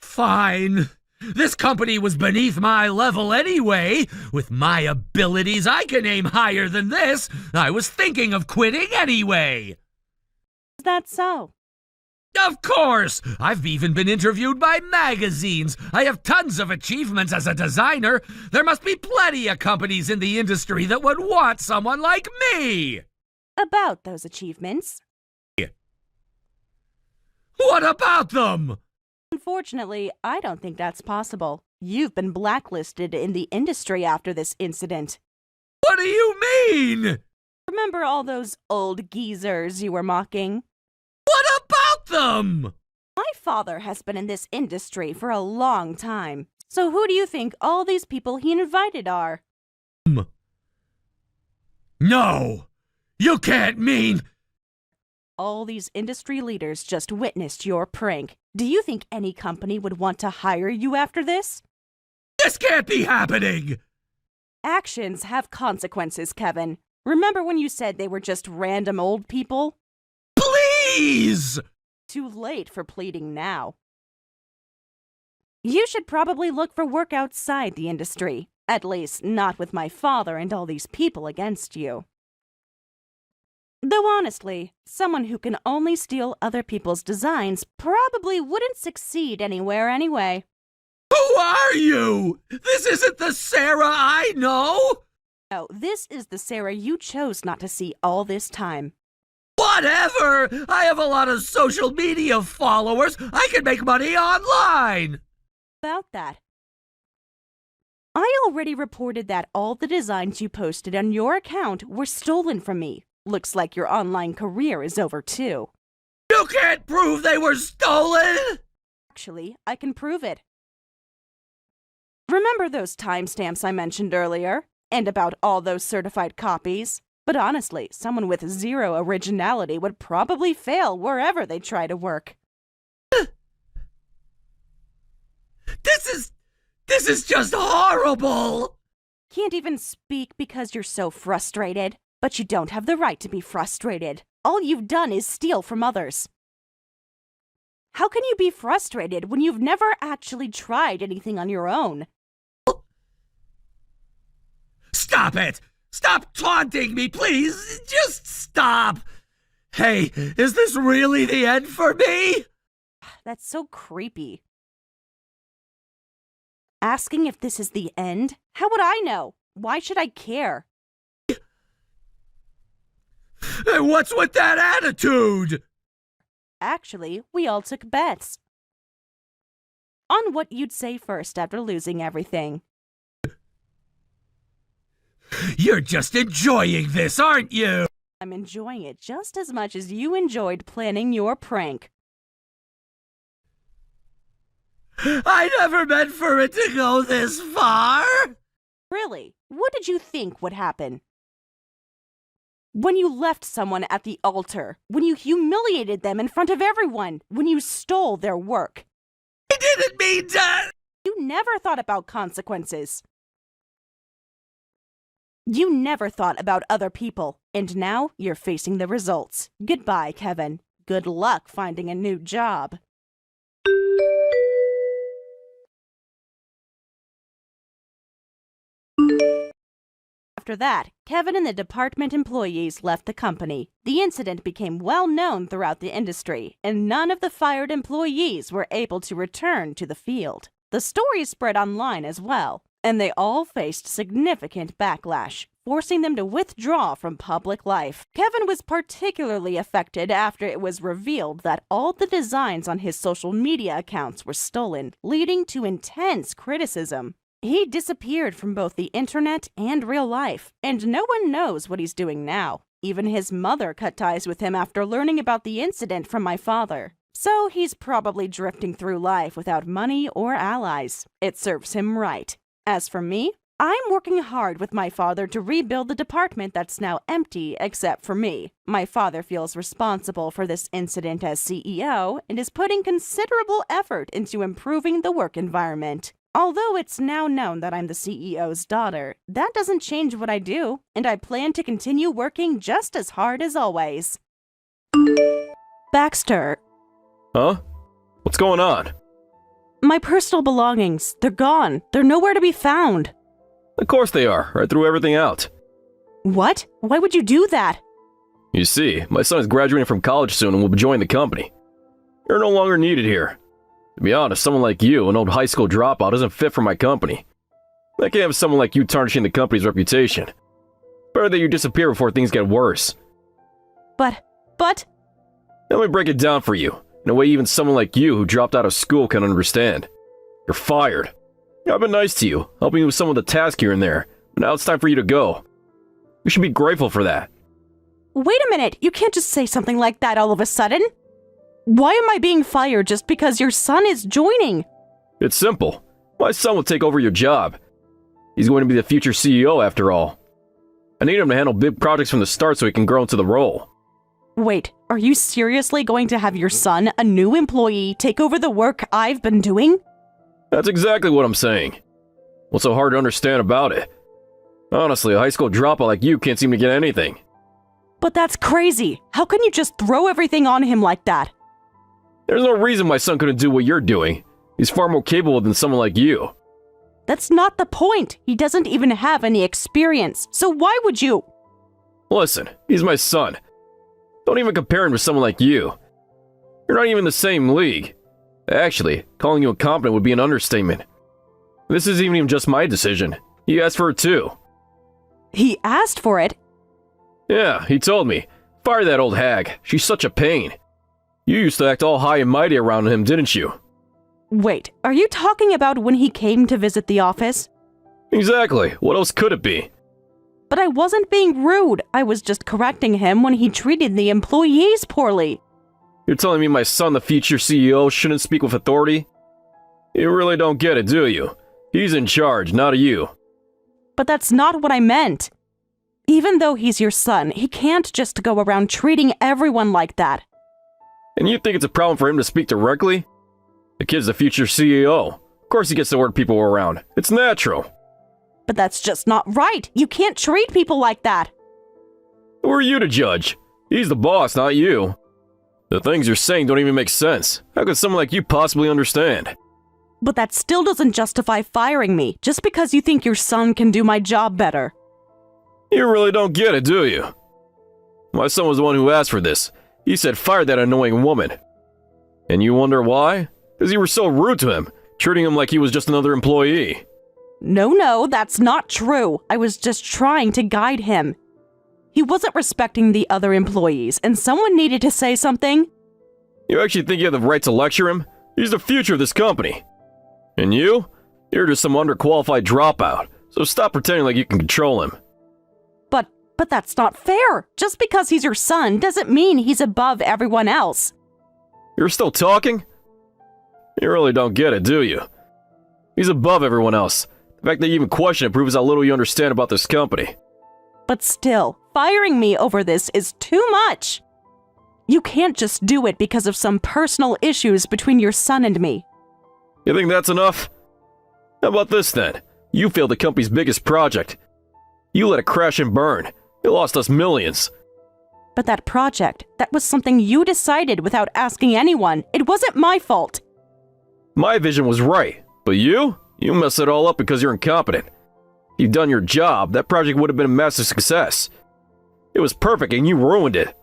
Speaker 4: Fine. This company was beneath my level anyway. With my abilities, I can aim higher than this. I was thinking of quitting anyway.
Speaker 1: Is that so?
Speaker 4: Of course! I've even been interviewed by magazines. I have tons of achievements as a designer. There must be plenty of companies in the industry that would want someone like me.
Speaker 1: About those achievements.
Speaker 4: What about them?
Speaker 1: Unfortunately, I don't think that's possible. You've been blacklisted in the industry after this incident.
Speaker 4: What do you mean?
Speaker 1: Remember all those old geezers you were mocking?
Speaker 4: What about them?
Speaker 1: My father has been in this industry for a long time. So who do you think all these people he invited are?
Speaker 4: No! You can't mean...
Speaker 1: All these industry leaders just witnessed your prank. Do you think any company would want to hire you after this?
Speaker 4: This can't be happening!
Speaker 1: Actions have consequences, Kevin. Remember when you said they were just random old people?
Speaker 4: Please!
Speaker 1: Too late for pleading now. You should probably look for work outside the industry. At least, not with my father and all these people against you. Though honestly, someone who can only steal other people's designs probably wouldn't succeed anywhere anyway.
Speaker 4: Who are you? This isn't the Sarah I know!
Speaker 1: No, this is the Sarah you chose not to see all this time.
Speaker 4: Whatever! I have a lot of social media followers. I can make money online!
Speaker 1: About that. I already reported that all the designs you posted on your account were stolen from me. Looks like your online career is over too.
Speaker 4: You can't prove they were stolen!
Speaker 1: Actually, I can prove it. Remember those timestamps I mentioned earlier? And about all those certified copies? But honestly, someone with zero originality would probably fail wherever they try to work.
Speaker 4: This is just horrible!
Speaker 1: Can't even speak because you're so frustrated. But you don't have the right to be frustrated. All you've done is steal from others. How can you be frustrated when you've never actually tried anything on your own?
Speaker 4: Stop it! Stop taunting me, please! Just stop! Hey, is this really the end for me?
Speaker 1: That's so creepy. Asking if this is the end? How would I know? Why should I care?
Speaker 4: Hey, what's with that attitude?
Speaker 1: Actually, we all took bets on what you'd say first after losing everything.
Speaker 4: You're just enjoying this, aren't you?
Speaker 1: I'm enjoying it just as much as you enjoyed planning your prank.
Speaker 4: I never meant for it to go this far.
Speaker 1: Really, what did you think would happen? When you left someone at the altar, when you humiliated them in front of everyone, when you stole their work.
Speaker 4: I didn't mean to.
Speaker 1: You never thought about consequences. You never thought about other people, and now you're facing the results. Goodbye, Kevin. Good luck finding a new job. After that, Kevin and the department employees left the company. The incident became well known throughout the industry, and none of the fired employees were able to return to the field. The story spread online as well, and they all faced significant backlash, forcing them to withdraw from public life. Kevin was particularly affected after it was revealed that all the designs on his social media accounts were stolen, leading to intense criticism. He disappeared from both the internet and real life, and no one knows what he's doing now. Even his mother cut ties with him after learning about the incident from my father. So he's probably drifting through life without money or allies. It serves him right. As for me, I'm working hard with my father to rebuild the department that's now empty except for me. My father feels responsible for this incident as CEO and is putting considerable effort into improving the work environment. Although it's now known that I'm the CEO's daughter, that doesn't change what I do, and I plan to continue working just as hard as always. Baxter.
Speaker 2: Huh? What's going on?
Speaker 1: My personal belongings, they're gone. They're nowhere to be found.
Speaker 2: Of course they are. I threw everything out.
Speaker 1: What? Why would you do that?
Speaker 2: You see, my son is graduating from college soon and will be joining the company. You're no longer needed here. To be honest, someone like you, an old high school dropout, isn't fit for my company. I can't have someone like you tarnishing the company's reputation. Better that you disappear before things get worse.
Speaker 1: But...
Speaker 2: Let me break it down for you, in a way even someone like you who dropped out of school can understand. You're fired. I've been nice to you, helping you with some of the tasks here and there, but now it's time for you to go. You should be grateful for that.
Speaker 1: Wait a minute, you can't just say something like that all of a sudden. Why am I being fired just because your son is joining?
Speaker 2: It's simple. My son will take over your job. He's going to be the future CEO after all. I need him to handle big projects from the start so he can grow into the role.
Speaker 1: Wait, are you seriously going to have your son, a new employee, take over the work I've been doing?
Speaker 2: That's exactly what I'm saying. What's so hard to understand about it? Honestly, a high school dropout like you can't seem to get anything.
Speaker 1: But that's crazy. How can you just throw everything on him like that?
Speaker 2: There's no reason my son couldn't do what you're doing. He's far more capable than someone like you.
Speaker 1: That's not the point. He doesn't even have any experience. So why would you?
Speaker 2: Listen, he's my son. Don't even compare him to someone like you. You're not even in the same league. Actually, calling you incompetent would be an understatement. This isn't even just my decision. He asked for it too.
Speaker 1: He asked for it?
Speaker 2: Yeah, he told me. Fire that old hag. She's such a pain. You used to act all high and mighty around him, didn't you?
Speaker 1: Wait, are you talking about when he came to visit the office?
Speaker 2: Exactly. What else could it be?
Speaker 1: But I wasn't being rude. I was just correcting him when he treated the employees poorly.
Speaker 2: You're telling me my son, the future CEO, shouldn't speak with authority? You really don't get it, do you? He's in charge, not you.
Speaker 1: But that's not what I meant. Even though he's your son, he can't just go around treating everyone like that.
Speaker 2: And you think it's a problem for him to speak directly? The kid's the future CEO. Of course he gets to order people around. It's natural.
Speaker 1: But that's just not right. You can't treat people like that.
Speaker 2: Who are you to judge? He's the boss, not you. The things you're saying don't even make sense. How could someone like you possibly understand?
Speaker 1: But that still doesn't justify firing me, just because you think your son can do my job better.
Speaker 2: You really don't get it, do you? My son was the one who asked for this. He said fire that annoying woman. And you wonder why? Because you were so rude to him, treating him like he was just another employee.
Speaker 1: No, that's not true. I was just trying to guide him. He wasn't respecting the other employees, and someone needed to say something.
Speaker 2: You actually think you have the right to lecture him? He's the future of this company. And you? You're just some underqualified dropout, so stop pretending like you can control him.
Speaker 1: But that's not fair. Just because he's your son doesn't mean he's above everyone else.
Speaker 2: You're still talking? You really don't get it, do you? He's above everyone else. The fact that you even question it proves how little you understand about this company.
Speaker 1: But still, firing me over this is too much. You can't just do it because of some personal issues between your son and me.
Speaker 2: You think that's enough? How about this then? You failed the company's biggest project. You let it crash and burn. You lost us millions.
Speaker 1: But that project, that was something you decided without asking anyone. It wasn't my fault.
Speaker 2: My vision was right, but you messed it all up because you're incompetent. If you'd done your job, that project would have been a massive success. It was perfect and you ruined it.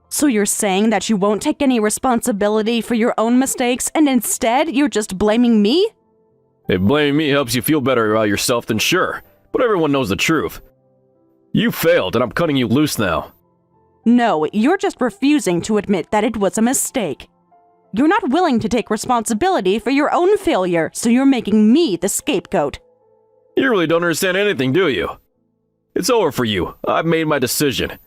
Speaker 1: So you're saying that you won't take any responsibility for your own mistakes and instead you're just blaming me?
Speaker 2: If blaming me helps you feel better about yourself, then sure, but everyone knows the truth. You failed and I'm cutting you loose now.
Speaker 1: No, you're just refusing to admit that it was a mistake. You're not willing to take responsibility for your own failure, so you're making me the scapegoat.
Speaker 2: You really don't understand anything, do you? It's over for you. I've made my decision.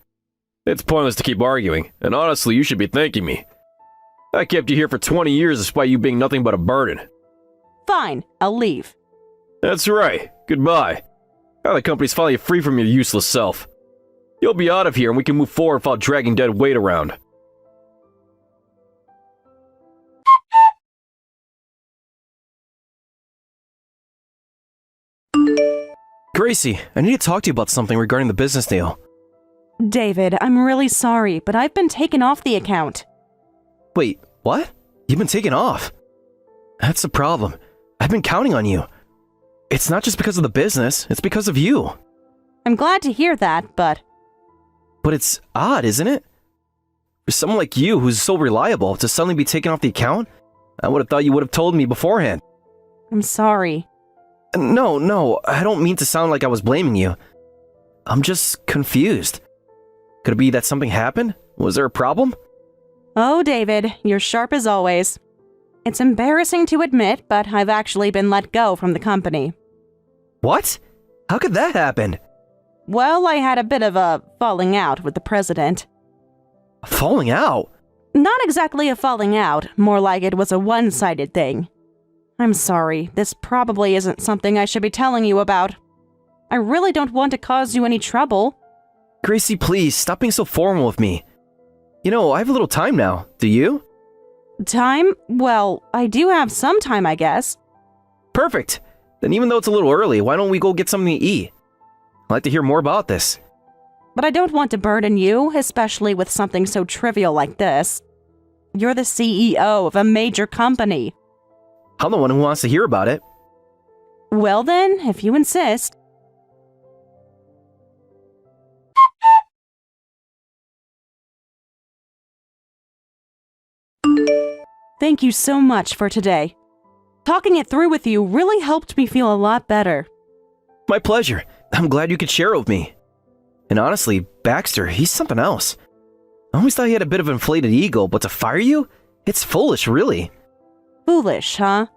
Speaker 2: It's pointless to keep arguing, and honestly, you should be thanking me. I kept you here for 20 years despite you being nothing but a burden.
Speaker 1: Fine, I'll leave.
Speaker 2: That's right. Goodbye. Now the company's finally free from your useless self. You'll be out of here and we can move forward without dragging dead weight around. Gracie, I need to talk to you about something regarding the business deal.
Speaker 1: David, I'm really sorry, but I've been taken off the account.
Speaker 2: Wait, what? You've been taken off? That's the problem. I've been counting on you. It's not just because of the business, it's because of you.
Speaker 1: I'm glad to hear that, but
Speaker 2: it's odd, isn't it? For someone like you who's so reliable to suddenly be taken off the account, I would have thought you would have told me beforehand.
Speaker 1: I'm sorry.
Speaker 2: No, I don't mean to sound like I was blaming you. I'm just confused. Could it be that something happened? Was there a problem?
Speaker 1: Oh, David, you're sharp as always. It's embarrassing to admit, but I've actually been let go from the company.
Speaker 2: What? How could that happen?
Speaker 1: Well, I had a bit of a falling out with the president.
Speaker 2: Falling out?
Speaker 1: Not exactly a falling out, more like it was a one-sided thing. I'm sorry, this probably isn't something I should be telling you about. I really don't want to cause you any trouble.
Speaker 2: Gracie, please, stop being so formal with me. You know, I have a little time now. Do you?
Speaker 1: Time? Well, I do have some time, I guess.
Speaker 2: Perfect. Then even though it's a little early, why don't we go get something to eat? I'd like to hear more about this.
Speaker 1: But I don't want to burden you, especially with something so trivial like this. You're the CEO of a major company.
Speaker 2: I'm the one who wants to hear about it.
Speaker 1: Well then, if you insist. Thank you so much for today. Talking it through with you really helped me feel a lot better.
Speaker 2: My pleasure. I'm glad you could share it with me. And honestly, Baxter, he's something else. I always thought he had a bit of an inflated ego, but to fire you? It's foolish, really.
Speaker 1: Foolish, huh?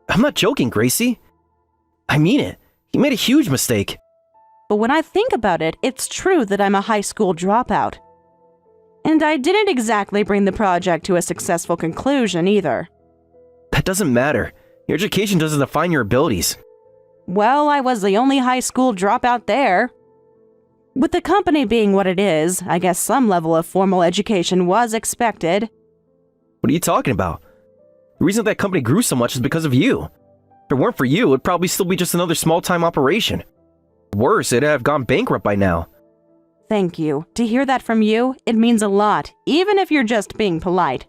Speaker 2: I'm not joking, Gracie. I mean it. He made a huge mistake.
Speaker 1: But when I think about it, it's true that I'm a high school dropout. And I didn't exactly bring the project to a successful conclusion either.
Speaker 2: That doesn't matter. Your education doesn't define your abilities.
Speaker 1: Well, I was the only high school dropout there. With the company being what it is, I guess some level of formal education was expected.
Speaker 2: What are you talking about? The reason that company grew so much is because of you. If it weren't for you, it'd probably still be just another small-time operation. Worse, it'd have gone bankrupt by now.
Speaker 1: Thank you. To hear that from you, it means a lot, even if you're just being polite.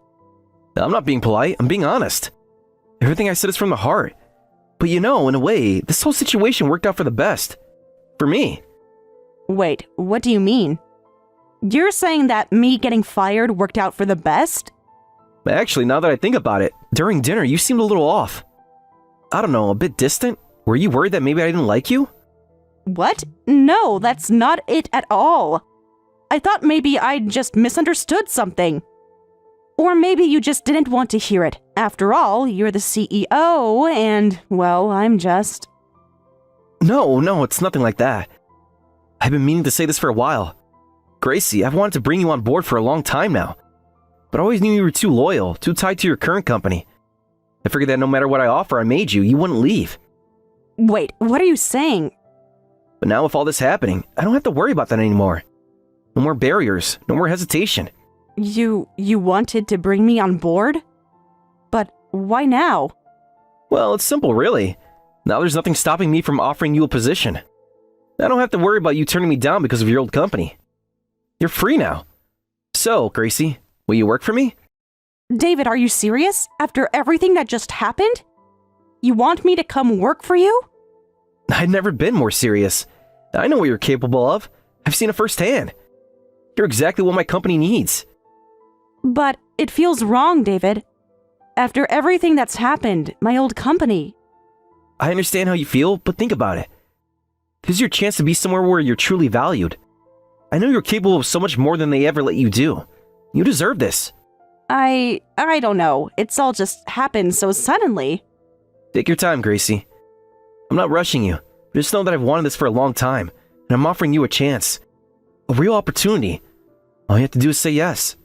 Speaker 2: I'm not being polite, I'm being honest. Everything I said is from the heart. But you know, in a way, this whole situation worked out for the best. For me.
Speaker 1: Wait, what do you mean? You're saying that me getting fired worked out for the best?
Speaker 2: Actually, now that I think about it, during dinner you seemed a little off. I don't know, a bit distant? Were you worried that maybe I didn't like you?
Speaker 1: What? No, that's not it at all. I thought maybe I'd just misunderstood something. Or maybe you just didn't want to hear it. After all, you're the CEO, and, well, I'm just...
Speaker 2: No, it's nothing like that. I've been meaning to say this for a while. Gracie, I've wanted to bring you on board for a long time now. But I always knew you were too loyal, too tied to your current company. I figured that no matter what I made you, you wouldn't leave.
Speaker 1: Wait, what are you saying?
Speaker 2: But now with all this happening, I don't have to worry about that anymore. No more barriers, no more hesitation.
Speaker 1: You wanted to bring me on board? But why now?
Speaker 2: Well, it's simple, really. Now there's nothing stopping me from offering you a position. I don't have to worry about you turning me down because of your old company. You're free now. So, Gracie, will you work for me?
Speaker 1: David, are you serious? After everything that just happened? You want me to come work for you?
Speaker 2: I've never been more serious. I know what you're capable of. I've seen it firsthand. You're exactly what my company needs.
Speaker 1: But it feels wrong, David. After everything that's happened, my old company.
Speaker 2: I understand how you feel, but think about it. This is your chance to be somewhere where you're truly valued. I know you're capable of so much more than they ever let you do. You deserve this.
Speaker 1: I don't know. It's all just happened so suddenly.
Speaker 2: Take your time, Gracie. I'm not rushing you, but just know that I've wanted this for a long time, and I'm offering you a chance. A real opportunity. All you have to do is say yes.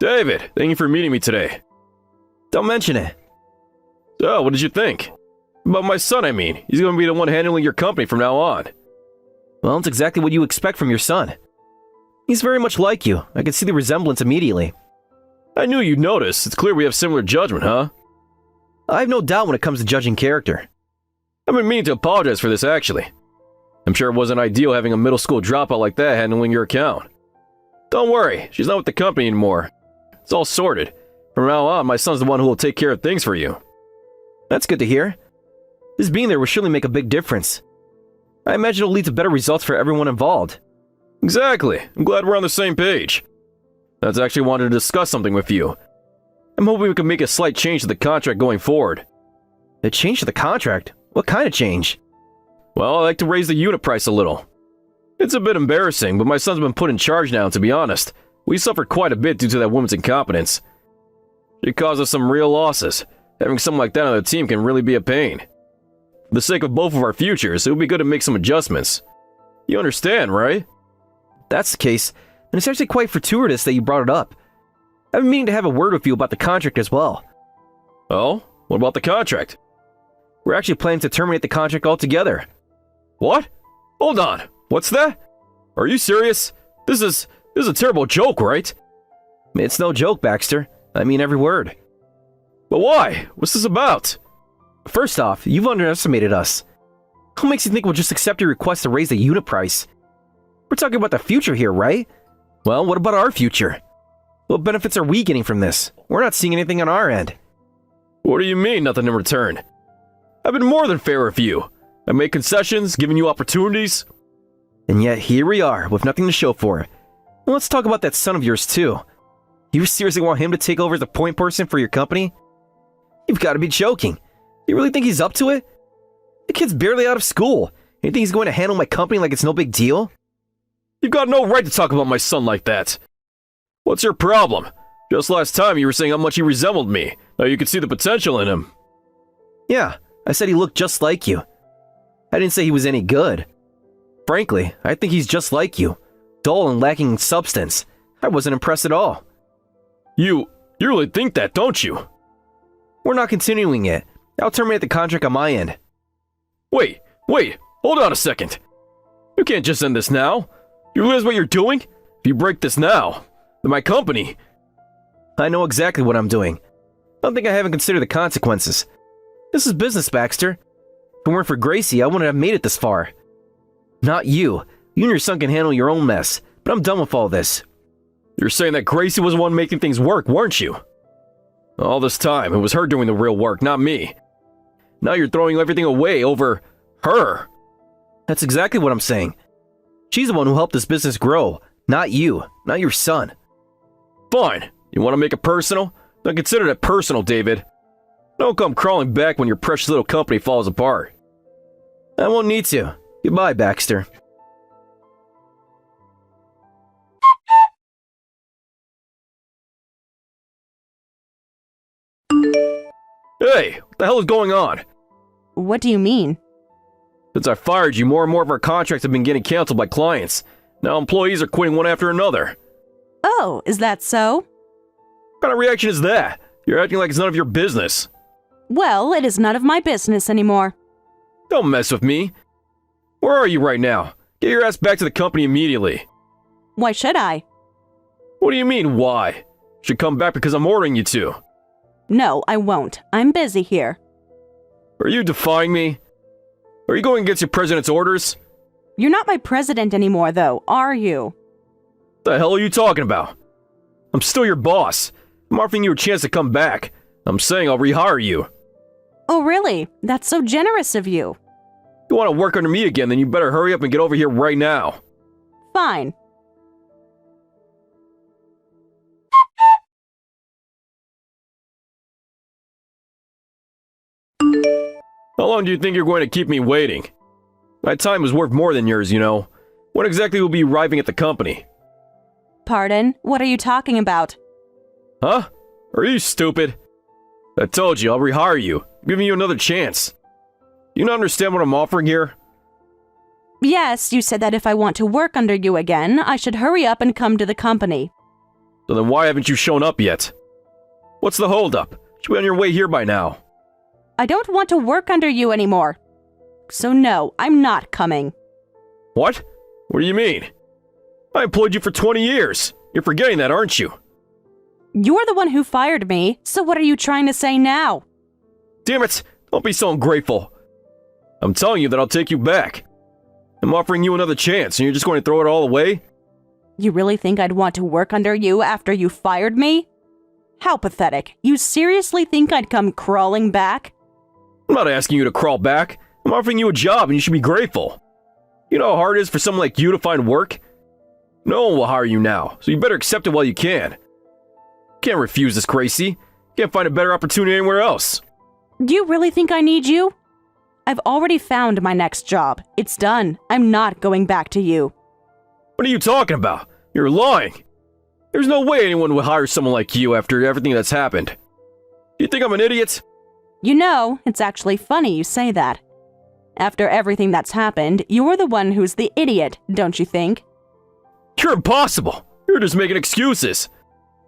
Speaker 5: David, thank you for meeting me today.
Speaker 2: Don't mention it.
Speaker 5: So, what did you think? About my son, I mean. He's going to be the one handling your company from now on.
Speaker 2: Well, it's exactly what you expect from your son. He's very much like you. I can see the resemblance immediately.
Speaker 5: I knew you'd notice. It's clear we have similar judgment, huh?
Speaker 2: I have no doubt when it comes to judging character.
Speaker 5: I've been meaning to apologize for this, actually. I'm sure it wasn't ideal having a middle school dropout like that handling your account. Don't worry, she's not with the company anymore. It's all sorted. From now on, my son's the one who will take care of things for you.
Speaker 2: That's good to hear. His being there will surely make a big difference. I imagine it'll lead to better results for everyone involved.
Speaker 5: Exactly. I'm glad we're on the same page. That's actually wanted to discuss something with you. I'm hoping we can make a slight change to the contract going forward.
Speaker 2: A change to the contract? What kind of change?
Speaker 5: Well, I'd like to raise the unit price a little. It's a bit embarrassing, but my son's been put in charge now, and to be honest, we suffered quite a bit due to that woman's incompetence. She caused us some real losses. Having someone like that on the team can really be a pain. For the sake of both of our futures, it would be good to make some adjustments. You understand, right?
Speaker 2: If that's the case, and it's actually quite fortuitous that you brought it up. I've been meaning to have a word with you about the contract as well.
Speaker 5: Oh? What about the contract?
Speaker 2: We're actually planning to terminate the contract altogether.
Speaker 5: What? Hold on. What's that? Are you serious? This is a terrible joke, right?
Speaker 2: It's no joke, Baxter. I mean every word.
Speaker 5: But why? What's this about?
Speaker 2: First off, you've underestimated us. Who makes you think we'll just accept your request to raise the unit price? We're talking about the future here, right? Well, what about our future? What benefits are we getting from this? We're not seeing anything on our end.
Speaker 5: What do you mean, nothing in return? I've been more than fair with you. I made concessions, given you opportunities.
Speaker 2: And yet here we are, with nothing to show for it. Well, let's talk about that son of yours too. You seriously want him to take over as the point person for your company? You've got to be joking. You really think he's up to it? The kid's barely out of school. You think he's going to handle my company like it's no big deal?
Speaker 5: You've got no right to talk about my son like that. What's your problem? Just last time you were saying how much he resembled me. Now you can see the potential in him.
Speaker 2: Yeah, I said he looked just like you. I didn't say he was any good. Frankly, I think he's just like you. Dull and lacking in substance. I wasn't impressed at all.
Speaker 5: You really think that, don't you?
Speaker 2: We're not continuing it. I'll terminate the contract on my end.
Speaker 5: Wait, hold on a second. You can't just end this now. You realize what you're doing? If you break this now, then my company...
Speaker 2: I know exactly what I'm doing. Don't think I haven't considered the consequences. This is business, Baxter. If it weren't for Gracie, I wouldn't have made it this far. Not you. You and your son can handle your own mess, but I'm done with all this.
Speaker 5: You're saying that Gracie was the one making things work, weren't you? All this time, it was her doing the real work, not me. Now you're throwing everything away over her.
Speaker 2: That's exactly what I'm saying. She's the one who helped this business grow, Not you. Not your son.
Speaker 5: Fine. You want to make it personal? Then consider it personal, David. Don't come crawling back when your precious little company falls apart.
Speaker 2: I won't need to. Goodbye, Baxter.
Speaker 5: Hey, what the hell is going on?
Speaker 1: What do you mean?
Speaker 5: Since I fired you, more and more of our contracts have been getting canceled by clients. Now employees are quitting one after another.
Speaker 1: Oh, is that so?
Speaker 5: What kind of reaction is that? You're acting like it's none of your business.
Speaker 1: Well, it is none of my business anymore.
Speaker 5: Don't mess with me. Where are you right now? Get your ass back to the company immediately.
Speaker 1: Why should I?
Speaker 5: What do you mean, why? You should come back because I'm ordering you to.
Speaker 1: No, I won't. I'm busy here.
Speaker 5: Are you defying me? Are you going against your president's orders?
Speaker 1: You're not my president anymore, though, are you?
Speaker 5: What the hell are you talking about? I'm still your boss. I'm offering you a chance to come back. I'm saying I'll rehire you.
Speaker 1: Oh, really? That's so generous of you.
Speaker 5: If you want to work under me again, then you better hurry up and get over here right now.
Speaker 1: Fine.
Speaker 5: How long do you think you're going to keep me waiting? My time is worth more than yours, you know. When exactly will you be arriving at the company?
Speaker 1: Pardon? What are you talking about?
Speaker 5: Huh? Are you stupid? I told you, I'll rehire you. I'm giving you another chance. You not understand what I'm offering here?
Speaker 1: Yes, you said that if I want to work under you again, I should hurry up and come to the company.
Speaker 5: So then why haven't you shown up yet? What's the holdup? You should be on your way here by now.
Speaker 1: I don't want to work under you anymore. So no, I'm not coming.
Speaker 5: What? What do you mean? I employed you for 20 years. You're forgetting that, aren't you?
Speaker 1: You're the one who fired me, so what are you trying to say now?
Speaker 5: Damn it! Don't be so ungrateful. I'm telling you that I'll take you back. I'm offering you another chance, and you're just going to throw it all away?
Speaker 1: You really think I'd want to work under you after you fired me? How pathetic. You seriously think I'd come crawling back?
Speaker 5: I'm not asking you to crawl back. I'm offering you a job, and you should be grateful. You know how hard it is for someone like you to find work? No one will hire you now, so you better accept it while you can. Can't refuse this, Gracie. Can't find a better opportunity anywhere else.
Speaker 1: Do you really think I need you? I've already found my next job. It's done. I'm not going back to you.
Speaker 5: What are you talking about? You're lying. There's no way anyone would hire someone like you after everything that's happened. Do you think I'm an idiot?
Speaker 1: You know, it's actually funny you say that. After everything that's happened, you're the one who's the idiot, don't you think?
Speaker 5: You're impossible. You're just making excuses.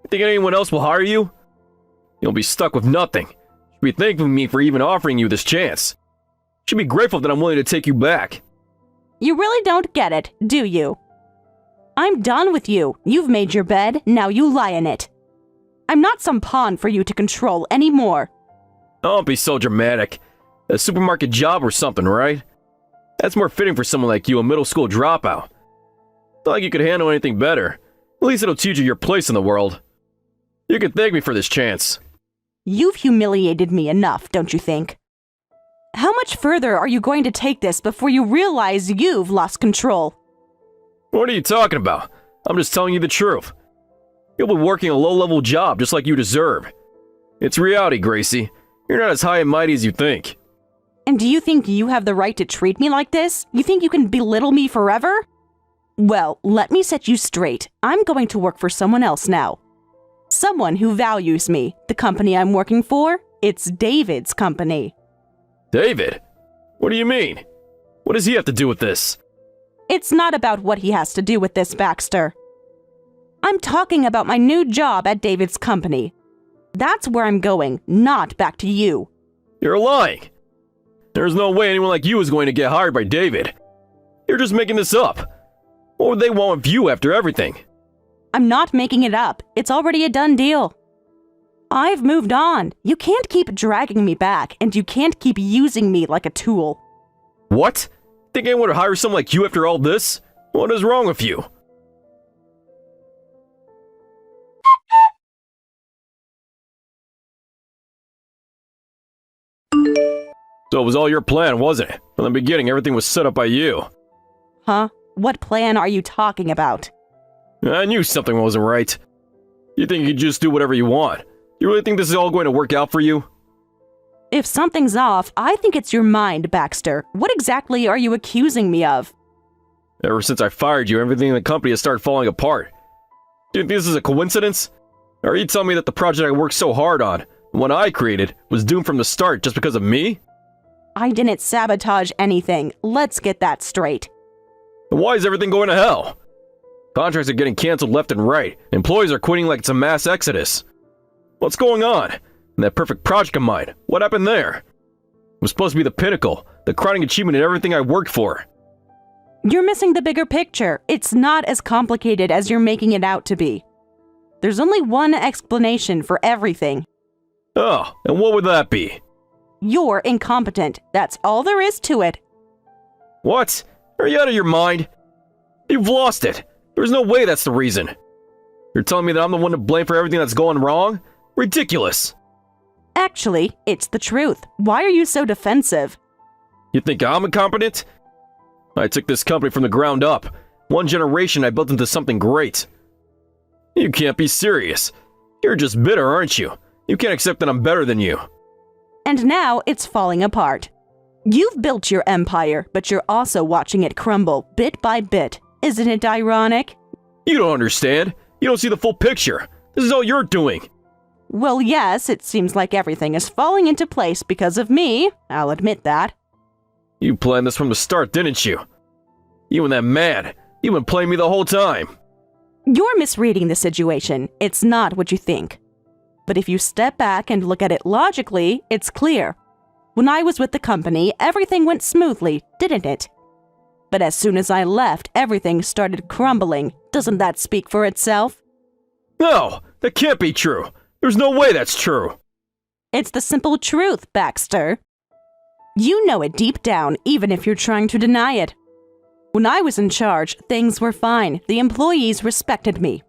Speaker 5: You think anyone else will hire you? You'll be stuck with nothing. You should be thanking me for even offering you this chance. You should be grateful that I'm willing to take you back.
Speaker 1: You really don't get it, do you? I'm done with you. You've made your bed, now you lie in it. I'm not some pawn for you to control anymore.
Speaker 5: Don't be so dramatic. A supermarket job or something, right? That's more fitting for someone like you, a middle school dropout. It's not like you could handle anything better. At least it'll teach you your place in the world. You can thank me for this chance.
Speaker 1: You've humiliated me enough, don't you think? How much further are you going to take this before you realize you've lost control?
Speaker 5: What are you talking about? I'm just telling you the truth. You'll be working a low-level job just like you deserve. It's reality, Gracie. You're not as high and mighty as you think.
Speaker 1: And do you think you have the right to treat me like this? You think you can belittle me forever? Well, let me set you straight. I'm going to work for someone else now. Someone who values me. The company I'm working for? It's David's company.
Speaker 5: David? What do you mean? What does he have to do with this?
Speaker 1: It's not about what he has to do with this, Baxter. I'm talking about my new job at David's company. That's where I'm going, not back to you.
Speaker 5: You're lying. There's no way anyone like you is going to get hired by David. You're just making this up. What would they want with you after everything?
Speaker 1: I'm not making it up. It's already a done deal. I've moved on. You can't keep dragging me back, and you can't keep using me like a tool.
Speaker 5: What? Think anyone would hire someone like you after all this? What is wrong with you? So it was all your plan, wasn't it? From the beginning, everything was set up by you.
Speaker 1: Huh? What plan are you talking about?
Speaker 5: I knew something wasn't right. You think you can just do whatever you want? You really think this is all going to work out for you?
Speaker 1: If something's off, I think it's your mind, Baxter. What exactly are you accusing me of?
Speaker 5: Ever since I fired you, everything in the company has started falling apart. Do you think this is a coincidence? Or are you telling me that the project I worked so hard on, the one I created, was doomed from the start just because of me?
Speaker 1: I didn't sabotage anything. Let's get that straight.
Speaker 5: Then why is everything going to hell? Contracts are getting canceled left and right. Employees are quitting like it's a mass exodus. What's going on? And that perfect project of mine, what happened there? It was supposed to be the pinnacle, the crowning achievement in everything I worked for.
Speaker 1: You're missing the bigger picture. It's not as complicated as you're making it out to be. There's only one explanation for everything.
Speaker 5: Oh, and what would that be?
Speaker 1: You're incompetent. That's all there is to it.
Speaker 5: What? Are you out of your mind? You've lost it. There's no way that's the reason. You're telling me that I'm the one to blame for everything that's going wrong? Ridiculous.
Speaker 1: Actually, it's the truth. Why are you so defensive?
Speaker 5: You think I'm incompetent? I took this company from the ground up. One generation I built into something great. You can't be serious. You're just bitter, aren't you? You can't accept that I'm better than you.
Speaker 1: And now it's falling apart. You've built your empire, but you're also watching it crumble bit by bit. Isn't it ironic?
Speaker 5: You don't understand. You don't see the full picture. This is all you're doing.
Speaker 1: Well, yes, it seems like everything is falling into place because of me. I'll admit that.
Speaker 5: You planned this from the start, didn't you? You and that man. You've been playing me the whole time.
Speaker 1: You're misreading the situation. It's not what you think. But if you step back and look at it logically, it's clear. When I was with the company, everything went smoothly, didn't it? But as soon as I left, everything started crumbling. Doesn't that speak for itself?
Speaker 5: No, that can't be true. There's no way that's true.
Speaker 1: It's the simple truth, Baxter. You know it deep down, even if you're trying to deny it. When I was in charge, things were fine. The employees respected me.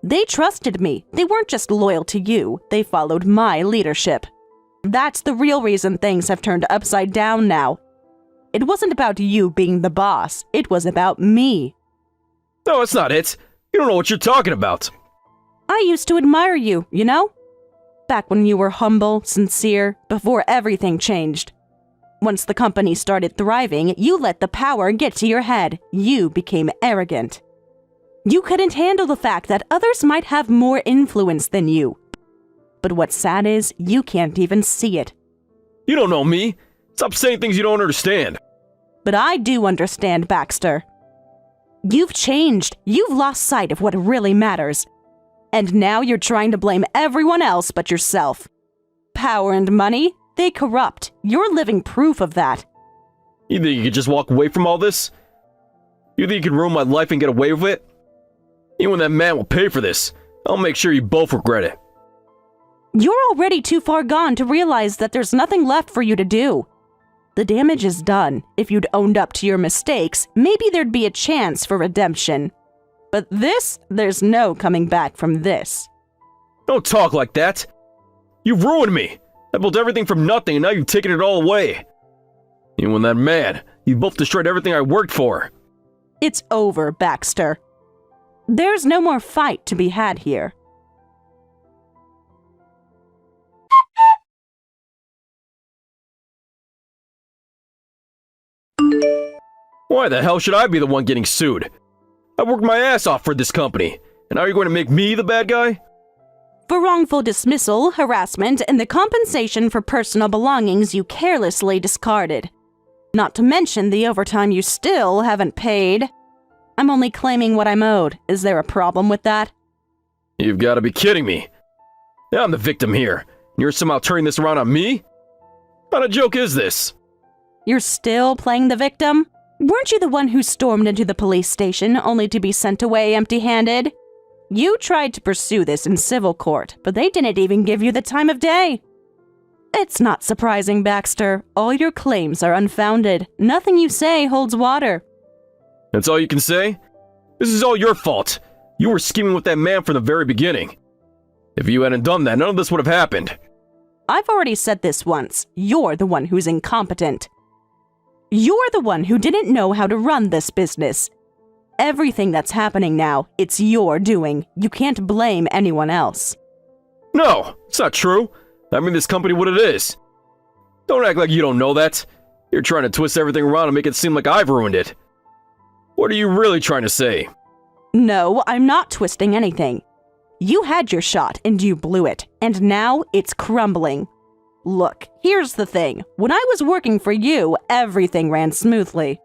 Speaker 1: They trusted me. They weren't just loyal to you. They followed my leadership. That's the real reason things have turned upside down now. It wasn't about you being the boss. It was about me.
Speaker 5: No, that's not it. You don't know what you're talking about.
Speaker 1: I used to admire you, you know? Back when you were humble, sincere, before everything changed. Once the company started thriving, you let the power get to your head. You became arrogant. You couldn't handle the fact that others might have more influence than you. But what's sad is, you can't even see it.
Speaker 5: You don't know me. Stop saying things you don't understand.
Speaker 1: But I do understand, Baxter. You've changed. You've lost sight of what really matters. And now you're trying to blame everyone else but yourself. Power and money, they corrupt. You're living proof of that.
Speaker 5: You think you could just walk away from all this? You think you can ruin my life and get away with it? You and that man will pay for this. I'll make sure you both regret it.
Speaker 1: You're already too far gone to realize that there's nothing left for you to do. The damage is done. If you'd owned up to your mistakes, maybe there'd be a chance for redemption. But this, there's no coming back from this.
Speaker 5: Don't talk like that. You've ruined me. I built everything from nothing and now you've taken it all away. You and that man, you both destroyed everything I worked for.
Speaker 1: It's over, Baxter. There's no more fight to be had here.
Speaker 5: Why the hell should I be the one getting sued? I worked my ass off for this company, and now you're going to make me the bad guy?
Speaker 1: For wrongful dismissal, harassment, and the compensation for personal belongings you carelessly discarded. Not to mention the overtime you still haven't paid. I'm only claiming what I'm owed. Is there a problem with that?
Speaker 5: You've got to be kidding me. I'm the victim here, and you're somehow turning this around on me? What kind of joke is this?
Speaker 1: You're still playing the victim? Weren't you the one who stormed into the police station only to be sent away empty-handed? You tried to pursue this in civil court, but they didn't even give you the time of day. It's not surprising, Baxter. All your claims are unfounded. Nothing you say holds water.
Speaker 5: That's all you can say? This is all your fault. You were scheming with that man from the very beginning. If you hadn't done that, none of this would have happened.
Speaker 1: I've already said this once. You're the one who's incompetent. You're the one who didn't know how to run this business. Everything that's happening now, it's your doing. You can't blame anyone else.
Speaker 5: No, it's not true. I mean this company what it is. Don't act like you don't know that. You're trying to twist everything around and make it seem like I've ruined it. What are you really trying to say?
Speaker 1: No, I'm not twisting anything. You had your shot and you blew it, and now it's crumbling. Look, here's the thing. When I was working for you, everything ran smoothly.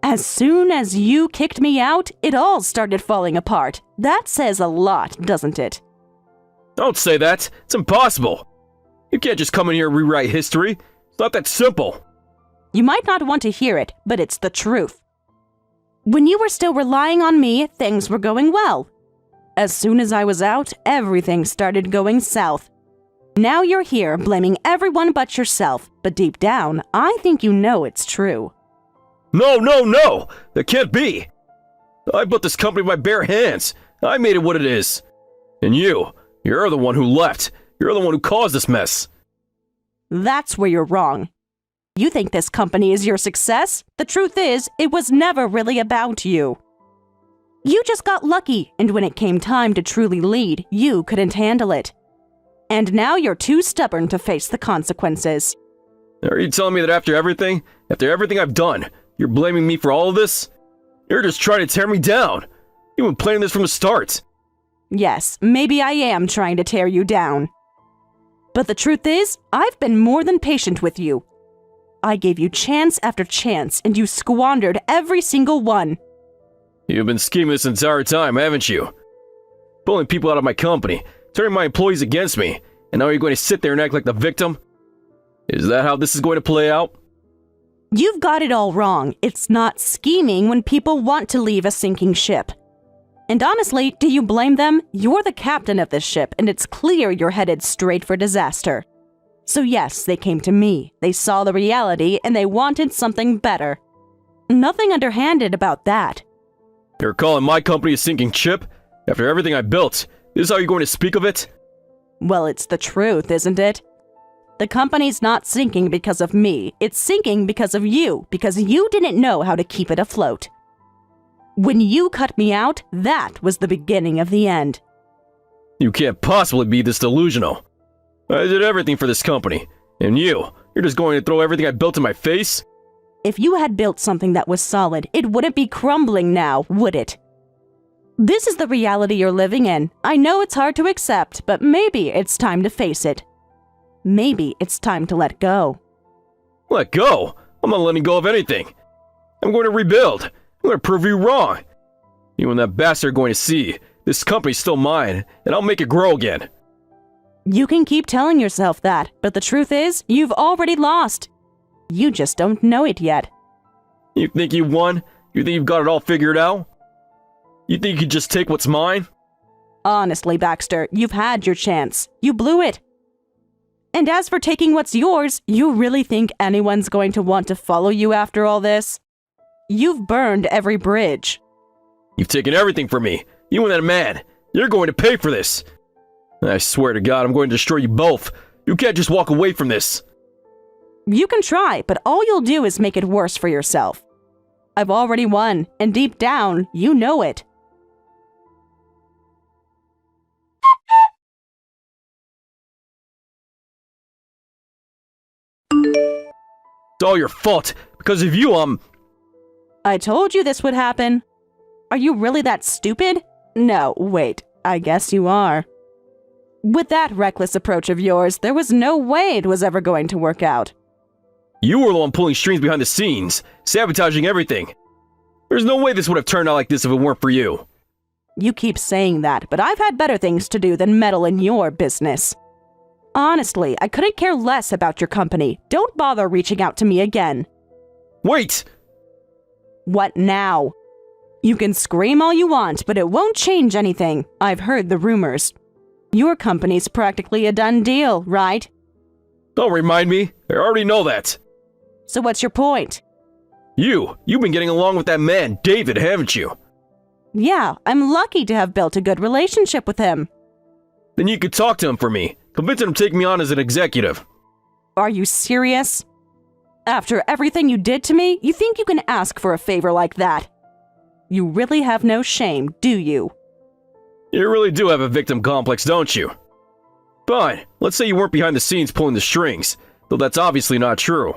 Speaker 1: As soon as you kicked me out, it all started falling apart. That says a lot, doesn't it?
Speaker 5: Don't say that. It's impossible. You can't just come in here and rewrite history. It's not that simple.
Speaker 1: You might not want to hear it, but it's the truth. When you were still relying on me, things were going well. As soon as I was out, everything started going south. Now you're here blaming everyone but yourself, but deep down, I think you know it's true.
Speaker 5: No, no, no! That can't be! I built this company with my bare hands. I made it what it is. And you're the one who left. You're the one who caused this mess.
Speaker 1: That's where you're wrong. You think this company is your success? The truth is, it was never really about you. You just got lucky, and when it came time to truly lead, you couldn't handle it. And now you're too stubborn to face the consequences.
Speaker 5: Are you telling me that after everything I've done, you're blaming me for all of this? You're just trying to tear me down. You've been planning this from the start.
Speaker 1: Yes, maybe I am trying to tear you down. But the truth is, I've been more than patient with you. I gave you chance after chance, and you squandered every single one.
Speaker 5: You've been scheming this entire time, haven't you? Pulling people out of my company, turning my employees against me, and now you're going to sit there and act like the victim? Is that how this is going to play out?
Speaker 1: You've got it all wrong. It's not scheming when people want to leave a sinking ship. And honestly, do you blame them? You're the captain of this ship, and it's clear you're headed straight for disaster. So yes, they came to me. They saw the reality, and they wanted something better. Nothing underhanded about that.
Speaker 5: You're calling my company a sinking ship? After everything I built, this is how you're going to speak of it?
Speaker 1: Well, it's the truth, isn't it? The company's not sinking because of me. It's sinking because of you, because you didn't know how to keep it afloat. When you cut me out, that was the beginning of the end.
Speaker 5: You can't possibly be this delusional. I did everything for this company, and you're just going to throw everything I built in my face?
Speaker 1: If you had built something that was solid, it wouldn't be crumbling now, would it? This is the reality you're living in. I know it's hard to accept, but maybe it's time to face it. Maybe it's time to let go.
Speaker 5: Let go? I'm not letting go of anything. I'm going to rebuild. I'm going to prove you wrong. You and that bastard are going to see. This company's still mine, and I'll make it grow again.
Speaker 1: You can keep telling yourself that, but the truth is, you've already lost. You just don't know it yet.
Speaker 5: You think you won? You think you've got it all figured out? You think you could just take what's mine?
Speaker 1: Honestly, Baxter, you've had your chance. You blew it. And as for taking what's yours, you really think anyone's going to want to follow you after all this? You've burned every bridge.
Speaker 5: You've taken everything from me. You and that man. You're going to pay for this. I swear to God, I'm going to destroy you both. You can't just walk away from this.
Speaker 1: You can try, but all you'll do is make it worse for yourself. I've already won, and deep down, you know it.
Speaker 5: It's all your fault. Because of you,
Speaker 1: I told you this would happen. Are you really that stupid? No, wait, I guess you are. With that reckless approach of yours, there was no way it was ever going to work out.
Speaker 5: You were the one pulling strings behind the scenes, sabotaging everything. There's no way this would have turned out like this if it weren't for you.
Speaker 1: You keep saying that, but I've had better things to do than meddle in your business. Honestly, I couldn't care less about your company. Don't bother reaching out to me again.
Speaker 5: Wait!
Speaker 1: What now? You can scream all you want, but it won't change anything. I've heard the rumors. Your company's practically a done deal, right?
Speaker 5: Don't remind me. I already know that.
Speaker 1: So what's your point?
Speaker 5: You've been getting along with that man, David, haven't you?
Speaker 1: Yeah, I'm lucky to have built a good relationship with him.
Speaker 5: Then you could talk to him for me. Convince him to take me on as an executive.
Speaker 1: Are you serious? After everything you did to me, you think you can ask for a favor like that? You really have no shame, do you?
Speaker 5: You really do have a victim complex, don't you? Fine, let's say you weren't behind the scenes pulling the strings, though that's obviously not true.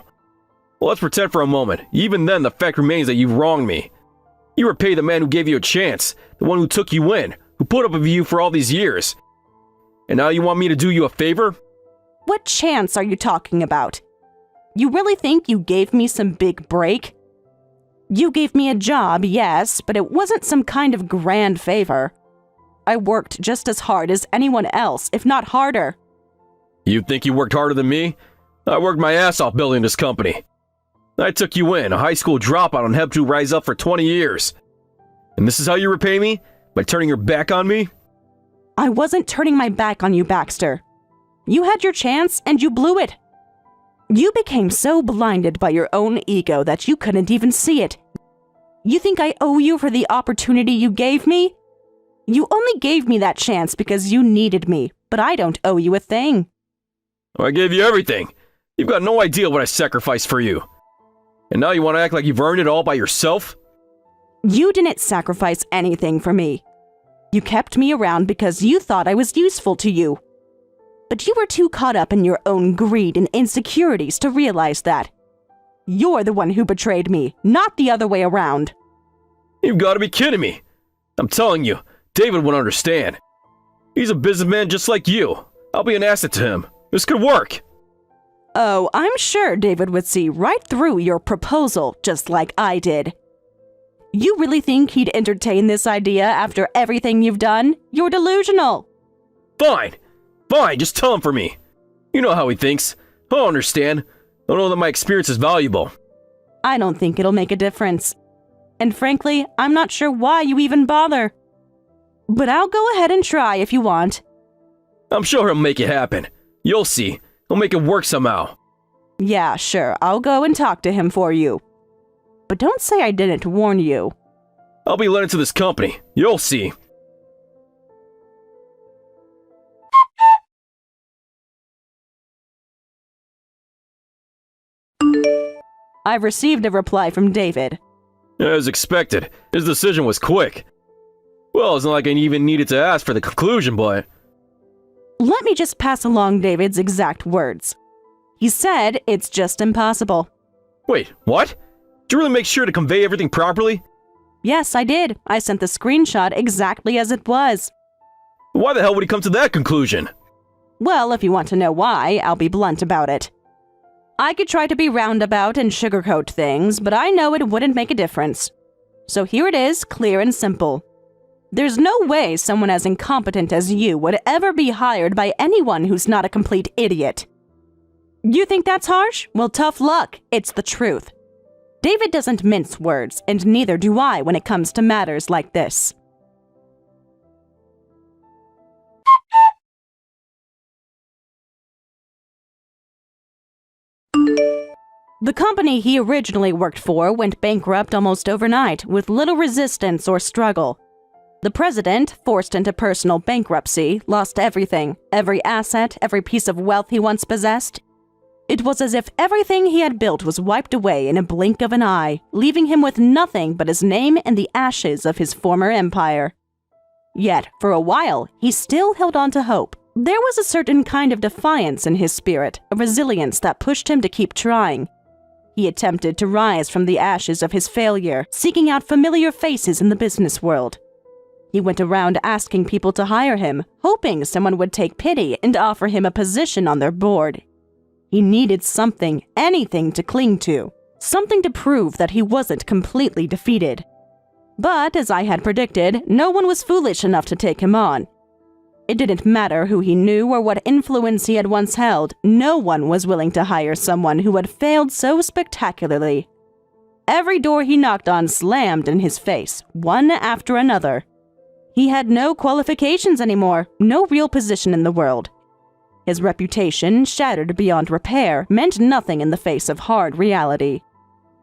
Speaker 5: Well, let's pretend for a moment. Even then, the fact remains that you wronged me. You repaid the man who gave you a chance, the one who took you in, who put up with you for all these years. And now you want me to do you a favor?
Speaker 1: What chance are you talking about? You really think you gave me some big break? You gave me a job, yes, but it wasn't some kind of grand favor. I worked just as hard as anyone else, if not harder.
Speaker 5: You think you worked harder than me? I worked my ass off building this company. I took you in, a high school dropout, and helped you rise up for 20 years. And this is how you repay me? By turning your back on me?
Speaker 1: I wasn't turning my back on you, Baxter. You had your chance and you blew it. You became so blinded by your own ego that you couldn't even see it. You think I owe you for the opportunity you gave me? You only gave me that chance because you needed me, but I don't owe you a thing.
Speaker 5: I gave you everything. You've got no idea what I sacrificed for you. And now you want to act like you've earned it all by yourself?
Speaker 1: You didn't sacrifice anything for me. You kept me around because you thought I was useful to you. But you were too caught up in your own greed and insecurities to realize that. You're the one who betrayed me, not the other way around.
Speaker 5: You've got to be kidding me. I'm telling you, David would understand. He's a businessman just like you. I'll be an asset to him. This could work.
Speaker 1: Oh, I'm sure David would see right through your proposal, just like I did. You really think he'd entertain this idea after everything you've done? You're delusional.
Speaker 5: Fine. Fine, just tell him for me. You know how he thinks. He'll understand. He'll know that my experience is valuable.
Speaker 1: I don't think it'll make a difference. And frankly, I'm not sure why you even bother. But I'll go ahead and try if you want.
Speaker 5: I'm sure he'll make it happen. You'll see. He'll make it work somehow.
Speaker 1: Yeah, sure, I'll go and talk to him for you. But don't say I didn't warn you.
Speaker 5: I'll be led into this company. You'll see.
Speaker 1: I've received a reply from David.
Speaker 5: As expected, his decision was quick. Well, it's not like I even needed to ask for the conclusion, but...
Speaker 1: Let me just pass along David's exact words. He said it's just impossible.
Speaker 5: Wait, what? Did you really make sure to convey everything properly?
Speaker 1: Yes, I did. I sent the screenshot exactly as it was.
Speaker 5: Why the hell would he come to that conclusion?
Speaker 1: Well, if you want to know why, I'll be blunt about it. I could try to be roundabout and sugarcoat things, but I know it wouldn't make a difference. So here it is, clear and simple. There's no way someone as incompetent as you would ever be hired by anyone who's not a complete idiot. You think that's harsh? Well, tough luck. It's the truth. David doesn't mince words, and neither do I when it comes to matters like this. The company he originally worked for went bankrupt almost overnight, with little resistance or struggle. The president, forced into personal bankruptcy, lost everything, every asset, every piece of wealth he once possessed. It was as if everything he had built was wiped away in a blink of an eye, leaving him with nothing but his name and the ashes of his former empire. Yet, for a while, he still held on to hope. There was a certain kind of defiance in his spirit, a resilience that pushed him to keep trying. He attempted to rise from the ashes of his failure, seeking out familiar faces in the business world. He went around asking people to hire him, hoping someone would take pity and offer him a position on their board. He needed something, anything to cling to, something to prove that he wasn't completely defeated. But, as I had predicted, no one was foolish enough to take him on. It didn't matter who he knew or what influence he had once held, no one was willing to hire someone who had failed so spectacularly. Every door he knocked on slammed in his face, one after another. He had no qualifications anymore, no real position in the world. His reputation, shattered beyond repair, meant nothing in the face of hard reality.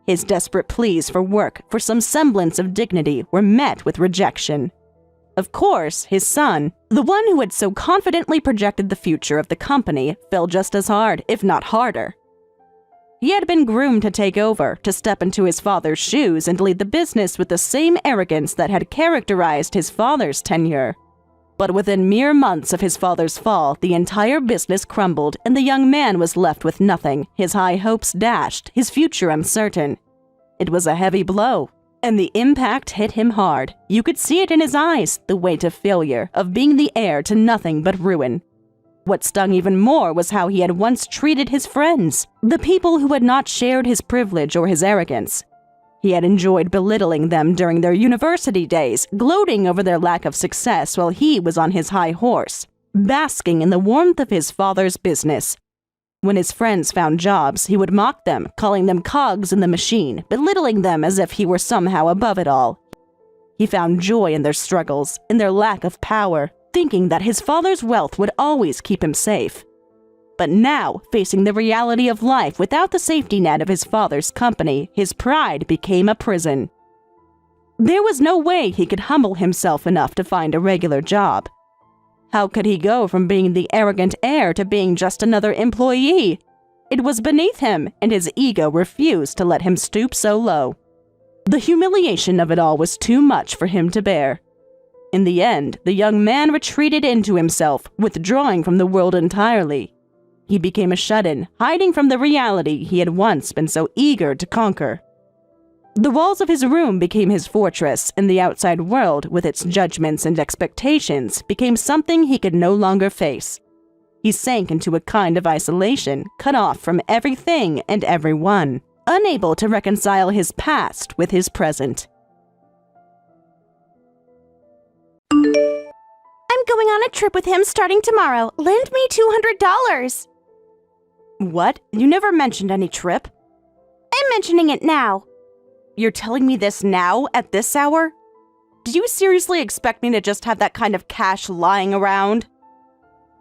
Speaker 1: His desperate pleas for work, for some semblance of dignity, were met with rejection. Of course, his son, the one who had so confidently projected the future of the company, fell just as hard, if not harder. He had been groomed to take over, to step into his father's shoes and lead the business with the same arrogance that had characterized his father's tenure. But within mere months of his father's fall, the entire business crumbled and the young man was left with nothing, his high hopes dashed, his future uncertain. It was a heavy blow, and the impact hit him hard. You could see it in his eyes, the weight of failure, of being the heir to nothing but ruin. What stung even more was how he had once treated his friends, the people who had not shared his privilege or his arrogance. He had enjoyed belittling them during their university days, gloating over their lack of success while he was on his high horse, basking in the warmth of his father's business. When his friends found jobs, he would mock them, calling them cogs in the machine, belittling them as if he were somehow above it all. He found joy in their struggles, in their lack of power, thinking that his father's wealth would always keep him safe. But now, facing the reality of life without the safety net of his father's company, his pride became a prison. There was no way he could humble himself enough to find a regular job. How could he go from being the arrogant heir to being just another employee? It was beneath him, and his ego refused to let him stoop so low. The humiliation of it all was too much for him to bear. In the end, the young man retreated into himself, withdrawing from the world entirely. He became a shut-in, hiding from the reality he had once been so eager to conquer. The walls of his room became his fortress, and the outside world, with its judgments and expectations, became something he could no longer face. He sank into a kind of isolation, cut off from everything and everyone, unable to reconcile his past with his present.
Speaker 3: I'm going on a trip with him starting tomorrow. Lend me $200.
Speaker 1: What? You never mentioned any trip?
Speaker 3: I'm mentioning it now.
Speaker 1: You're telling me this now, at this hour? Do you seriously expect me to just have that kind of cash lying around?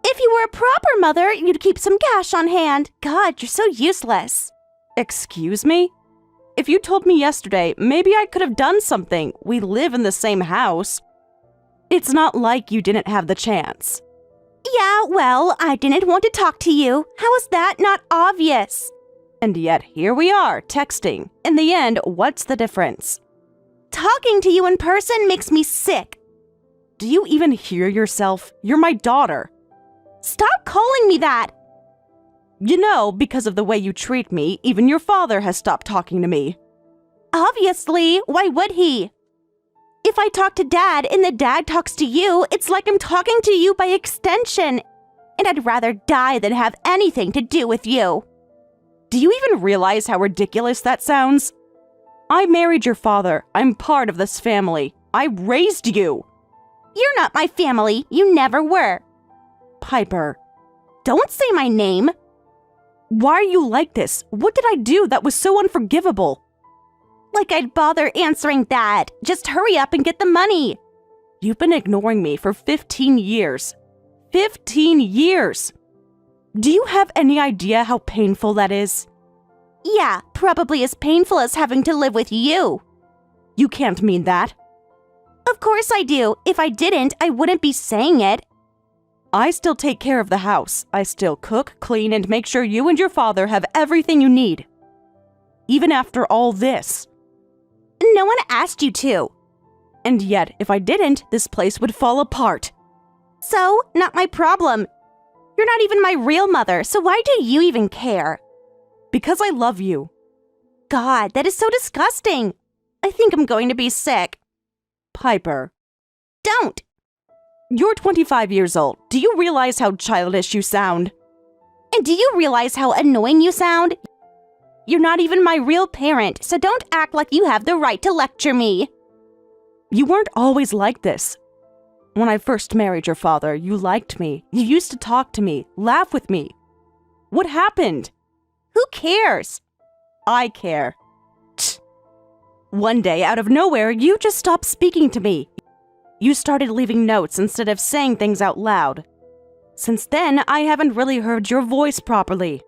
Speaker 3: If you were a proper mother, you'd keep some cash on hand. God, you're so useless.
Speaker 1: Excuse me? If you told me yesterday, maybe I could have done something. We live in the same house. It's not like you didn't have the chance.
Speaker 3: Yeah, well, I didn't want to talk to you. How is that not obvious?
Speaker 1: And yet here we are, texting. In the end, what's the difference?
Speaker 3: Talking to you in person makes me sick.
Speaker 1: Do you even hear yourself? You're my daughter.
Speaker 3: Stop calling me that.
Speaker 1: You know, because of the way you treat me, even your father has stopped talking to me.
Speaker 3: Obviously, why would he? If I talk to Dad and the Dad talks to you, it's like I'm talking to you by extension. And I'd rather die than have anything to do with you.
Speaker 1: Do you even realize how ridiculous that sounds? I married your father. I'm part of this family. I raised you.
Speaker 3: You're not my family. You never were.
Speaker 1: Piper.
Speaker 3: Don't say my name.
Speaker 1: Why are you like this? What did I do that was so unforgivable?
Speaker 3: Like I'd bother answering that. Just hurry up and get the money.
Speaker 1: You've been ignoring me for 15 years. 15 years! Do you have any idea how painful that is?
Speaker 3: Yeah, probably as painful as having to live with you.
Speaker 1: You can't mean that.
Speaker 3: Of course I do. If I didn't, I wouldn't be saying it.
Speaker 1: I still take care of the house. I still cook, clean, and make sure you and your father have everything you need. Even after all this.
Speaker 3: No one asked you to.
Speaker 1: And yet, if I didn't, this place would fall apart.
Speaker 3: So, not my problem. You're not even my real mother, so why do you even care?
Speaker 1: Because I love you.
Speaker 3: God, that is so disgusting. I think I'm going to be sick.
Speaker 1: Piper.
Speaker 3: Don't.
Speaker 1: You're 25 years old. Do you realize how childish you sound?
Speaker 3: And do you realize how annoying you sound? You're not even my real parent, so don't act like you have the right to lecture me.
Speaker 1: You weren't always like this. When I first married your father, you liked me. You used to talk to me, laugh with me. What happened?
Speaker 3: Who cares?
Speaker 1: I care. Tch. One day, out of nowhere, you just stopped speaking to me. You started leaving notes instead of saying things out loud. Since then, I haven't really heard your voice properly.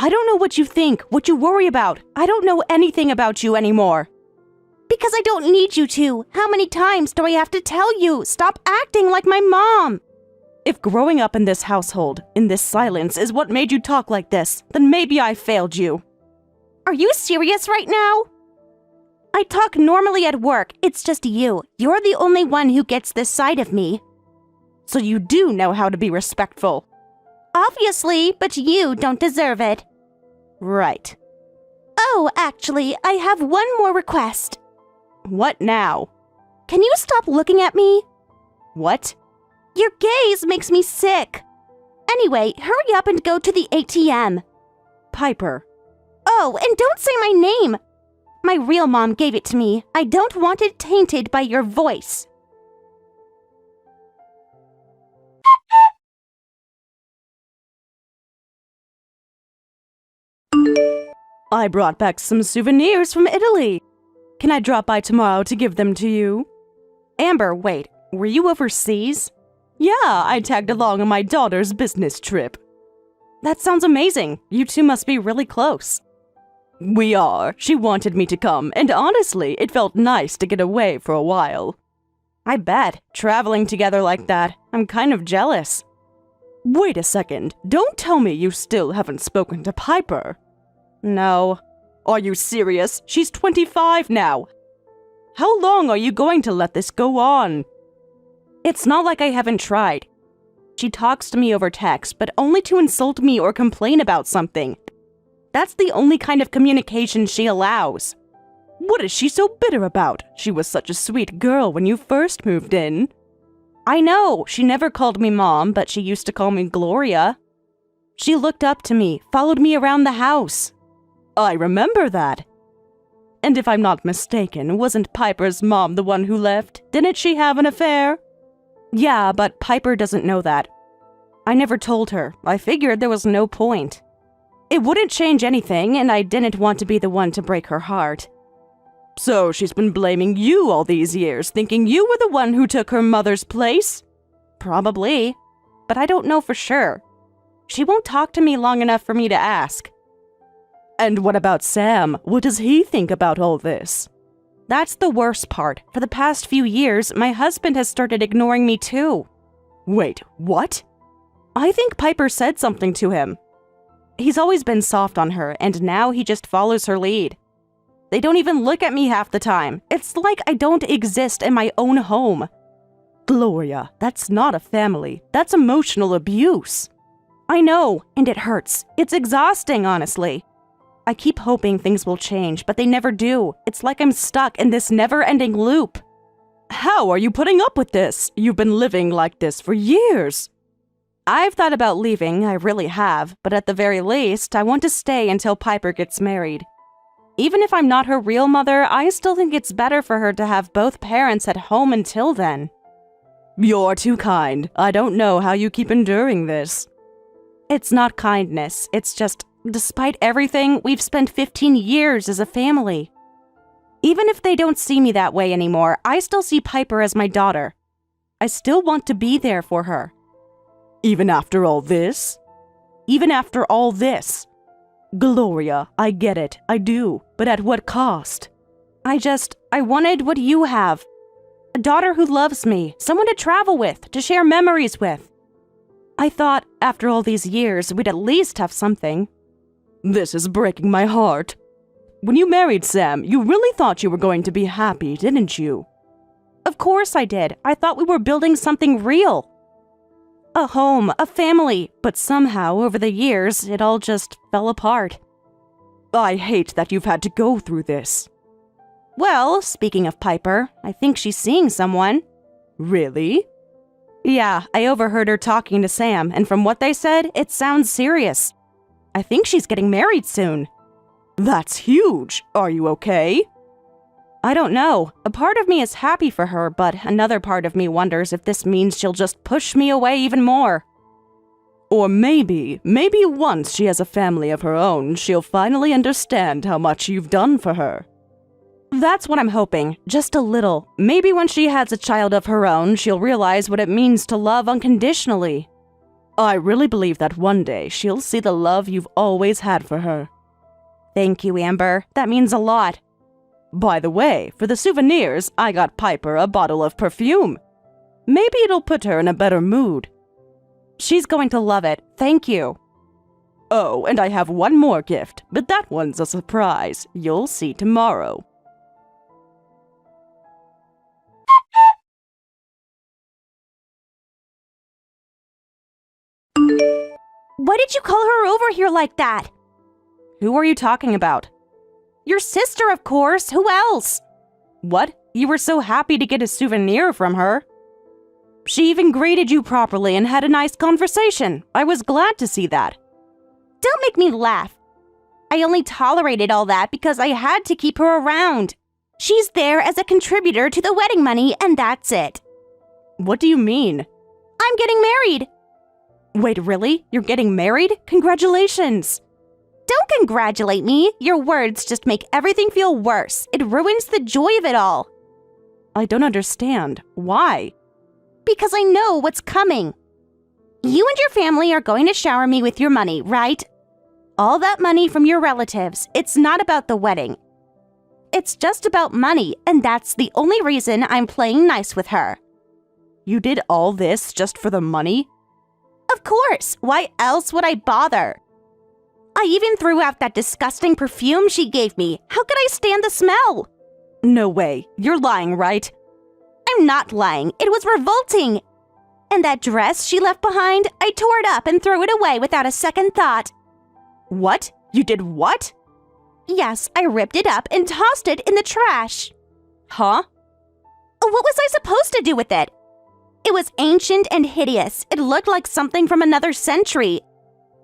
Speaker 1: I don't know what you think, what you worry about. I don't know anything about you anymore.
Speaker 3: Because I don't need you to. How many times do I have to tell you? Stop acting like my mom.
Speaker 1: If growing up in this household, in this silence, is what made you talk like this, then maybe I failed you.
Speaker 3: Are you serious right now? I talk normally at work. It's just you. You're the only one who gets this side of me.
Speaker 1: So you do know how to be respectful.
Speaker 3: Obviously, but you don't deserve it.
Speaker 1: Right.
Speaker 3: Oh, actually, I have one more request.
Speaker 1: What now?
Speaker 3: Can you stop looking at me?
Speaker 1: What?
Speaker 3: Your gaze makes me sick. Anyway, hurry up and go to the ATM.
Speaker 1: Piper.
Speaker 3: Oh, and don't say my name. My real mom gave it to me. I don't want it tainted by your voice.
Speaker 1: I brought back some souvenirs from Italy. Can I drop by tomorrow to give them to you? Amber, wait, were you overseas? Yeah, I tagged along on my daughter's business trip. That sounds amazing. You two must be really close. We are. She wanted me to come, and honestly, it felt nice to get away for a while. I bet. Traveling together like that, I'm kind of jealous. Wait a second. Don't tell me you still haven't spoken to Piper. No. Are you serious? She's 25 now. How long are you going to let this go on? It's not like I haven't tried. She talks to me over text, but only to insult me or complain about something. That's the only kind of communication she allows. What is she so bitter about? She was such a sweet girl when you first moved in. I know, she never called me Mom, but she used to call me Gloria. She looked up to me, followed me around the house. I remember that. And if I'm not mistaken, wasn't Piper's mom the one who left? Didn't she have an affair? Yeah, but Piper doesn't know that. I never told her. I figured there was no point. It wouldn't change anything, and I didn't want to be the one to break her heart. So she's been blaming you all these years, thinking you were the one who took her mother's place? Probably, but I don't know for sure. She won't talk to me long enough for me to ask. And what about Sam? What does he think about all this? That's the worst part. For the past few years, my husband has started ignoring me too. Wait, what? I think Piper said something to him. He's always been soft on her, and now he just follows her lead. They don't even look at me half the time. It's like I don't exist in my own home. Gloria, that's not a family. That's emotional abuse. I know, and it hurts. It's exhausting, honestly. I keep hoping things will change, but they never do. It's like I'm stuck in this never-ending loop. How are you putting up with this? You've been living like this for years. I've thought about leaving, I really have, but at the very least, I want to stay until Piper gets married. Even if I'm not her real mother, I still think it's better for her to have both parents at home until then. You're too kind. I don't know how you keep enduring this. It's not kindness, it's just, despite everything, we've spent 15 years as a family. Even if they don't see me that way anymore, I still see Piper as my daughter. I still want to be there for her. Even after all this? Even after all this? Gloria, I get it, I do, but at what cost? I wanted what you have. A daughter who loves me, someone to travel with, to share memories with. I thought, after all these years, we'd at least have something. This is breaking my heart. When you married Sam, you really thought you were going to be happy, didn't you? Of course I did. I thought we were building something real. A home, a family, but somehow, over the years, it all just fell apart. I hate that you've had to go through this. Well, speaking of Piper, I think she's seeing someone. Really? Yeah, I overheard her talking to Sam, and from what they said, it sounds serious. I think she's getting married soon. That's huge. Are you okay? I don't know. A part of me is happy for her, but another part of me wonders if this means she'll just push me away even more. Or maybe once she has a family of her own, she'll finally understand how much you've done for her. That's what I'm hoping, just a little. Maybe when she has a child of her own, she'll realize what it means to love unconditionally. I really believe that one day she'll see the love you've always had for her. Thank you, Amber. That means a lot. By the way, for the souvenirs, I got Piper a bottle of perfume. Maybe it'll put her in a better mood. She's going to love it. Thank you. Oh, and I have one more gift, but that one's a surprise. You'll see tomorrow.
Speaker 3: Why did you call her over here like that?
Speaker 1: Who are you talking about?
Speaker 3: Your sister, of course. Who else?
Speaker 1: What? You were so happy to get a souvenir from her. She even greeted you properly and had a nice conversation. I was glad to see that.
Speaker 3: Don't make me laugh. I only tolerated all that because I had to keep her around. She's there as a contributor to the wedding money, and that's it.
Speaker 1: What do you mean?
Speaker 3: I'm getting married.
Speaker 1: Wait, really? You're getting married? Congratulations!
Speaker 3: Don't congratulate me. Your words just make everything feel worse. It ruins the joy of it all.
Speaker 1: I don't understand. Why?
Speaker 3: Because I know what's coming. You and your family are going to shower me with your money, right? All that money from your relatives. It's not about the wedding. It's just about money, and that's the only reason I'm playing nice with her.
Speaker 1: You did all this just for the money?
Speaker 3: Of course. Why else would I bother? I even threw out that disgusting perfume she gave me. How could I stand the smell?
Speaker 1: No way. You're lying, right?
Speaker 3: I'm not lying. It was revolting. And that dress she left behind, I tore it up and threw it away without a second thought.
Speaker 1: What? You did what?
Speaker 3: Yes, I ripped it up and tossed it in the trash.
Speaker 1: Huh?
Speaker 3: What was I supposed to do with it? It was ancient and hideous. It looked like something from another century.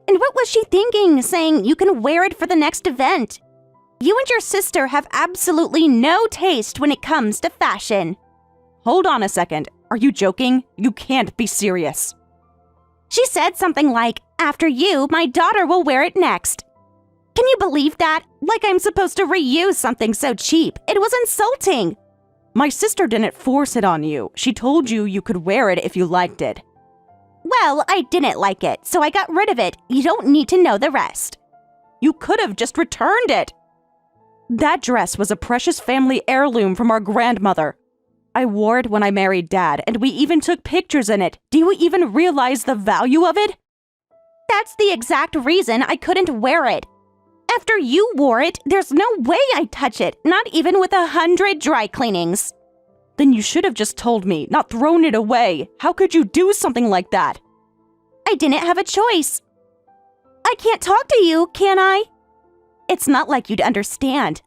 Speaker 3: And what was she thinking, saying you can wear it for the next event? You and your sister have absolutely no taste when it comes to fashion.
Speaker 1: Hold on a second. Are you joking? You can't be serious.
Speaker 3: She said something like, after you, my daughter will wear it next. Can you believe that? Like I'm supposed to reuse something so cheap. It was insulting.
Speaker 1: My sister didn't force it on you. She told you you could wear it if you liked it.
Speaker 3: Well, I didn't like it, so I got rid of it. You don't need to know the rest.
Speaker 1: You could have just returned it. That dress was a precious family heirloom from our grandmother. I wore it when I married Dad, and we even took pictures in it. Do you even realize the value of it?
Speaker 3: That's the exact reason I couldn't wear it. After you wore it, there's no way I'd touch it, not even with 100 dry cleanings.
Speaker 1: Then you should have just told me, not thrown it away. How could you do something like that?
Speaker 3: I didn't have a choice. I can't talk to you, can I? It's not like you'd understand.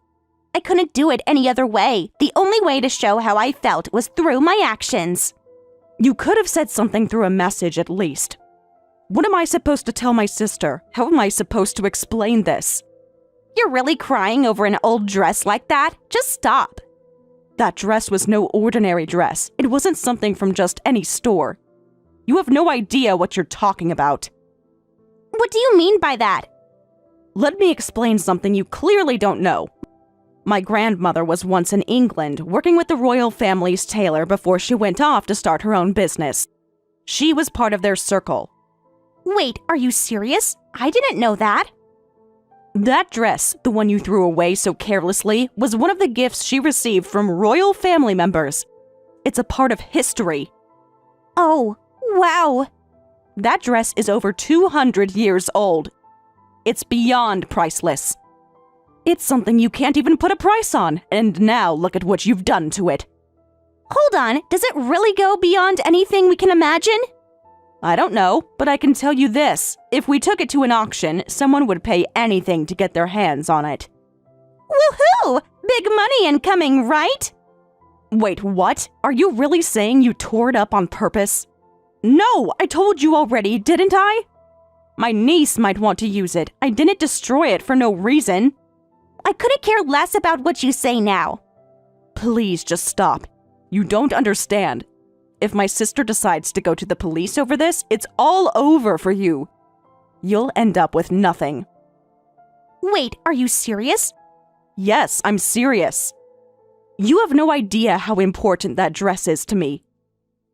Speaker 3: I couldn't do it any other way. The only way to show how I felt was through my actions.
Speaker 1: You could have said something through a message at least. What am I supposed to tell my sister? How am I supposed to explain this?
Speaker 3: You're really crying over an old dress like that? Just stop.
Speaker 1: That dress was no ordinary dress. It wasn't something from just any store. You have no idea what you're talking about.
Speaker 3: What do you mean by that?
Speaker 1: Let me explain something you clearly don't know. My grandmother was once in England working with the royal family's tailor before she went off to start her own business. She was part of their circle.
Speaker 3: Wait, are you serious? I didn't know that.
Speaker 1: That dress, the one you threw away so carelessly, was one of the gifts she received from royal family members. It's a part of history.
Speaker 3: Oh, wow.
Speaker 1: That dress is over 200 years old. It's beyond priceless. It's something you can't even put a price on, and now look at what you've done to it.
Speaker 3: Hold on, does it really go beyond anything we can imagine?
Speaker 1: I don't know, but I can tell you this. If we took it to an auction, someone would pay anything to get their hands on it.
Speaker 3: Woohoo! Big money incoming, right?
Speaker 1: Wait, what? Are you really saying you tore it up on purpose? No, I told you already, didn't I? My niece might want to use it. I didn't destroy it for no reason.
Speaker 3: I couldn't care less about what you say now.
Speaker 1: Please just stop. You don't understand. If my sister decides to go to the police over this, it's all over for you. You'll end up with nothing.
Speaker 3: Wait, are you serious?
Speaker 1: Yes, I'm serious. You have no idea how important that dress is to me.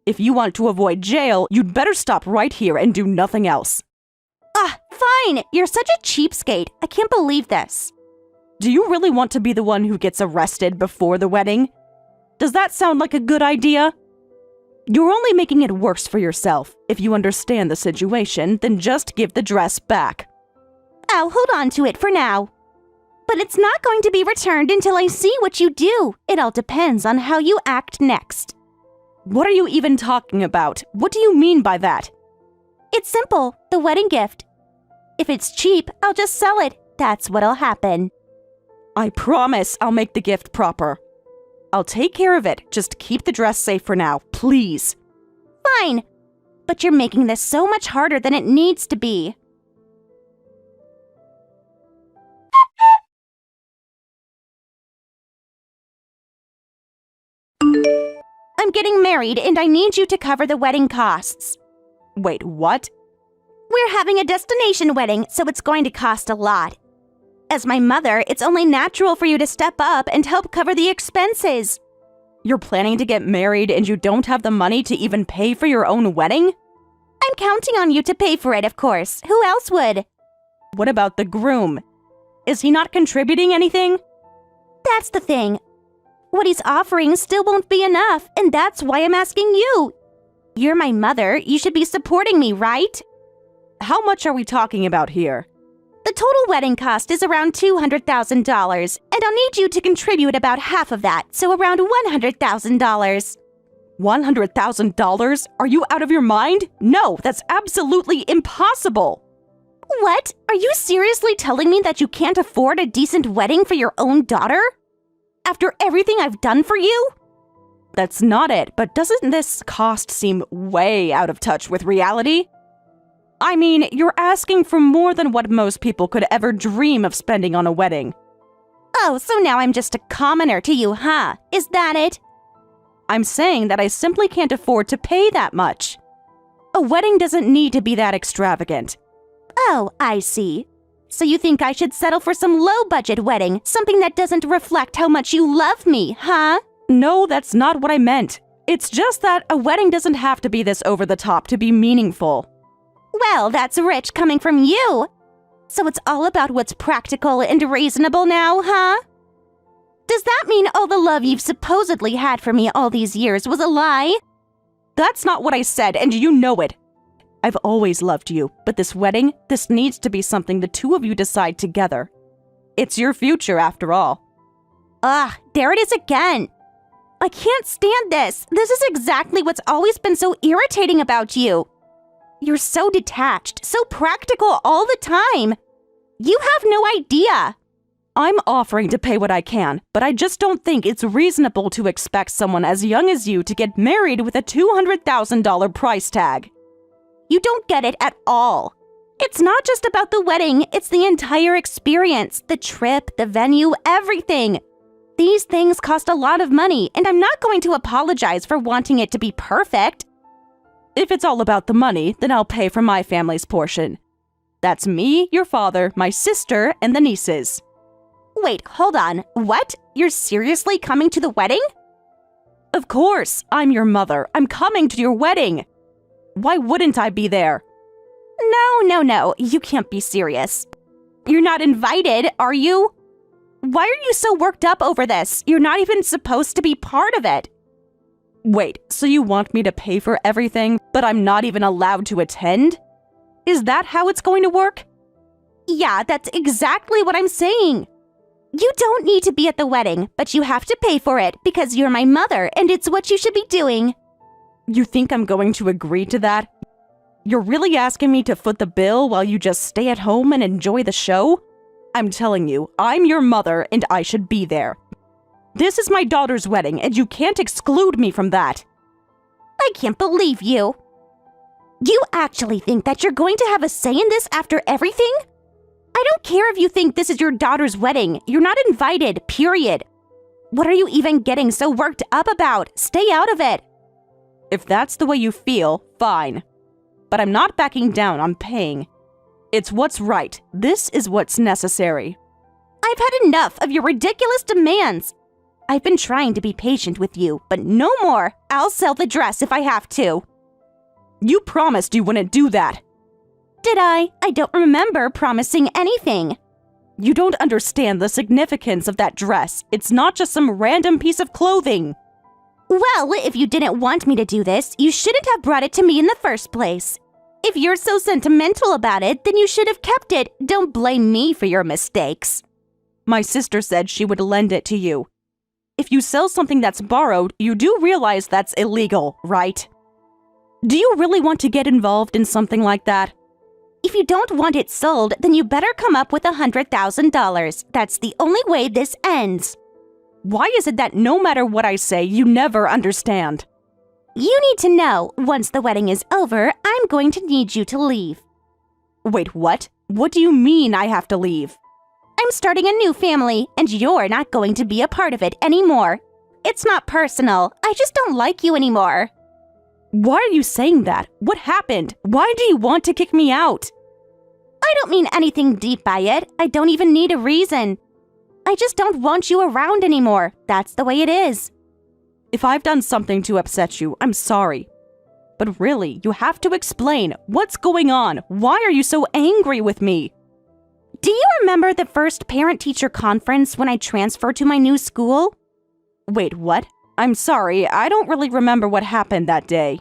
Speaker 1: If you want to avoid jail, you'd better stop right here and do nothing else.
Speaker 3: Fine. You're such a cheapskate. I can't believe this.
Speaker 1: Do you really want to be the one who gets arrested before the wedding? Does that sound like a good idea? You're only making it worse for yourself. If you understand the situation, then just give the dress back.
Speaker 3: I'll hold on to it for now. But it's not going to be returned until I see what you do. It all depends on how you act next.
Speaker 1: What are you even talking about? What do you mean by that?
Speaker 3: It's simple, the wedding gift. If it's cheap, I'll just sell it. That's what'll happen.
Speaker 1: I promise I'll make the gift proper. I'll take care of it. Just keep the dress safe for now, please.
Speaker 3: Fine. But you're making this so much harder than it needs to be. I'm getting married and I need you to cover the wedding costs.
Speaker 1: Wait, what?
Speaker 3: We're having a destination wedding, so it's going to cost a lot. As my mother, it's only natural for you to step up and help cover the expenses.
Speaker 1: You're planning to get married and you don't have the money to even pay for your own wedding?
Speaker 3: I'm counting on you to pay for it, of course. Who else would?
Speaker 1: What about the groom? Is he not contributing anything?
Speaker 3: That's the thing. What he's offering still won't be enough, and that's why I'm asking you. You're my mother. You should be supporting me, right?
Speaker 1: How much are we talking about here?
Speaker 3: The total wedding cost is around $200,000, and I'll need you to contribute about half of that, so around $100,000.
Speaker 1: $100,000? Are you out of your mind? No, that's absolutely impossible.
Speaker 3: What? Are you seriously telling me that you can't afford a decent wedding for your own daughter? After everything I've done for you?
Speaker 1: That's not it, but doesn't this cost seem way out of touch with reality? I mean, you're asking for more than what most people could ever dream of spending on a wedding.
Speaker 3: Oh, so now I'm just a commoner to you, huh? Is that it?
Speaker 1: I'm saying that I simply can't afford to pay that much. A wedding doesn't need to be that extravagant.
Speaker 3: Oh, I see. So you think I should settle for some low-budget wedding, something that doesn't reflect how much you love me, huh?
Speaker 1: No, that's not what I meant. It's just that a wedding doesn't have to be this over-the-top to be meaningful.
Speaker 3: Well, that's rich coming from you. So it's all about what's practical and reasonable now, huh? Does that mean all the love you've supposedly had for me all these years was a lie?
Speaker 1: That's not what I said, and you know it. I've always loved you, but this wedding, this needs to be something the two of you decide together. It's your future, after all.
Speaker 3: Ugh, there it is again. I can't stand this. This is exactly what's always been so irritating about you. You're so detached, so practical all the time. You have no idea.
Speaker 1: I'm offering to pay what I can, but I just don't think it's reasonable to expect someone as young as you to get married with a $200,000 price tag.
Speaker 3: You don't get it at all. It's not just about the wedding, it's the entire experience, the trip, the venue, everything. These things cost a lot of money, and I'm not going to apologize for wanting it to be perfect.
Speaker 1: If it's all about the money, then I'll pay for my family's portion. That's me, your father, my sister, and the nieces.
Speaker 3: Wait, hold on. What? You're seriously coming to the wedding?
Speaker 1: Of course, I'm your mother. I'm coming to your wedding. Why wouldn't I be there?
Speaker 3: No. You can't be serious. You're not invited, are you? Why are you so worked up over this? You're not even supposed to be part of it.
Speaker 1: Wait, so you want me to pay for everything, but I'm not even allowed to attend? Is that how it's going to work?
Speaker 3: Yeah, that's exactly what I'm saying. You don't need to be at the wedding, but you have to pay for it because you're my mother and it's what you should be doing.
Speaker 1: You think I'm going to agree to that? You're really asking me to foot the bill while you just stay at home and enjoy the show? I'm telling you, I'm your mother and I should be there. This is my daughter's wedding and you can't exclude me from that.
Speaker 3: I can't believe you. You actually think that you're going to have a say in this after everything? I don't care if you think this is your daughter's wedding. You're not invited, period. What are you even getting so worked up about? Stay out of it.
Speaker 1: If that's the way you feel, fine. But I'm not backing down on paying. It's what's right. This is what's necessary.
Speaker 3: I've had enough of your ridiculous demands. I've been trying to be patient with you, but no more. I'll sell the dress if I have to.
Speaker 1: You promised you wouldn't do that.
Speaker 3: Did I? I don't remember promising anything.
Speaker 1: You don't understand the significance of that dress. It's not just some random piece of clothing.
Speaker 3: Well, if you didn't want me to do this, you shouldn't have brought it to me in the first place. If If you're so sentimental about it, then you should have kept it. Don't blame me for your mistakes.
Speaker 1: My sister said she would lend it to you. If you sell something that's borrowed, you do realize that's illegal, right? Do you really want to get involved in something like that?
Speaker 3: If you don't want it sold, then you better come up with $100,000. That's the only way this ends.
Speaker 1: Why is it that no matter what I say, you never understand?
Speaker 3: You need to know, once the wedding is over, I'm going to need you to leave.
Speaker 1: Wait, what? What do you mean I have to leave?
Speaker 3: I'm starting a new family, and you're not going to be a part of it anymore. It's not personal. I just don't like you anymore.
Speaker 1: Why are you saying that? What happened? Why do you want to kick me out?
Speaker 3: I don't mean anything deep by it. I don't even need a reason. I just don't want you around anymore. That's the way it is.
Speaker 1: If I've done something to upset you, I'm sorry. But really, you have to explain. What's going on? Why are you so angry with me?
Speaker 3: Do you remember the first parent-teacher conference when I transferred to my new school?
Speaker 1: Wait, what? I'm sorry, I don't really remember what happened that day.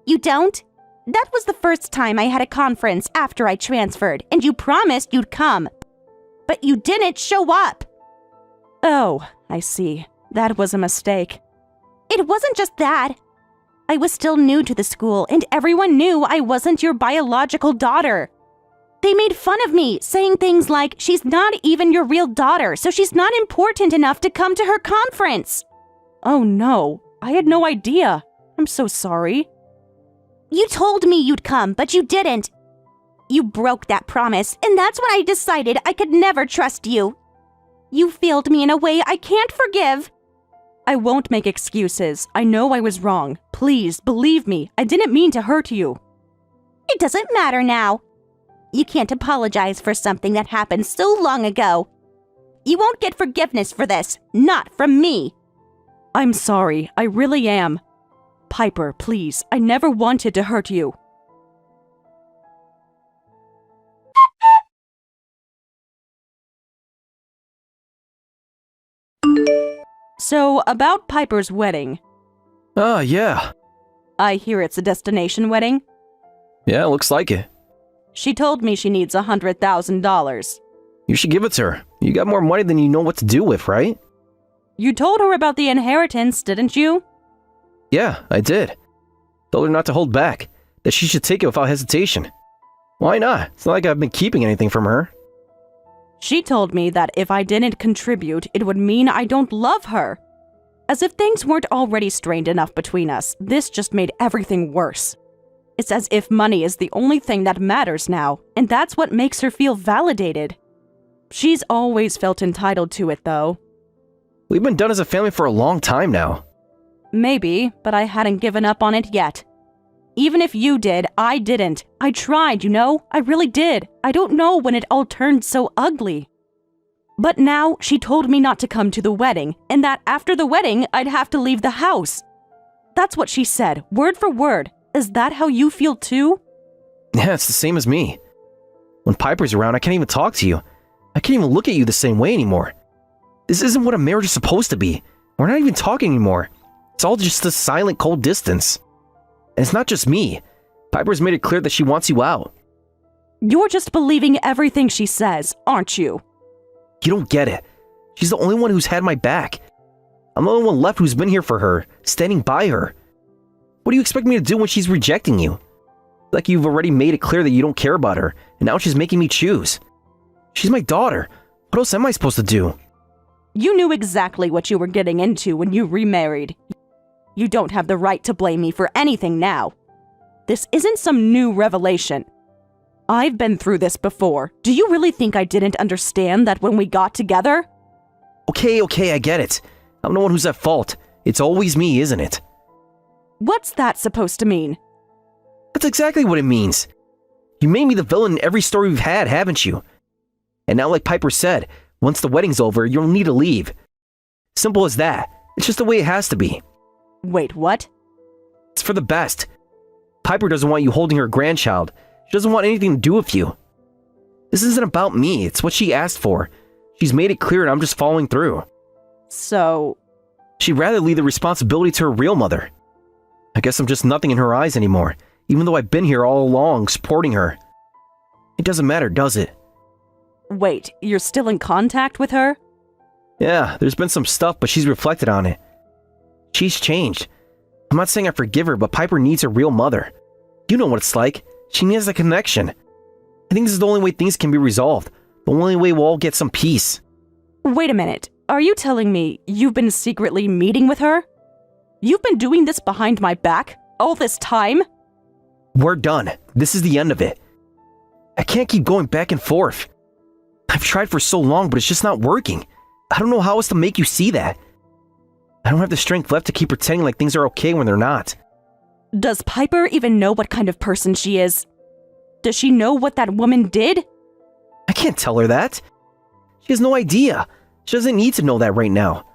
Speaker 3: You don't? That was the first time I had a conference after I transferred, and you promised you'd come. But you didn't show up.
Speaker 1: Oh, I see. That was a mistake.
Speaker 3: It wasn't just that. I was still new to the school, and everyone knew I wasn't your biological daughter. They made fun of me, saying things like, she's not even your real daughter, so she's not important enough to come to her conference.
Speaker 1: Oh no, I had no idea. I'm so sorry.
Speaker 3: You told me you'd come, but you didn't. You broke that promise, and that's when I decided I could never trust you. You failed me in a way I can't forgive.
Speaker 1: I won't make excuses. I know I was wrong. Please, believe me, I didn't mean to hurt you.
Speaker 3: It doesn't matter now. You can't apologize for something that happened so long ago. You won't get forgiveness for this, not from me.
Speaker 1: I'm sorry, I really am. Piper, please, I never wanted to hurt you. So, about Piper's wedding.
Speaker 5: Ah, yeah.
Speaker 1: I hear it's a destination wedding.
Speaker 5: Yeah, looks like it.
Speaker 1: She told me she needs $100,000.
Speaker 5: You should give it to her. You got more money than you know what to do with, right?
Speaker 1: You told her about the inheritance, didn't you?
Speaker 5: Yeah, I did. Told her not to hold back, that she should take it without hesitation. Why not? It's not like I've been keeping anything from her.
Speaker 1: She told me that if I didn't contribute, it would mean I don't love her. As if things weren't already strained enough between us, this just made everything worse. It's as if money is the only thing that matters now, and that's what makes her feel validated. She's always felt entitled to it, though.
Speaker 5: We've been done as a family for a long time now.
Speaker 1: Maybe, but I hadn't given up on it yet. Even if you did, I didn't. I tried, you know? I really did. I don't know when it all turned so ugly. But now, she told me not to come to the wedding, and that after the wedding, I'd have to leave the house. That's what she said, word for word. Is that how you feel too?
Speaker 5: Yeah, it's the same as me. When Piper's around, I can't even talk to you. I can't even look at you the same way anymore. This isn't what a marriage is supposed to be. We're not even talking anymore. It's all just a silent, cold distance. And it's not just me. Piper's made it clear that she wants you out.
Speaker 1: You're just believing everything she says, aren't you?
Speaker 5: You don't get it. She's the only one who's had my back. I'm the only one left who's been here for her, standing by her. What do you expect me to do when she's rejecting you? Like you've already made it clear that you don't care about her, and now she's making me choose. She's my daughter. What else am I supposed to do?
Speaker 1: You knew exactly what you were getting into when you remarried. You don't have the right to blame me for anything now. This isn't some new revelation. I've been through this before. Do you really think I didn't understand that when we got together?
Speaker 5: Okay, I get it. I'm the one who's at fault. It's always me, isn't it?
Speaker 1: What's that supposed to mean?
Speaker 5: That's exactly what it means. You made me the villain in every story we've had, haven't you? And now, like Piper said, once the wedding's over, you'll need to leave. Simple as that. It's just the way it has to be.
Speaker 1: Wait, what?
Speaker 5: It's for the best. Piper doesn't want you holding her grandchild. She doesn't want anything to do with you. This isn't about me. It's what she asked for. She's made it clear and I'm just following through.
Speaker 1: So...
Speaker 5: She'd rather leave the responsibility to her real mother. I guess I'm just nothing in her eyes anymore,
Speaker 2: even though I've been here all along supporting her. It doesn't matter, does it?
Speaker 1: Wait, you're still in contact with her?
Speaker 2: Yeah, there's been some stuff, but she's reflected on it. She's changed. I'm not saying I forgive her, but Piper needs her real mother. You know what it's like. She needs a connection. I think this is the only way things can be resolved. The only way we'll all get some peace.
Speaker 1: Wait a minute. Are you telling me you've been secretly meeting with her? You've been doing this behind my back all this time?
Speaker 2: We're done. This is the end of it. I can't keep going back and forth. I've tried for so long, but it's just not working. I don't know how else to make you see that. I don't have the strength left to keep pretending like things are okay when they're not.
Speaker 1: Does Piper even know what kind of person she is? Does she know what that woman did?
Speaker 2: I can't tell her that. She has no idea. She doesn't need to know that right now.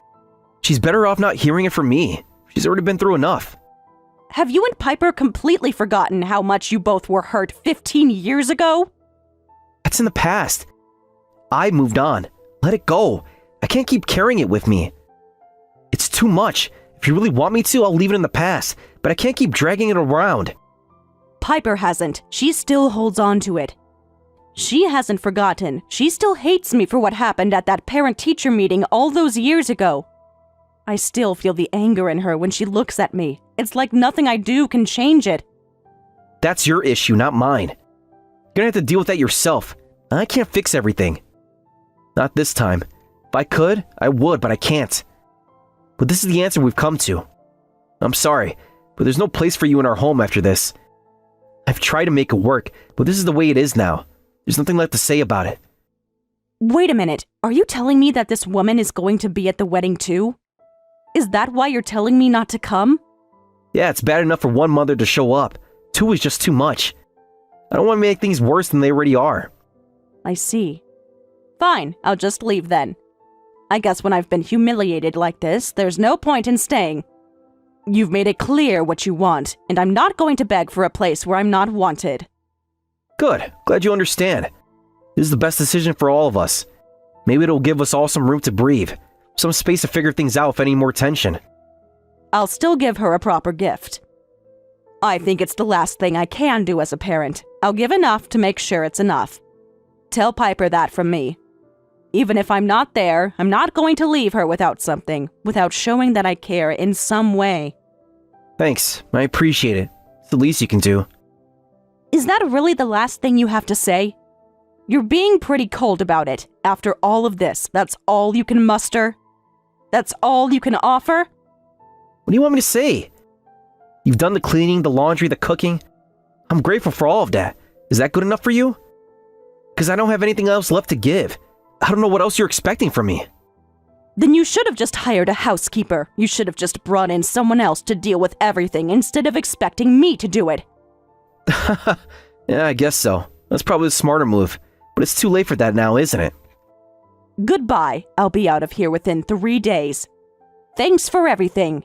Speaker 2: She's better off not hearing it from me. She's already been through enough.
Speaker 1: Have you and Piper completely forgotten how much you both were hurt 15 years ago?
Speaker 2: That's in the past. I moved on. Let it go. I can't keep carrying it with me. It's too much. If you really want me to, I'll leave it in the past, but I can't keep dragging it around.
Speaker 1: Piper hasn't. She still holds on to it. She hasn't forgotten. She still hates me for what happened at that parent-teacher meeting all those years ago. I still feel the anger in her when she looks at me. It's like nothing I do can change it.
Speaker 2: That's your issue, not mine. You're gonna have to deal with that yourself. I can't fix everything. Not this time. If I could, I would, but I can't. But this is the answer we've come to. I'm sorry, but there's no place for you in our home after this. I've tried to make it work, but this is the way it is now. There's nothing left to say about it.
Speaker 1: Wait a minute. Are you telling me that this woman is going to be at the wedding too? Is that why you're telling me not to come?
Speaker 2: Yeah, it's bad enough for one mother to show up. Two is just too much. I don't want to make things worse than they already are.
Speaker 1: I see. Fine, I'll just leave then. I guess when I've been humiliated like this, there's no point in staying. You've made it clear what you want, and I'm not going to beg for a place where I'm not wanted.
Speaker 2: Good. Glad you understand. This is the best decision for all of us. Maybe it'll give us all some room to breathe. Some space to figure things out with any more tension.
Speaker 1: I'll still give her a proper gift. I think it's the last thing I can do as a parent. I'll give enough to make sure it's enough. Tell Piper that from me. Even if I'm not there, I'm not going to leave her without something, without showing that I care in some way.
Speaker 2: Thanks. I appreciate it. It's the least you can do.
Speaker 1: Is that really the last thing you have to say? You're being pretty cold about it. After all of this, that's all you can muster? That's all you can offer?
Speaker 2: What do you want me to say? You've done the cleaning, the laundry, the cooking. I'm grateful for all of that. Is that good enough for you? Because I don't have anything else left to give. I don't know what else you're expecting from me.
Speaker 1: Then you should have just hired a housekeeper. You should have just brought in someone else to deal with everything instead of expecting me to do it.
Speaker 2: Yeah, I guess so. That's probably the smarter move. But it's too late for that now, isn't it?
Speaker 1: Goodbye. I'll be out of here within 3 days. Thanks for everything.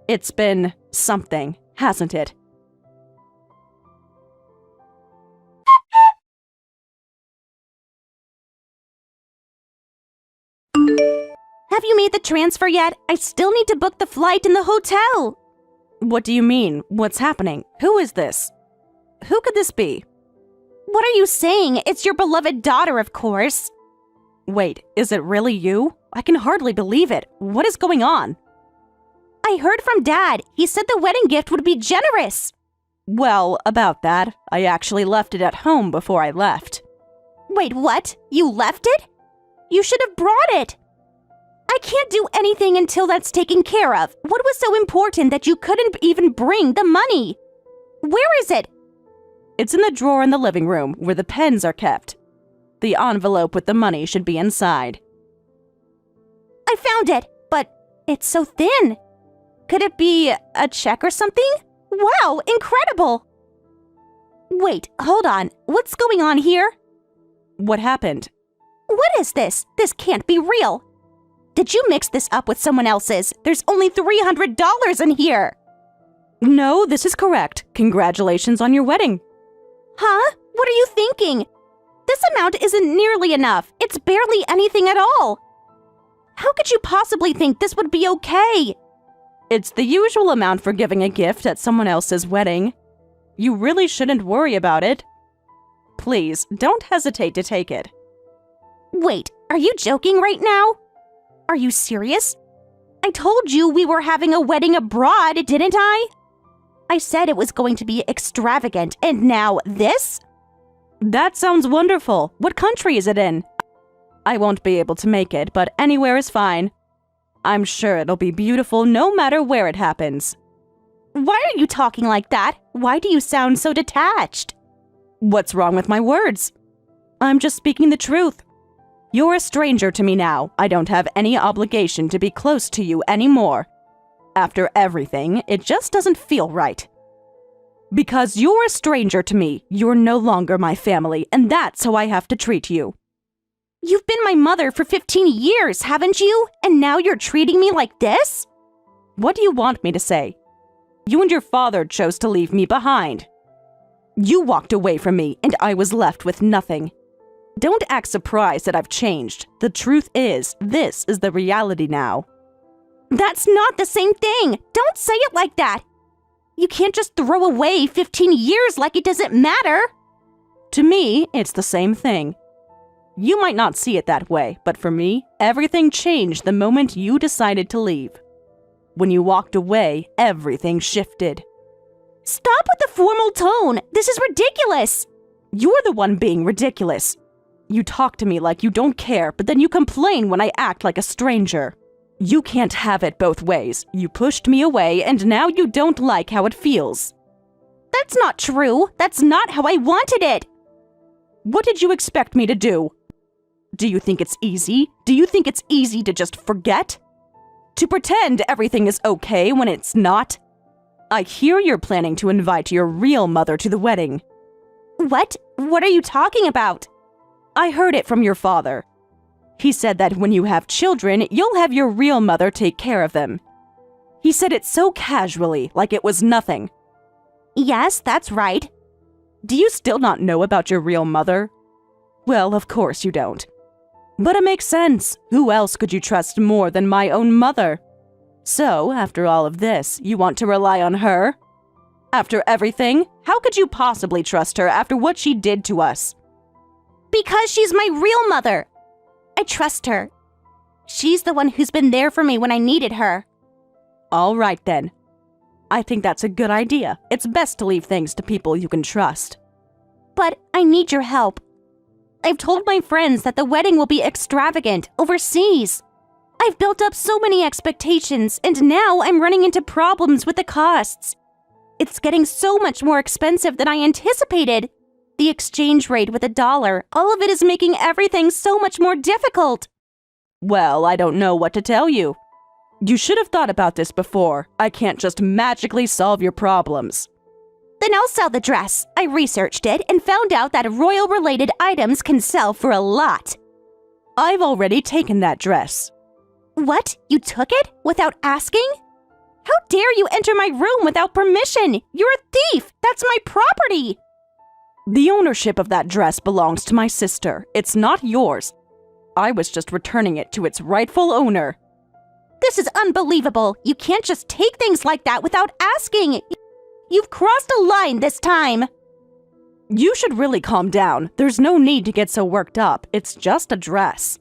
Speaker 1: It's been something, hasn't it?
Speaker 3: Have you made the transfer yet? I still need to book the flight and the hotel.
Speaker 1: What do you mean? What's happening? Who is this? Who could this be?
Speaker 3: What are you saying? It's your beloved daughter, of course.
Speaker 1: Wait, is it really you? I can hardly believe it. What is going on?
Speaker 3: I heard from Dad. He said the wedding gift would be generous.
Speaker 1: Well, about that, I actually left it at home before I left.
Speaker 3: Wait, what? You left it? You should have brought it. I can't do anything until that's taken care of. What was so important that you couldn't even bring the money? Where is it?
Speaker 1: It's in the drawer in the living room where the pens are kept. The envelope with the money should be inside.
Speaker 3: I found it, but it's so thin. Could it be a check or something? Wow, incredible! Wait, hold on. What's going on here?
Speaker 1: What happened?
Speaker 3: What is this? This can't be real. Did you mix this up with someone else's? There's only $300 in here.
Speaker 1: No, this is correct. Congratulations on your wedding.
Speaker 3: Huh? What are you thinking? This amount isn't nearly enough. It's barely anything at all. How could you possibly think this would be okay?
Speaker 1: It's the usual amount for giving a gift at someone else's wedding. You really shouldn't worry about it. Please, don't hesitate to take it.
Speaker 3: Wait, are you joking right now? Are you serious? I told you we were having a wedding abroad, didn't I? I said it was going to be extravagant, and now this?
Speaker 1: That sounds wonderful. What country is it in? I won't be able to make it, but anywhere is fine. I'm sure it'll be beautiful no matter where it happens.
Speaker 3: Why are you talking like that? Why do you sound so detached?
Speaker 1: What's wrong with my words? I'm just speaking the truth. You're a stranger to me now. I don't have any obligation to be close to you anymore. After everything, it just doesn't feel right. Because you're a stranger to me, you're no longer my family, and that's how I have to treat you.
Speaker 3: You've been my mother for 15 years, haven't you? And now you're treating me like this?
Speaker 1: What do you want me to say? You and your father chose to leave me behind. You walked away from me, and I was left with nothing. Don't act surprised that I've changed. The truth is, this is the reality now.
Speaker 3: That's not the same thing. Don't say it like that. You can't just throw away 15 years like it doesn't matter.
Speaker 1: To me, it's the same thing. You might not see it that way, but for me, everything changed the moment you decided to leave. When you walked away, everything shifted.
Speaker 3: Stop with the formal tone. This is ridiculous.
Speaker 1: You're the one being ridiculous. You talk to me like you don't care, but then you complain when I act like a stranger. You can't have it both ways. You pushed me away, and now you don't like how it feels.
Speaker 3: That's not true. That's not how I wanted it.
Speaker 1: What did you expect me to do? Do you think it's easy? Do you think it's easy to just forget? To pretend everything is okay when it's not? I hear you're planning to invite your real mother to the wedding.
Speaker 3: What? What are you talking about?
Speaker 1: I heard it from your father. He said that when you have children, you'll have your real mother take care of them. He said it so casually, like it was nothing.
Speaker 3: Yes, that's right.
Speaker 1: Do you still not know about your real mother? Well, of course you don't. But it makes sense. Who else could you trust more than my own mother? So, after all of this, you want to rely on her? After everything, how could you possibly trust her after what she did to us?
Speaker 3: Because she's my real mother. I trust her. She's the one who's been there for me when I needed her.
Speaker 1: All right, then. I think that's a good idea. It's best to leave things to people you can trust.
Speaker 3: But I need your help. I've told my friends that the wedding will be extravagant, overseas. I've built up so many expectations, and now I'm running into problems with the costs. It's getting so much more expensive than I anticipated. The exchange rate with the dollar, all of it is making everything so much more difficult.
Speaker 1: Well, I don't know what to tell you. You should have thought about this before. I can't just magically solve your problems.
Speaker 3: Then I'll sell the dress. I researched it and found out that royal-related items can sell for a lot.
Speaker 1: I've already taken that dress.
Speaker 3: What? You took it? Without asking? How dare you enter my room without permission? You're a thief! That's my property!
Speaker 1: The ownership of that dress belongs to my sister. It's not yours. I was just returning it to its rightful owner.
Speaker 3: This is unbelievable. You can't just take things like that without asking. You've crossed a line this time.
Speaker 1: You should really calm down. There's no need to get so worked up. It's just a dress.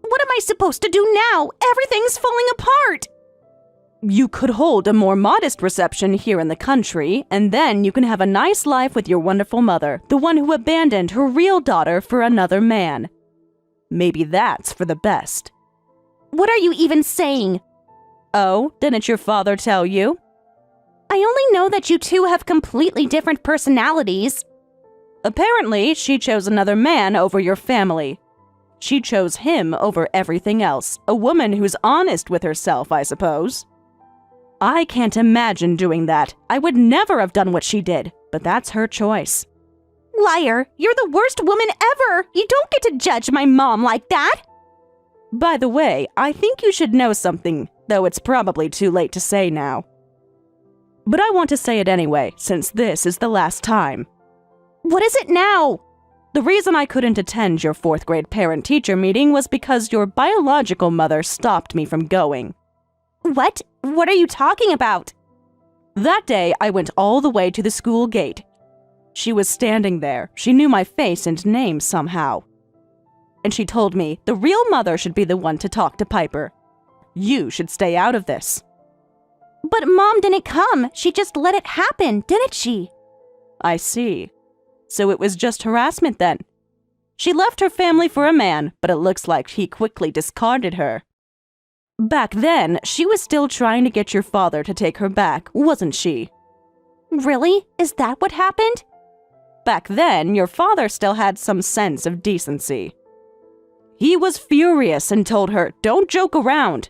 Speaker 3: What am I supposed to do now? Everything's falling apart.
Speaker 1: You could hold a more modest reception here in the country, and then you can have a nice life with your wonderful mother, the one who abandoned her real daughter for another man. Maybe that's for the best.
Speaker 3: What are you even saying?
Speaker 1: Oh, didn't your father tell you?
Speaker 3: I only know that you two have completely different personalities.
Speaker 1: Apparently, she chose another man over your family. She chose him over everything else. A woman who's honest with herself, I suppose. I can't imagine doing that. I would never have done what she did, but that's her choice.
Speaker 3: Liar! You're the worst woman ever! You don't get to judge my mom like that!
Speaker 1: By the way, I think you should know something, though it's probably too late to say now. But I want to say it anyway, since this is the last time.
Speaker 3: What is it now?
Speaker 1: The reason I couldn't attend your 4th grade parent-teacher meeting was because your biological mother stopped me from going.
Speaker 3: What? What are you talking about?
Speaker 1: That day, I went all the way to the school gate. She was standing there. She knew my face and name somehow. And she told me the real mother should be the one to talk to Piper. You should stay out of this.
Speaker 3: But Mom didn't come. She just let it happen, didn't she?
Speaker 1: I see. So it was just harassment then. She left her family for a man, but it looks like he quickly discarded her. Back then, she was still trying to get your father to take her back, wasn't she?
Speaker 3: Really? Is that what happened?
Speaker 1: Back then, your father still had some sense of decency. He was furious and told her, "Don't joke around."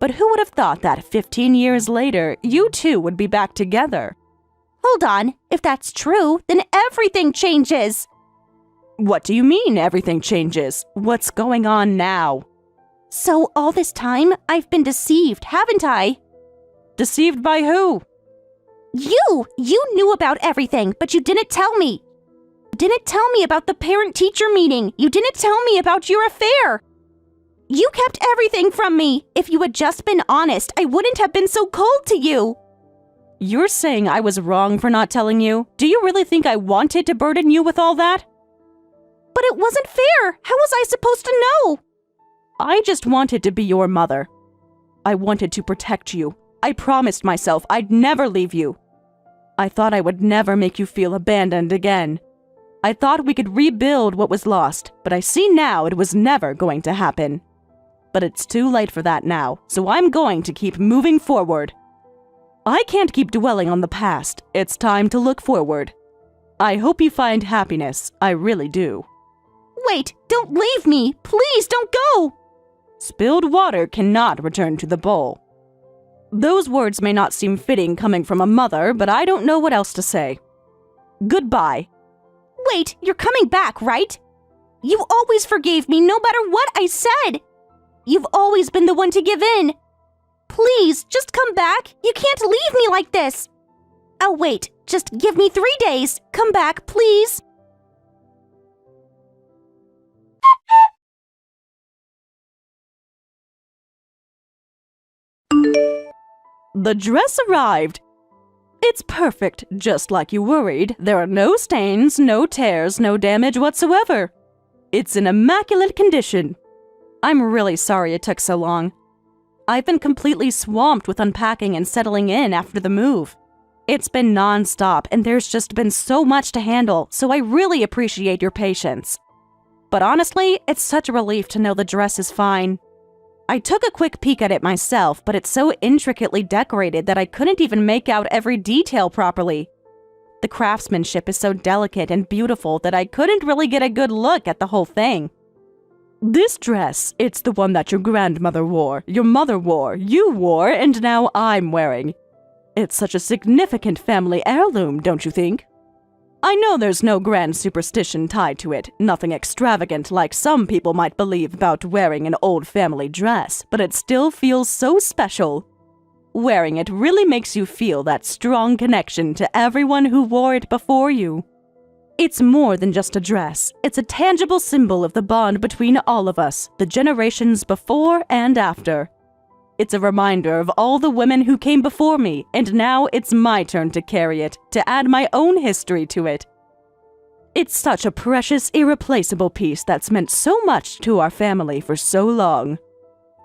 Speaker 1: But who would have thought that 15 years later, you two would be back together?
Speaker 3: Hold on. If that's true, then everything changes.
Speaker 1: What do you mean everything changes? What's going on now?
Speaker 3: So all this time, I've been deceived, haven't I?
Speaker 1: Deceived by who?
Speaker 3: You knew about everything, but you didn't tell me. You didn't tell me about the parent-teacher meeting. You didn't tell me about your affair. You kept everything from me. If you had just been honest, I wouldn't have been so cold to you.
Speaker 1: You're saying I was wrong for not telling you? Do you really think I wanted to burden you with all that?
Speaker 3: But it wasn't fair. How was I supposed to know?
Speaker 1: I just wanted to be your mother. I wanted to protect you. I promised myself I'd never leave you. I thought I would never make you feel abandoned again. I thought we could rebuild what was lost, but I see now it was never going to happen. But it's too late for that now, so I'm going to keep moving forward. I can't keep dwelling on the past. It's time to look forward. I hope you find happiness. I really do.
Speaker 3: Wait, don't leave me. Please don't go.
Speaker 1: Spilled water cannot return to the bowl. Those words may not seem fitting coming from a mother, but I don't know what else to say. Goodbye.
Speaker 3: Wait, you're coming back, right? You always forgave me no matter what I said. You've always been the one to give in. Please, just come back. You can't leave me like this. Oh, wait, just give me 3 days. Come back, please.
Speaker 1: The dress arrived. It's perfect, just like you worried. There are no stains, no tears, no damage whatsoever. It's in immaculate condition. I'm really sorry it took so long. I've been completely swamped with unpacking and settling in after the move. It's been non-stop, and there's just been so much to handle, so I really appreciate your patience. But honestly, it's such a relief to know the dress is fine. I took a quick peek at it myself, but it's so intricately decorated that I couldn't even make out every detail properly. The craftsmanship is so delicate and beautiful that I couldn't really get a good look at the whole thing. This dress, it's the one that your grandmother wore, your mother wore, you wore, and now I'm wearing. It's such a significant family heirloom, don't you think? I know there's no grand superstition tied to it, nothing extravagant like some people might believe about wearing an old family dress, but it still feels so special. Wearing it really makes you feel that strong connection to everyone who wore it before you. It's more than just a dress. It's a tangible symbol of the bond between all of us, the generations before and after. It's a reminder of all the women who came before me, and now it's my turn to carry it, to add my own history to it. It's such a precious, irreplaceable piece that's meant so much to our family for so long.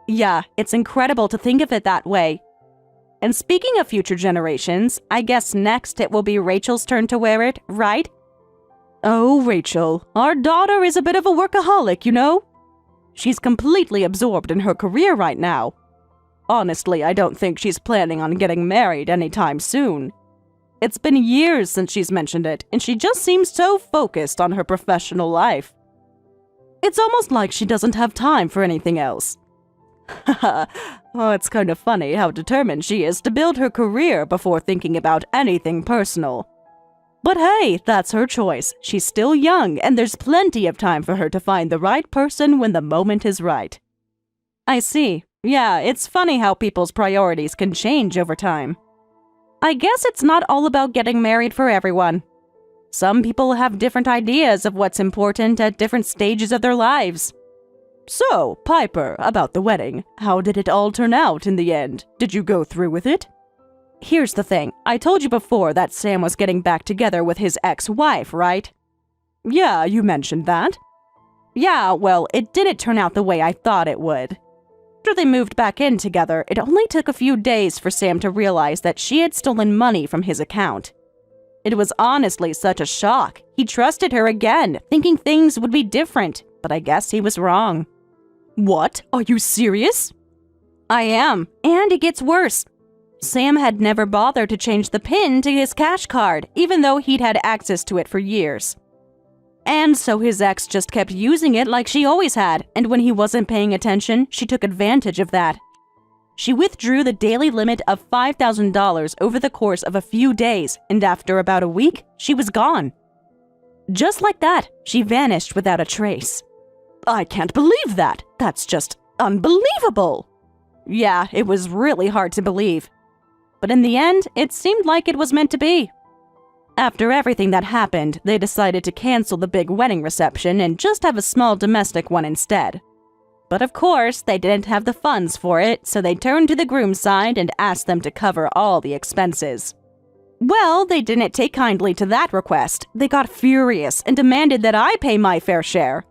Speaker 1: Yeah, it's incredible to think of it that way. And speaking of future generations, I guess next it will be Rachel's turn to wear it, right? Oh, Rachel, our daughter is a bit of a workaholic, you know? She's completely absorbed in her career right now. Honestly, I don't think she's planning on getting married anytime soon. It's been years since she's mentioned it, and she just seems so focused on her professional life. It's almost like she doesn't have time for anything else. Haha, oh, it's kind of funny how determined she is to build her career before thinking about anything personal. But hey, that's her choice. She's still young, and there's plenty of time for her to find the right person when the moment is right. I see. Yeah, it's funny how people's priorities can change over time. I guess it's not all about getting married for everyone. Some people have different ideas of what's important at different stages of their lives. So, Piper, about the wedding, how did it all turn out in the end? Did you go through with it? Here's the thing. I told you before that Sam was getting back together with his ex-wife, right? Yeah, you mentioned that. Yeah, well, it didn't turn out the way I thought it would. After they moved back in together, it only took a few days for Sam to realize that she had stolen money from his account. It was honestly such a shock. He trusted her again, thinking things would be different, but I guess he was wrong. What? Are you serious? I am, and it gets worse. Sam had never bothered to change the PIN to his cash card, even though he'd had access to it for years. And so his ex just kept using it like she always had, and when he wasn't paying attention, she took advantage of that. She withdrew the daily limit of $5,000 over the course of a few days, and after about a week, she was gone. Just like that, she vanished without a trace. I can't believe that. That's just unbelievable. Yeah, it was really hard to believe. But in the end, it seemed like it was meant to be. After everything that happened, they decided to cancel the big wedding reception and just have a small domestic one instead. But of course, they didn't have the funds for it, so they turned to the groom's side and asked them to cover all the expenses. Well, they didn't take kindly to that request. They got furious and demanded that I pay my fair share.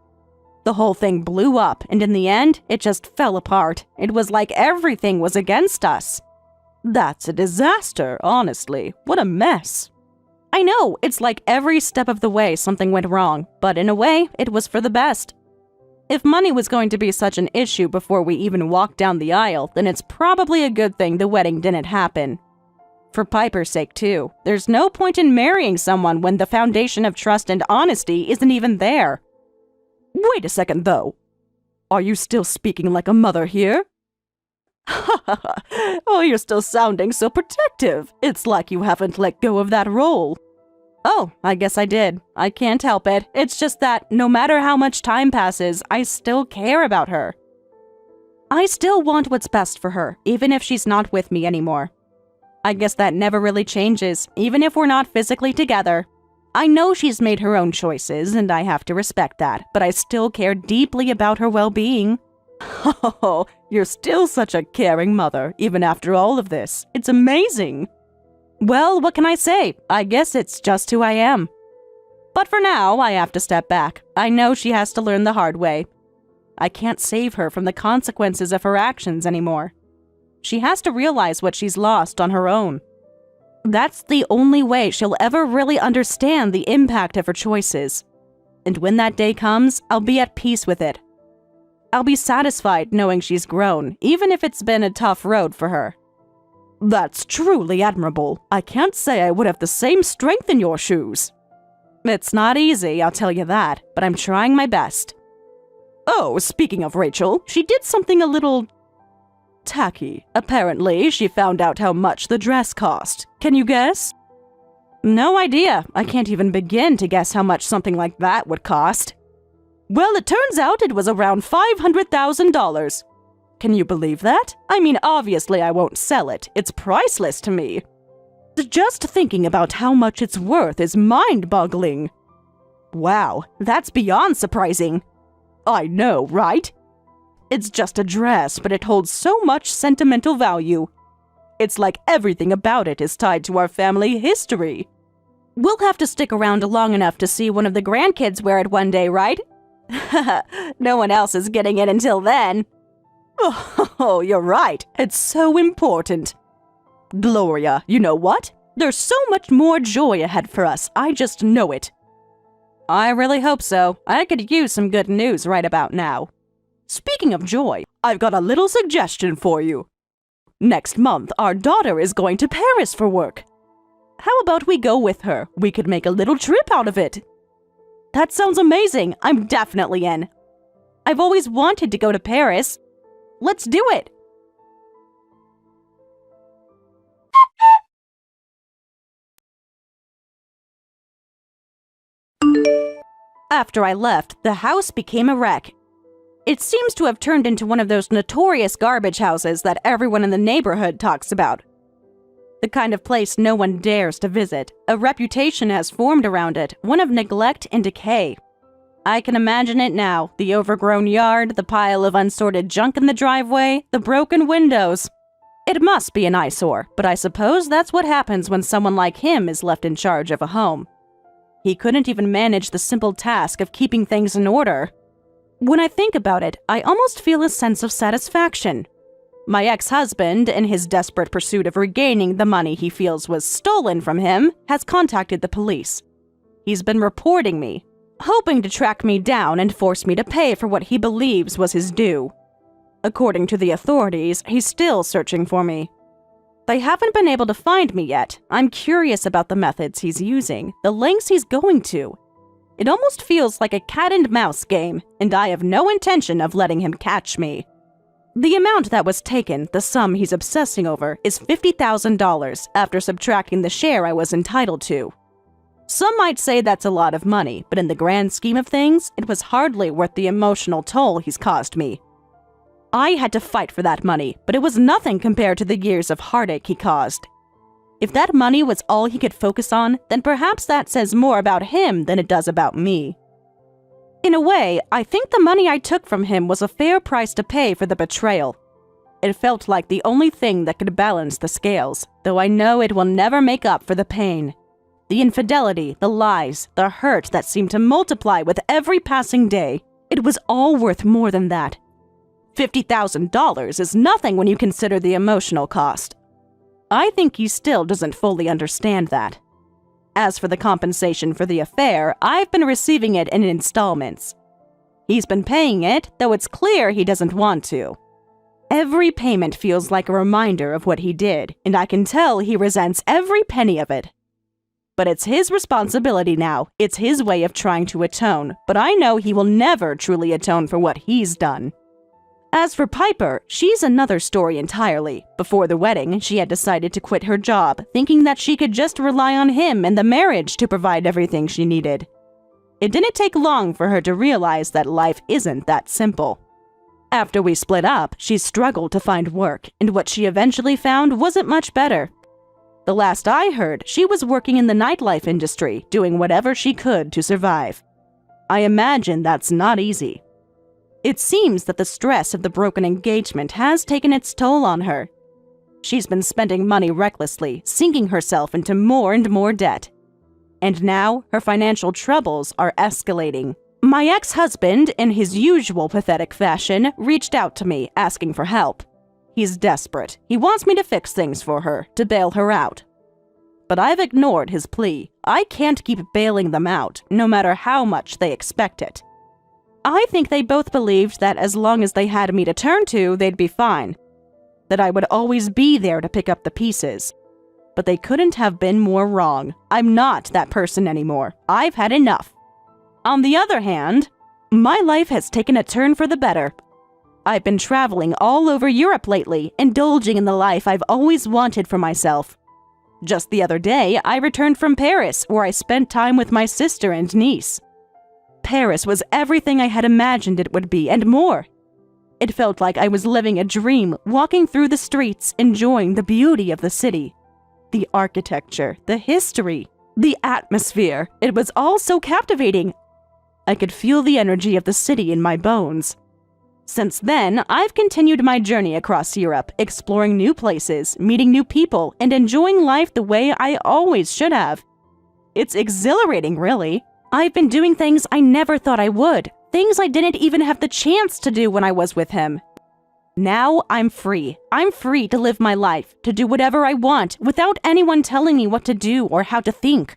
Speaker 1: The whole thing blew up, and in the end, it just fell apart. It was like everything was against us. That's a disaster, honestly. What a mess. I know, it's like every step of the way something went wrong, but in a way, it was for the best. If money was going to be such an issue before we even walked down the aisle, then it's probably a good thing the wedding didn't happen. For Piper's sake, too. There's no point in marrying someone when the foundation of trust and honesty isn't even there. Wait a second, though. Are you still speaking like a mother here? Oh, you're still sounding so protective. It's like you haven't let go of that role. Oh, I guess I did. I can't help it. It's just that no matter how much time passes, I still care about her. I still want what's best for her, even if she's not with me anymore. I guess that never really changes, even if we're not physically together. I know she's made her own choices, and I have to respect that, but I still care deeply about her well-being. Oh, you're still such a caring mother, even after all of this. It's amazing. Well, what can I say? I guess it's just who I am. But for now, I have to step back. I know she has to learn the hard way. I can't save her from the consequences of her actions anymore. She has to realize what she's lost on her own. That's the only way she'll ever really understand the impact of her choices. And when that day comes, I'll be at peace with it. I'll be satisfied knowing she's grown, even if it's been a tough road for her. That's truly admirable. I can't say I would have the same strength in your shoes. It's not easy, I'll tell you that, but I'm trying my best. Oh, speaking of Rachel, she did something a little tacky. Apparently, she found out how much the dress cost. Can you guess? No idea. I can't even begin to guess how much something like that would cost. Well, it turns out it was around $500,000. Can you believe that? I mean, obviously I won't sell it. It's priceless to me. Just thinking about how much it's worth is mind-boggling. Wow, that's beyond surprising. I know, right? It's just a dress, but it holds so much sentimental value. It's like everything about it is tied to our family history. We'll have to stick around long enough to see one of the grandkids wear it one day, right? No one else is getting it until then. Oh, you're right. It's so important. Gloria, you know what? There's so much more joy ahead for us. I just know it. I really hope so. I could use some good news right about now. Speaking of joy, I've got a little suggestion for you. Next month, our daughter is going to Paris for work. How about we go with her? We could make a little trip out of it. That sounds amazing. I'm definitely in. I've always wanted to go to Paris. Let's do it. After I left, the house became a wreck. It seems to have turned into one of those notorious garbage houses that everyone in the neighborhood talks about. The kind of place no one dares to visit. A reputation has formed around it, one of neglect and decay. I can imagine it now, the overgrown yard, the pile of unsorted junk in the driveway, the broken windows. It must be an eyesore, but I suppose that's what happens when someone like him is left in charge of a home. He couldn't even manage the simple task of keeping things in order. When I think about it, I almost feel a sense of satisfaction. My ex-husband, in his desperate pursuit of regaining the money he feels was stolen from him, has contacted the police. He's been reporting me, hoping to track me down and force me to pay for what he believes was his due. According to the authorities, he's still searching for me. They haven't been able to find me yet. I'm curious about the methods he's using, the lengths he's going to. It almost feels like a cat and mouse game, and I have no intention of letting him catch me. The amount that was taken, the sum he's obsessing over, is $50,000 after subtracting the share I was entitled to. Some might say that's a lot of money, but in the grand scheme of things, it was hardly worth the emotional toll he's caused me. I had to fight for that money, but it was nothing compared to the years of heartache he caused. If that money was all he could focus on, then perhaps that says more about him than it does about me. In a way, I think the money I took from him was a fair price to pay for the betrayal. It felt like the only thing that could balance the scales, though I know it will never make up for the pain. The infidelity, the lies, the hurt that seemed to multiply with every passing day. It was all worth more than that. $50,000 is nothing when you consider the emotional cost. I think he still doesn't fully understand that. As for the compensation for the affair, I've been receiving it in installments. He's been paying it, though it's clear he doesn't want to. Every payment feels like a reminder of what he did, and I can tell he resents every penny of it. But it's his responsibility now. It's his way of trying to atone, but I know he will never truly atone for what he's done. As for Piper, she's another story entirely. Before the wedding, she had decided to quit her job, thinking that she could just rely on him and the marriage to provide everything she needed. It didn't take long for her to realize that life isn't that simple. After we split up, she struggled to find work, and what she eventually found wasn't much better. The last I heard, she was working in the nightlife industry, doing whatever she could to survive. I imagine that's not easy. It seems that the stress of the broken engagement has taken its toll on her. She's been spending money recklessly, sinking herself into more and more debt. And now, her financial troubles are escalating. My ex-husband, in his usual pathetic fashion, reached out to me, asking for help. He's desperate. He wants me to fix things for her, to bail her out. But I've ignored his plea. I can't keep bailing them out, no matter how much they expect it. I think they both believed that as long as they had me to turn to, they'd be fine. That I would always be there to pick up the pieces. But they couldn't have been more wrong. I'm not that person anymore. I've had enough. On the other hand, my life has taken a turn for the better. I've been traveling all over Europe lately, indulging in the life I've always wanted for myself. Just the other day, I returned from Paris, where I spent time with my sister and niece. Paris was everything I had imagined it would be, and more. It felt like I was living a dream, walking through the streets, enjoying the beauty of the city. The architecture, the history, the atmosphere. It was all so captivating. I could feel the energy of the city in my bones. Since then, I've continued my journey across Europe, exploring new places, meeting new people, and enjoying life the way I always should have. It's exhilarating, really. I've been doing things I never thought I would, things I didn't even have the chance to do when I was with him. Now I'm free. I'm free to live my life, to do whatever I want, without anyone telling me what to do or how to think.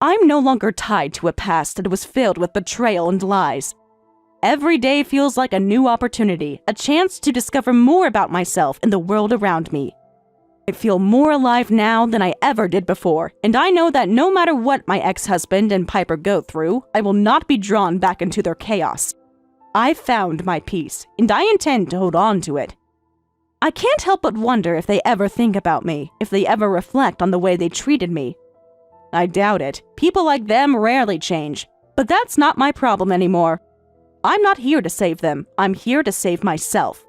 Speaker 1: I'm no longer tied to a past that was filled with betrayal and lies. Every day feels like a new opportunity, a chance to discover more about myself and the world around me. I feel more alive now than I ever did before, and I know that no matter what my ex-husband and Piper go through, I will not be drawn back into their chaos. I've found my peace, and I intend to hold on to it. I can't help but wonder if they ever think about me, if they ever reflect on the way they treated me. I doubt it. People like them rarely change, but that's not my problem anymore. I'm not here to save them. I'm here to save myself.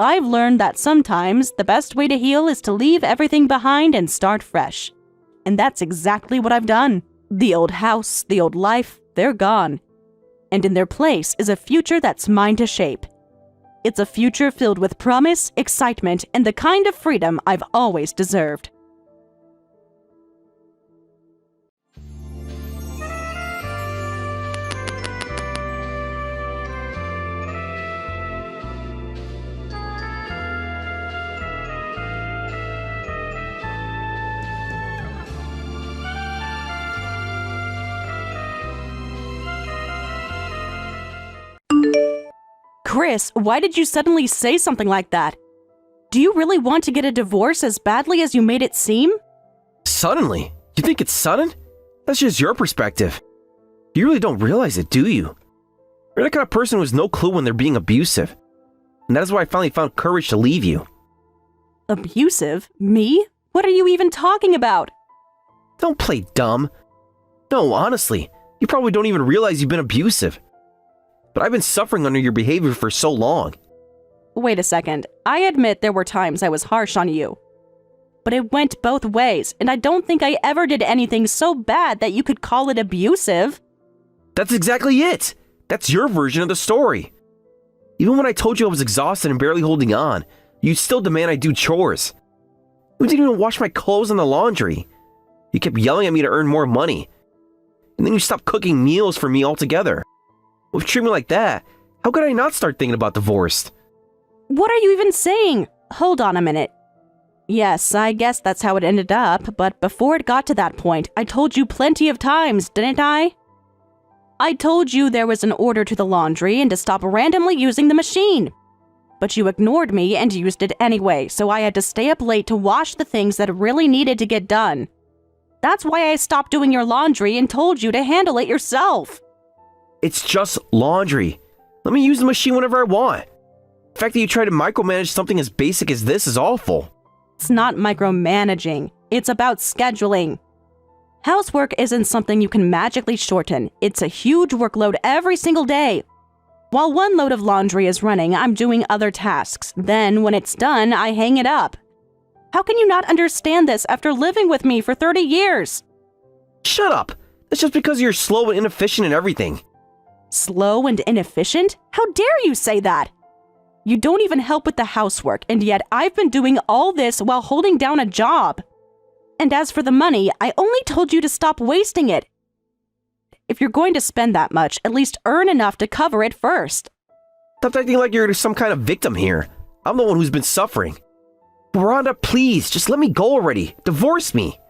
Speaker 1: I've learned that sometimes the best way to heal is to leave everything behind and start fresh. And that's exactly what I've done. The old house, the old life, they're gone. And in their place is a future that's mine to shape. It's a future filled with promise, excitement, and the kind of freedom I've always deserved. Chris, why did you suddenly say something like that? Do you really want to get a divorce as badly as you made it seem?
Speaker 2: Suddenly? You think it's sudden? That's just your perspective. You really don't realize it, do you? You're the kind of person who has no clue when they're being abusive. And that is why I finally found courage to leave you.
Speaker 1: Abusive? Me? What are you even talking about?
Speaker 2: Don't play dumb. No, honestly, you probably don't even realize you've been abusive. But I've been suffering under your behavior for so long.
Speaker 1: Wait a second. I admit there were times I was harsh on you. But it went both ways, and I don't think I ever did anything so bad that you could call it abusive.
Speaker 2: That's exactly it. That's your version of the story. Even when I told you I was exhausted and barely holding on, you still demand I do chores. You didn't even wash my clothes in the laundry. You kept yelling at me to earn more money. And then you stopped cooking meals for me altogether. With treatment like that, how could I not start thinking about divorce?
Speaker 1: What are you even saying? Hold on a minute. Yes, I guess that's how it ended up, but before it got to that point, I told you plenty of times, didn't I? I told you there was an order to the laundry and to stop randomly using the machine. But you ignored me and used it anyway, so I had to stay up late to wash the things that really needed to get done. That's why I stopped doing your laundry and told you to handle it yourself.
Speaker 2: It's just laundry. Let me use the machine whenever I want. The fact that you try to micromanage something as basic as this is awful.
Speaker 1: It's not micromanaging. It's about scheduling. Housework isn't something you can magically shorten. It's a huge workload every single day. While one load of laundry is running, I'm doing other tasks. Then, when it's done, I hang it up. How can you not understand this after living with me for 30 years?
Speaker 2: Shut up. That's just because you're slow and inefficient in everything.
Speaker 1: Slow and inefficient? How dare you say that? You don't even help with the housework, and yet I've been doing all this while holding down a job. And as for the money, I only told you to stop wasting it. If you're going to spend that much, at least earn enough to cover it first.
Speaker 2: Stop acting like you're some kind of victim here. I'm the one who's been suffering. Rhonda, please, just let me go already. Divorce me.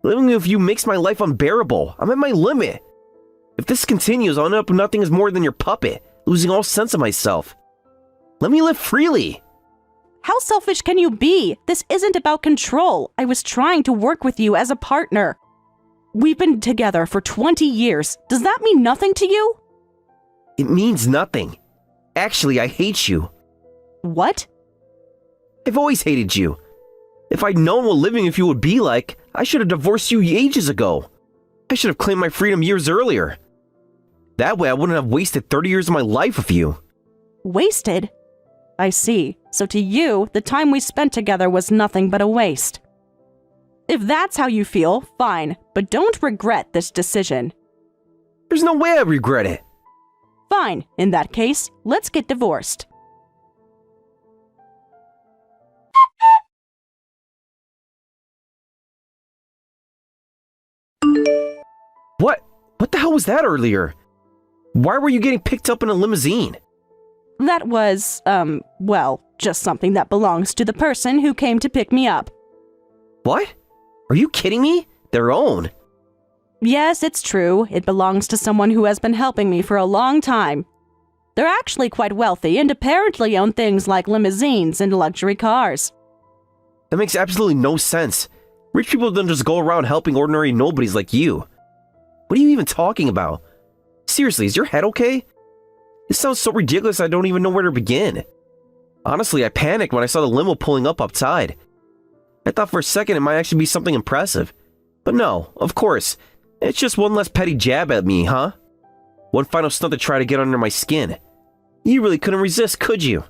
Speaker 2: Living with you makes my life unbearable. I'm at my limit. If this continues, I'll end up with nothing as more than your puppet, losing all sense of myself. Let me live freely.
Speaker 1: How selfish can you be? This isn't about control. I was trying to work with you as a partner. We've been together for 20 years. Does that mean nothing to you?
Speaker 2: It means nothing. Actually, I hate you.
Speaker 1: What?
Speaker 2: I've always hated you. If I'd known what living with you would be like, I should have divorced you ages ago. I should have claimed my freedom years earlier. That way I wouldn't have wasted 30 years of my life with you.
Speaker 1: Wasted? I see. So to you, the time we spent together was nothing but a waste. If that's how you feel, fine, but don't regret this decision.
Speaker 2: There's no way I regret it.
Speaker 1: Fine, in that case, let's get divorced.
Speaker 2: What the hell was that earlier? Why were you getting picked up in a limousine?
Speaker 1: That was, well, just something that belongs to the person who came to pick me up.
Speaker 2: What? Are you kidding me? Their own.
Speaker 1: Yes, it's true. It belongs to someone who has been helping me for a long time. They're actually quite wealthy and apparently own things like limousines and luxury cars.
Speaker 2: That makes absolutely no sense. Rich people don't just go around helping ordinary nobodies like you. What are you even talking about? Seriously, is your head okay? This sounds so ridiculous I don't even know where to begin. Honestly, I panicked when I saw the limo pulling up outside. I thought for a second it might actually be something impressive. But no, of course. It's just one less petty jab at me, huh? One final stunt to try to get under my skin. You really couldn't resist, could you?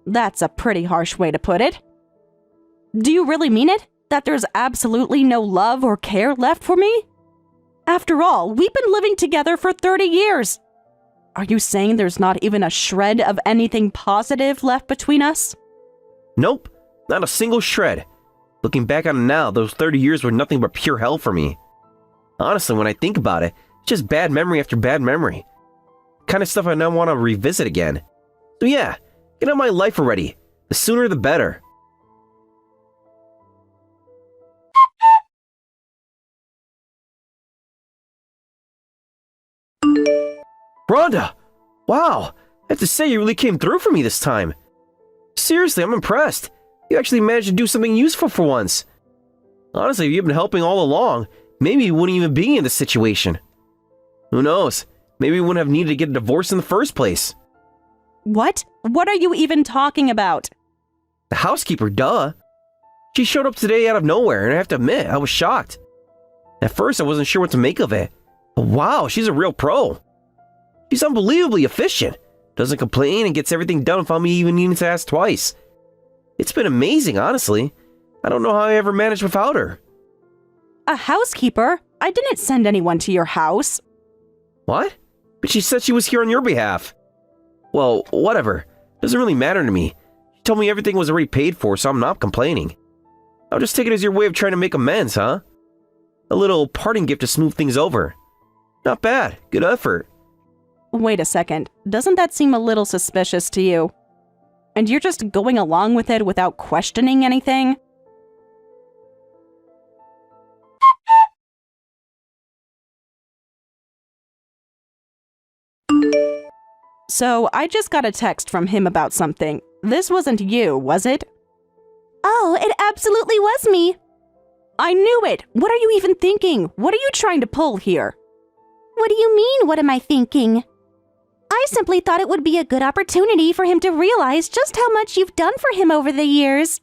Speaker 1: That's a pretty harsh way to put it. Do you really mean it? That there's absolutely no love or care left for me? After all, we've been living together for 30 years. Are you saying there's not even a shred of anything positive left between us?
Speaker 2: Nope, not a single shred. Looking back on it now, those 30 years were nothing but pure hell for me. Honestly, when I think about it, it's just bad memory after bad memory. Kind of stuff I now want to revisit again. So yeah, get out of my life already. The sooner the better. Rhonda! Wow, I have to say you really came through for me this time. Seriously, I'm impressed. You actually managed to do something useful for once. Honestly, if you've been helping all along, maybe you wouldn't even be in this situation. Who knows? Maybe we wouldn't have needed to get a divorce in the first place.
Speaker 1: What? What are you even talking about?
Speaker 2: The housekeeper, duh. She showed up today out of nowhere, and I have to admit, I was shocked. At first, I wasn't sure what to make of it. But wow, she's a real pro. She's unbelievably efficient. Doesn't complain and gets everything done without me even needing to ask twice. It's been amazing, honestly. I don't know how I ever managed without her.
Speaker 1: A housekeeper? I didn't send anyone to your house.
Speaker 2: What? But she said she was here on your behalf. Well, whatever. Doesn't really matter to me. She told me everything was already paid for, so I'm not complaining. I'll just take it as your way of trying to make amends, huh? A little parting gift to smooth things over. Not bad. Good effort.
Speaker 1: Wait a second. Doesn't that seem a little suspicious to you? And you're just going along with it without questioning anything? So, I just got a text from him about something. This wasn't you, was it?
Speaker 3: Oh, it absolutely was me.
Speaker 1: I knew it! What are you even thinking? What are you trying to pull here?
Speaker 3: What do you mean, what am I thinking? I simply thought it would be a good opportunity for him to realize just how much you've done for him over the years.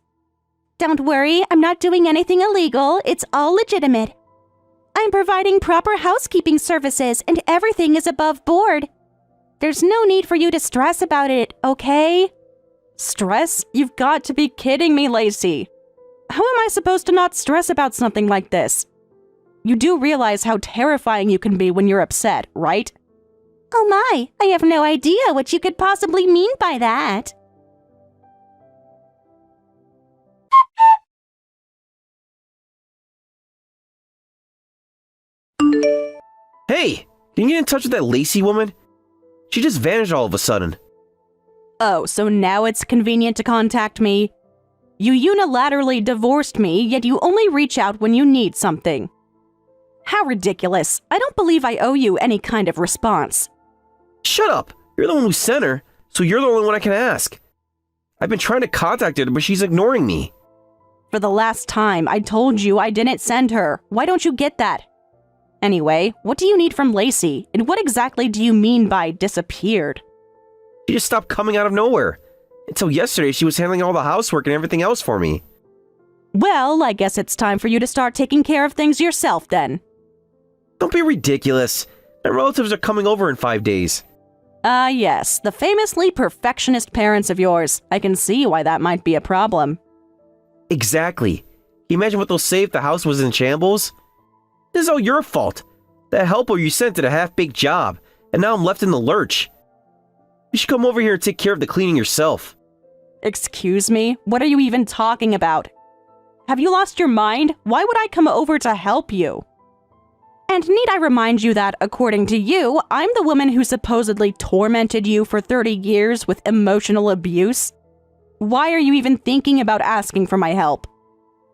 Speaker 3: Don't worry, I'm not doing anything illegal. It's all legitimate. I'm providing proper housekeeping services and everything is above board. There's no need for you to stress about it, okay?
Speaker 1: Stress? You've got to be kidding me, Lacey. How am I supposed to not stress about something like this? You do realize how terrifying you can be when you're upset, right?
Speaker 3: Oh my, I have no idea what you could possibly mean by that.
Speaker 2: Hey, can you get in touch with that Lacey woman? She just vanished all of a sudden.
Speaker 1: Oh, so now it's convenient to contact me? You unilaterally divorced me, yet you only reach out when you need something. How ridiculous. I don't believe I owe you any kind of response.
Speaker 2: Shut up! You're the one who sent her, so you're the only one I can ask. I've been trying to contact her, but she's ignoring me.
Speaker 1: For the last time, I told you I didn't send her. Why don't you get that? Anyway, what do you need from Lacey, and what exactly do you mean by disappeared?
Speaker 2: She just stopped coming out of nowhere. Until yesterday, she was handling all the housework and everything else for me.
Speaker 1: Well, I guess it's time for you to start taking care of things yourself then.
Speaker 2: Don't be ridiculous. My relatives are coming over in 5 days.
Speaker 1: Ah, yes, the famously perfectionist parents of yours. I can see why that might be a problem.
Speaker 2: Exactly. Can you imagine what they'll say if the house was in shambles? This is all your fault. That helper you sent did a half-baked job, and now I'm left in the lurch. You should come over here and take care of the cleaning yourself.
Speaker 1: Excuse me? What are you even talking about? Have you lost your mind? Why would I come over to help you? And need I remind you that, according to you, I'm the woman who supposedly tormented you for 30 years with emotional abuse? Why are you even thinking about asking for my help?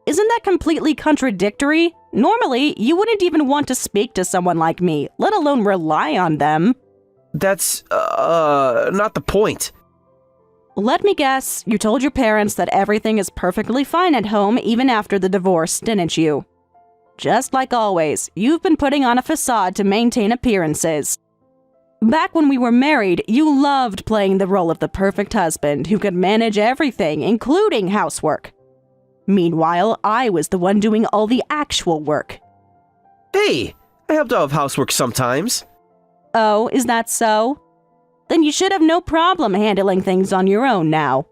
Speaker 1: Isn't that completely contradictory? Normally, you wouldn't even want to speak to someone like me, let alone rely on them.
Speaker 2: That's, not the point.
Speaker 1: Let me guess, you told your parents that everything is perfectly fine at home even after the divorce, didn't you? Just like always, you've been putting on a facade to maintain appearances. Back when we were married, you loved playing the role of the perfect husband who could manage everything, including housework. Meanwhile, I was the one doing all the actual work.
Speaker 2: Hey, I helped out with housework sometimes.
Speaker 1: Oh, is that so? Then you should have no problem handling things on your own now.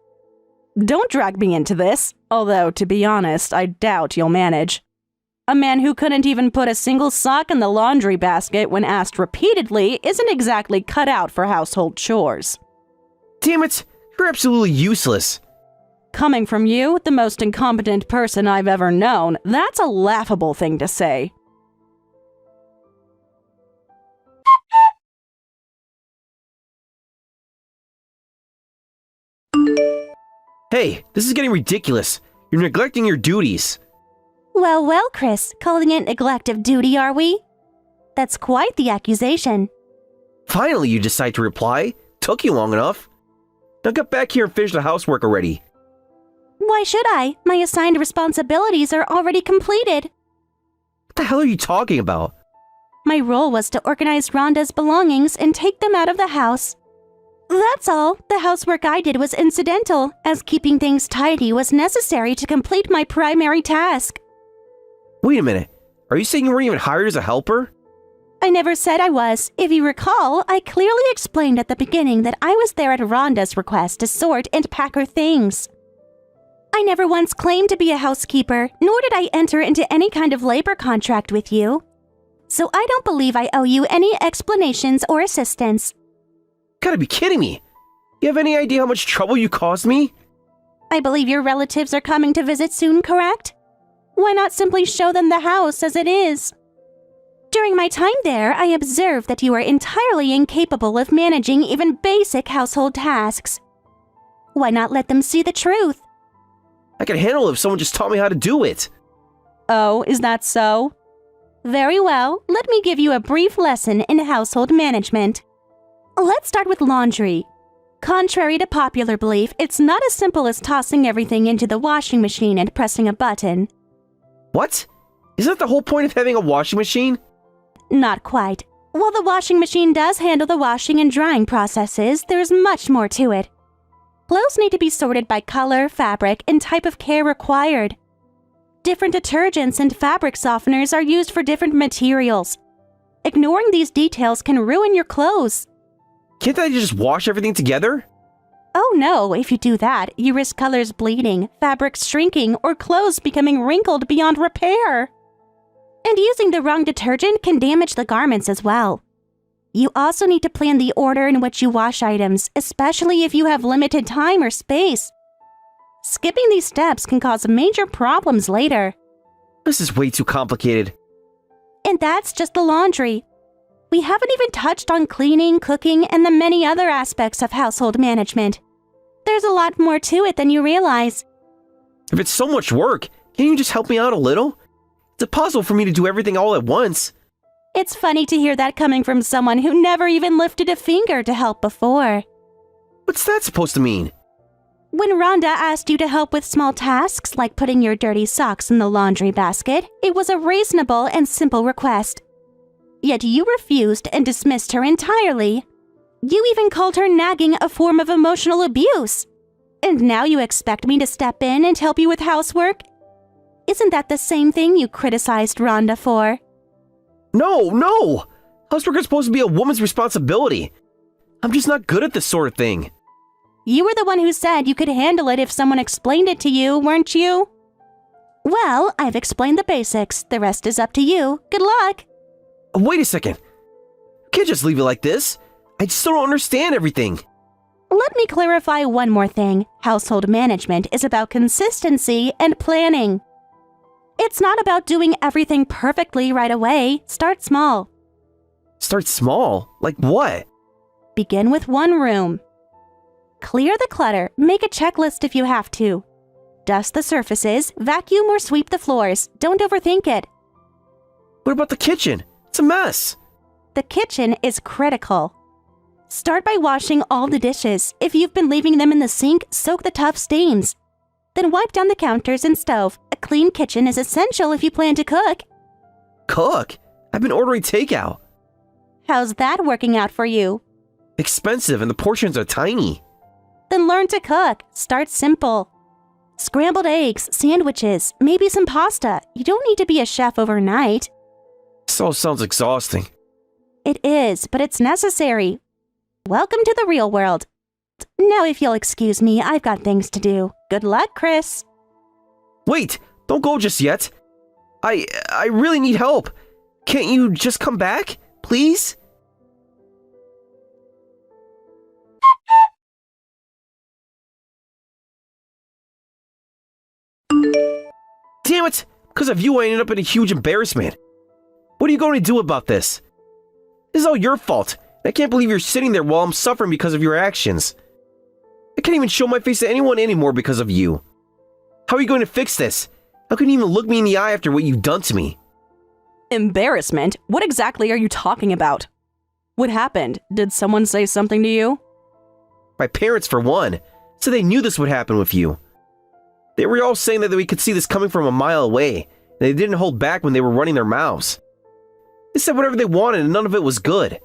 Speaker 1: Don't drag me into this, although, to be honest, I doubt you'll manage. A man who couldn't even put a single sock in the laundry basket when asked repeatedly isn't exactly cut out for household chores.
Speaker 2: Damn it, you're absolutely useless.
Speaker 1: Coming from you, the most incompetent person I've ever known, that's a laughable thing to say.
Speaker 2: Hey, this is getting ridiculous. You're neglecting your duties.
Speaker 3: Well, Chris, calling it neglect of duty, are we? That's quite the accusation.
Speaker 2: Finally, you decide to reply. Took you long enough. Now get back here and finish the housework already.
Speaker 3: Why should I? My assigned responsibilities are already completed.
Speaker 2: What the hell are you talking about?
Speaker 3: My role was to organize Rhonda's belongings and take them out of the house. That's all. The housework I did was incidental, as keeping things tidy was necessary to complete my primary task.
Speaker 2: Wait a minute. Are you saying you weren't even hired as a helper?
Speaker 3: I never said I was. If you recall, I clearly explained at the beginning that I was there at Rhonda's request to sort and pack her things. I never once claimed to be a housekeeper, nor did I enter into any kind of labor contract with you. So I don't believe I owe you any explanations or assistance.
Speaker 2: Gotta be kidding me. You have any idea how much trouble you caused me?
Speaker 3: I believe your relatives are coming to visit soon, correct? Why not simply show them the house as it is? During my time there, I observed that you are entirely incapable of managing even basic household tasks. Why not let them see the truth?
Speaker 2: I could handle it if someone just taught me how to do it.
Speaker 1: Oh, is that so?
Speaker 3: Very well, let me give you a brief lesson in household management. Let's start with laundry. Contrary to popular belief, it's not as simple as tossing everything into the washing machine and pressing a button.
Speaker 2: What? Isn't that the whole point of having a washing machine?
Speaker 3: Not quite. While the washing machine does handle the washing and drying processes, there's much more to it. Clothes need to be sorted by color, fabric, and type of care required. Different detergents and fabric softeners are used for different materials. Ignoring these details can ruin your clothes.
Speaker 2: Can't I just wash everything together?
Speaker 3: Oh no, if you do that, you risk colors bleeding, fabrics shrinking, or clothes becoming wrinkled beyond repair. And using the wrong detergent can damage the garments as well. You also need to plan the order in which you wash items, especially if you have limited time or space. Skipping these steps can cause major problems later.
Speaker 2: This is way too complicated.
Speaker 3: And that's just the laundry. We haven't even touched on cleaning, cooking, and the many other aspects of household management. There's a lot more to it than you realize.
Speaker 2: If it's so much work, can you just help me out a little? It's impossible for me to do everything all at once.
Speaker 3: It's funny to hear that coming from someone who never even lifted a finger to help before.
Speaker 2: What's that supposed to mean?
Speaker 3: When Rhonda asked you to help with small tasks like putting your dirty socks in the laundry basket, it was a reasonable and simple request. Yet you refused and dismissed her entirely. You even called her nagging a form of emotional abuse. And now you expect me to step in and help you with housework? Isn't that the same thing you criticized Rhonda for?
Speaker 2: No! Housework is supposed to be a woman's responsibility. I'm just not good at this sort of thing.
Speaker 3: You were the one who said you could handle it if someone explained it to you, weren't you? Well, I've explained the basics. The rest is up to you. Good luck.
Speaker 2: Wait a second. You can't just leave it like this. I still don't understand everything.
Speaker 3: Let me clarify one more thing. Household management is about consistency and planning. It's not about doing everything perfectly right away. Start small.
Speaker 2: Start small? Like what?
Speaker 3: Begin with one room. Clear the clutter. Make a checklist if you have to. Dust the surfaces, vacuum or sweep the floors. Don't overthink it.
Speaker 2: What about the kitchen? It's a mess.
Speaker 3: The kitchen is critical. Start by washing all the dishes. If you've been leaving them in the sink, soak the tough stains. Then wipe down the counters and stove. A clean kitchen is essential if you plan to cook.
Speaker 2: Cook? I've been ordering takeout.
Speaker 3: How's that working out for you?
Speaker 2: Expensive and the portions are tiny.
Speaker 3: Then learn to cook. Start simple. Scrambled eggs, sandwiches, maybe some pasta. You don't need to be a chef overnight.
Speaker 2: This all sounds exhausting.
Speaker 3: It is, but it's necessary. Welcome to the real world. Now, if you'll excuse me, I've got things to do. Good luck, Chris.
Speaker 2: Wait! Don't go just yet. I really need help. Can't you just come back, please? Damn it! Because of you, I ended up in a huge embarrassment. What are you going to do about this? This is all your fault. I can't believe you're sitting there while I'm suffering because of your actions. I can't even show my face to anyone anymore because of you. How are you going to fix this? How can you even look me in the eye after what you've done to me?
Speaker 1: Embarrassment? What exactly are you talking about? What happened? Did someone say something to you?
Speaker 2: My parents, for one, said they knew this would happen with you. They were all saying that we could see this coming from a mile away, and they didn't hold back when they were running their mouths. They said whatever they wanted and none of it was good.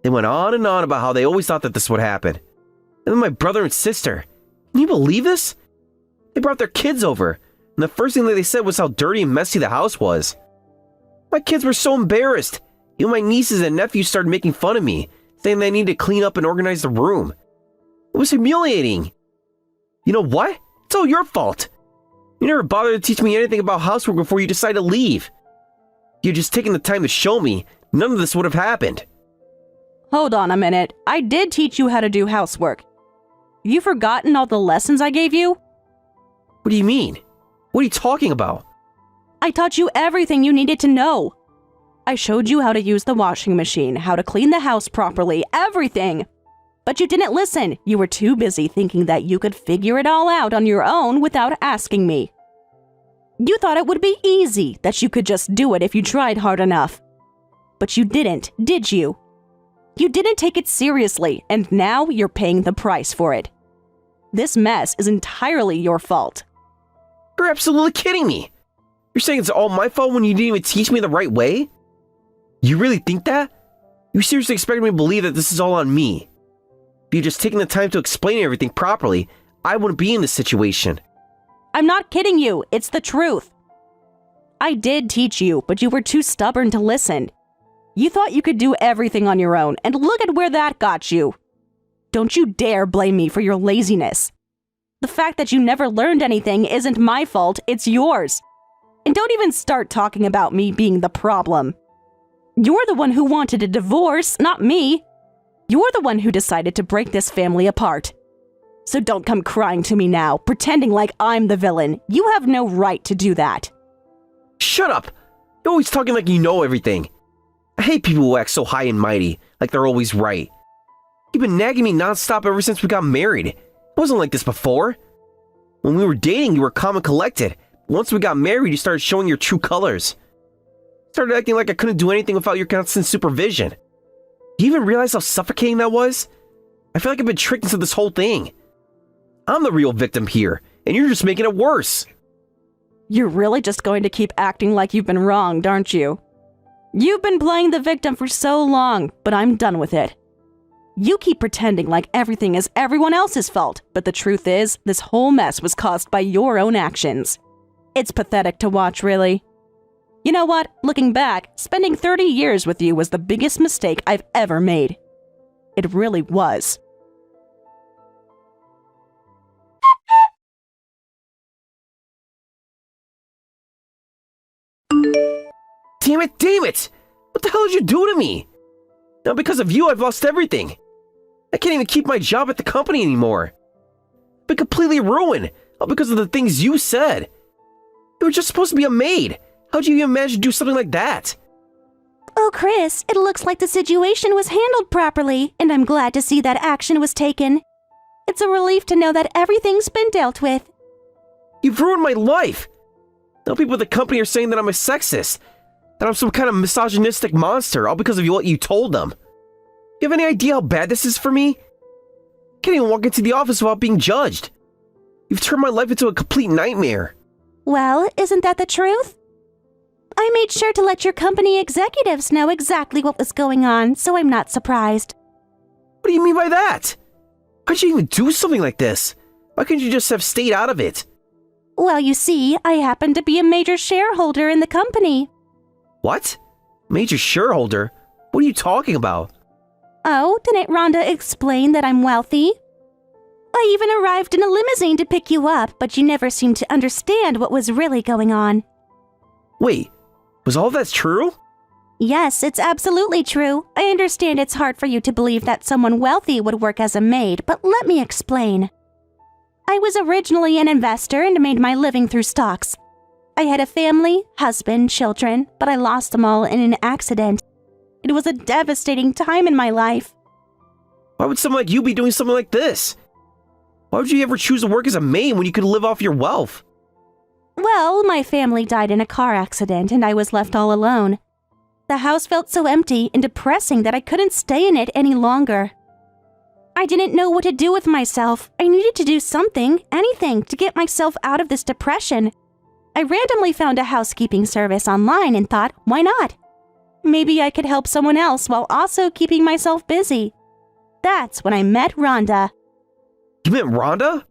Speaker 2: They went on and on about how they always thought that this would happen. And then my brother and sister. Can you believe this? They brought their kids over, and the first thing that they said was how dirty and messy the house was. My kids were so embarrassed. Even my nieces and nephews started making fun of me, saying they needed to clean up and organize the room. It was humiliating. You know what? It's all your fault. You never bothered to teach me anything about housework before you decided to leave. If you'd just taken the time to show me, none of this would have happened.
Speaker 1: Hold on a minute. I did teach you how to do housework. You forgotten all the lessons I gave you?
Speaker 2: What do you mean? What are you talking about?
Speaker 1: I taught you everything you needed to know. I showed you how to use the washing machine, how to clean the house properly, everything. But you didn't listen. You were too busy thinking that you could figure it all out on your own without asking me. You thought it would be easy, that you could just do it if you tried hard enough. But you didn't, did you? You didn't take it seriously, and now you're paying the price for it. This mess is entirely your fault.
Speaker 2: You're absolutely kidding me. You're saying it's all my fault when you didn't even teach me the right way? You really think that? You seriously expect me to believe that this is all on me? If you'd just taken the time to explain everything properly, I wouldn't be in this situation.
Speaker 1: I'm not kidding you. It's the truth. I did teach you, but you were too stubborn to listen. You thought you could do everything on your own, and look at where that got you. Don't you dare blame me for your laziness. The fact that you never learned anything isn't my fault, it's yours. And don't even start talking about me being the problem. You're the one who wanted a divorce, not me. You're the one who decided to break this family apart. So don't come crying to me now, pretending like I'm the villain. You have no right to do that.
Speaker 2: Shut up! You're always talking like you know everything. I hate people who act so high and mighty, like they're always right. You've been nagging me nonstop ever since we got married. It wasn't like this before. When we were dating, you were calm and collected. Once we got married, you started showing your true colors. Started acting like I couldn't do anything without your constant supervision. Do you even realize how suffocating that was? I feel like I've been tricked into this whole thing. I'm the real victim here, and you're just making it worse.
Speaker 1: You're really just going to keep acting like you've been wronged, aren't you? You've been playing the victim for so long, but I'm done with it. You keep pretending like everything is everyone else's fault, but the truth is, this whole mess was caused by your own actions. It's pathetic to watch, really. You know what? Looking back, spending 30 years with you was the biggest mistake I've ever made. It really was.
Speaker 2: Damn it, damn it! What the hell did you do to me? Now because of you, I've lost everything. I can't even keep my job at the company anymore. I've been completely ruined, all because of the things you said. You were just supposed to be a maid. How'd you even manage to do something like that?
Speaker 3: Oh, Chris, it looks like the situation was handled properly, and I'm glad to see that action was taken. It's a relief to know that everything's been dealt with.
Speaker 2: You've ruined my life. Now people at the company are saying that I'm a sexist, that I'm some kind of misogynistic monster, all because of what you told them. You have any idea how bad this is for me? I can't even walk into the office without being judged. You've turned my life into a complete nightmare.
Speaker 3: Well, isn't that the truth? I made sure to let your company executives know exactly what was going on, so I'm not surprised.
Speaker 2: What do you mean by that? Why'd you even do something like this? Why couldn't you just have stayed out of it?
Speaker 3: Well, you see, I happen to be a major shareholder in the company.
Speaker 2: What? Major shareholder? What are you talking about?
Speaker 3: Oh, didn't Rhonda explain that I'm wealthy? I even arrived in a limousine to pick you up, but you never seemed to understand what was really going on.
Speaker 2: Wait, was all that true?
Speaker 3: Yes, it's absolutely true. I understand it's hard for you to believe that someone wealthy would work as a maid, but let me explain. I was originally an investor and made my living through stocks. I had a family, husband, children, but I lost them all in an accident. It was a devastating time in my life.
Speaker 2: Why would someone like you be doing something like this? Why would you ever choose to work as a maid when you could live off your wealth?
Speaker 3: Well, my family died in a car accident and I was left all alone. The house felt so empty and depressing that I couldn't stay in it any longer. I didn't know what to do with myself. I needed to do something, anything, to get myself out of this depression. I randomly found a housekeeping service online and thought, why not? Maybe I could help someone else while also keeping myself busy. That's when I met Rhonda.
Speaker 2: You met Rhonda?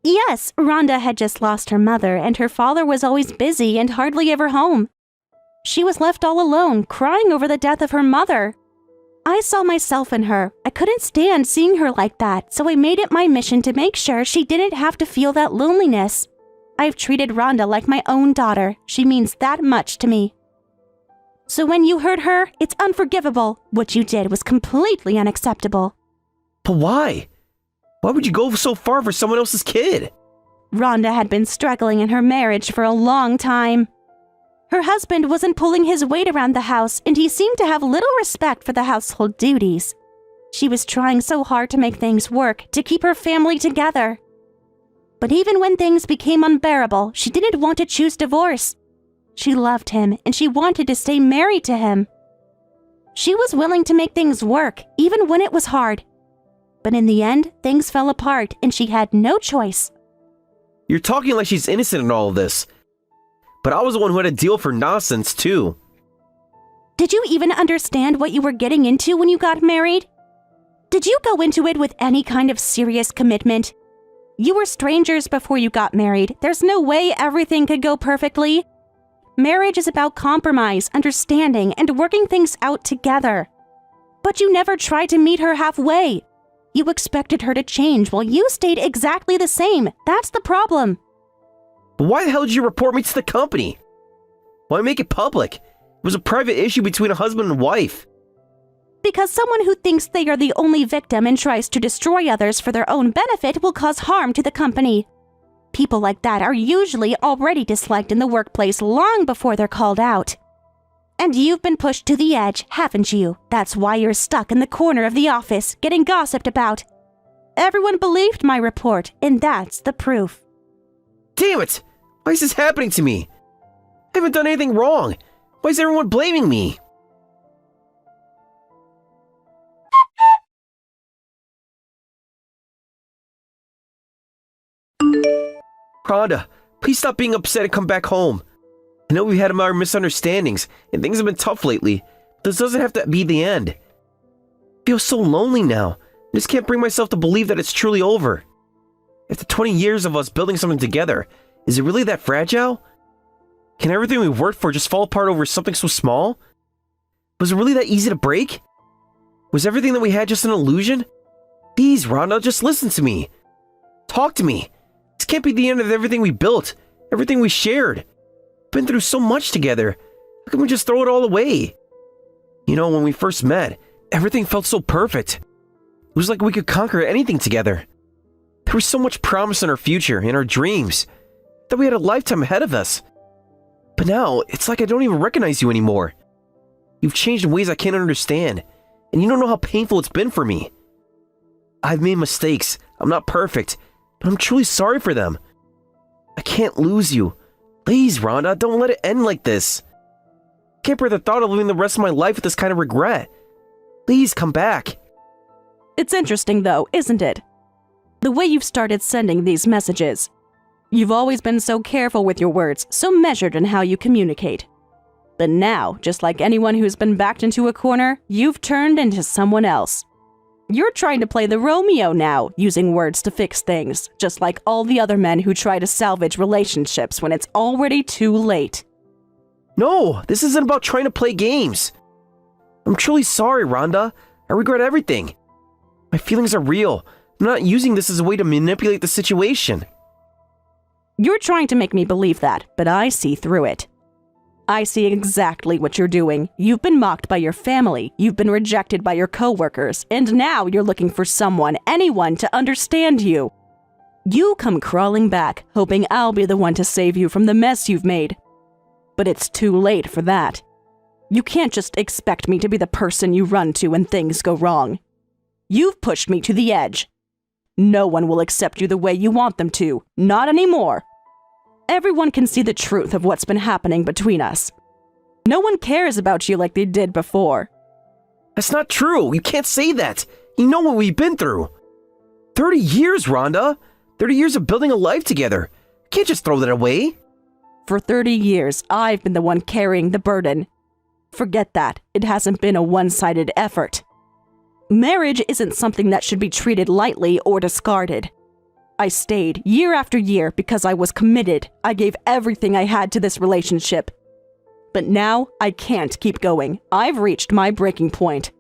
Speaker 3: Yes, Rhonda had just lost her mother and her father was always busy and hardly ever home. She was left all alone, crying over the death of her mother. I saw myself in her. I couldn't stand seeing her like that, so I made it my mission to make sure she didn't have to feel that loneliness. I've treated Rhonda like my own daughter. She means that much to me. So when you hurt her, it's unforgivable. What you did was completely unacceptable.
Speaker 2: But why? Why would you go so far for someone else's kid?
Speaker 3: Rhonda had been struggling in her marriage for a long time. Her husband wasn't pulling his weight around the house, and he seemed to have little respect for the household duties. She was trying so hard to make things work, to keep her family together. But even when things became unbearable, she didn't want to choose divorce. She loved him, and she wanted to stay married to him. She was willing to make things work, even when it was hard. But in the end, things fell apart, and she had no choice.
Speaker 2: You're talking like she's innocent in all of this. But I was the one who had to deal for nonsense, too.
Speaker 3: Did you even understand what you were getting into when you got married? Did you go into it with any kind of serious commitment? You were strangers before you got married. There's no way everything could go perfectly. Marriage is about compromise, understanding, and working things out together. But you never tried to meet her halfway. You expected her to change while you stayed exactly the same. That's the problem.
Speaker 2: But why the hell did you report me to the company? Why make it public? It was a private issue between a husband and wife.
Speaker 3: Because someone who thinks they are the only victim and tries to destroy others for their own benefit will cause harm to the company. People like that are usually already disliked in the workplace long before they're called out. And you've been pushed to the edge, haven't you? That's why you're stuck in the corner of the office, getting gossiped about. Everyone believed my report, and that's the proof.
Speaker 2: Damn it! Why is this happening to me? I haven't done anything wrong. Why is everyone blaming me? Rhonda, please stop being upset and come back home. I know we've had our misunderstandings, and things have been tough lately, but this doesn't have to be the end. I feel so lonely now. I just can't bring myself to believe that it's truly over. After 20 years of us building something together, is it really that fragile? Can everything we worked for just fall apart over something so small? Was it really that easy to break? Was everything that we had just an illusion? Please, Rhonda, just listen to me. Talk to me. This can't be the end of everything we built, everything we shared. Been through so much together. How can we just throw it all away? You know, when we first met, everything felt so perfect. It was like we could conquer anything together. There was so much promise in our future, in our dreams, that we had a lifetime ahead of us. But now, it's like I don't even recognize you anymore. You've changed in ways I can't understand, and you don't know how painful it's been for me. I've made mistakes. I'm not perfect, but I'm truly sorry for them. I can't lose you. Please, Rhonda, don't let it end like this. I can't bear the thought of living the rest of my life with this kind of regret. Please come back.
Speaker 1: It's interesting, though, isn't it? The way you've started sending these messages. You've always been so careful with your words, so measured in how you communicate. But now, just like anyone who's been backed into a corner, you've turned into someone else. You're trying to play the Romeo now, using words to fix things, just like all the other men who try to salvage relationships when it's already too late.
Speaker 2: No, this isn't about trying to play games. I'm truly sorry, Rhonda. I regret everything. My feelings are real. I'm not using this as a way to manipulate the situation.
Speaker 1: You're trying to make me believe that, but I see through it. I see exactly what you're doing. You've been mocked by your family, you've been rejected by your coworkers, and now you're looking for someone, anyone, to understand you. You come crawling back, hoping I'll be the one to save you from the mess you've made. But it's too late for that. You can't just expect me to be the person you run to when things go wrong. You've pushed me to the edge. No one will accept you the way you want them to. Not anymore. Everyone can see the truth of what's been happening between us. No one cares about you like they did before.
Speaker 2: That's not true. You can't say that. You know what we've been through. 30 years, Rhonda. 30 years of building a life together. You can't just throw that away.
Speaker 1: For 30 years, I've been the one carrying the burden. Forget that. It hasn't been a one-sided effort. Marriage isn't something that should be treated lightly or discarded. I stayed year after year because I was committed. I gave everything I had to this relationship. But now, I can't keep going. I've reached my breaking point.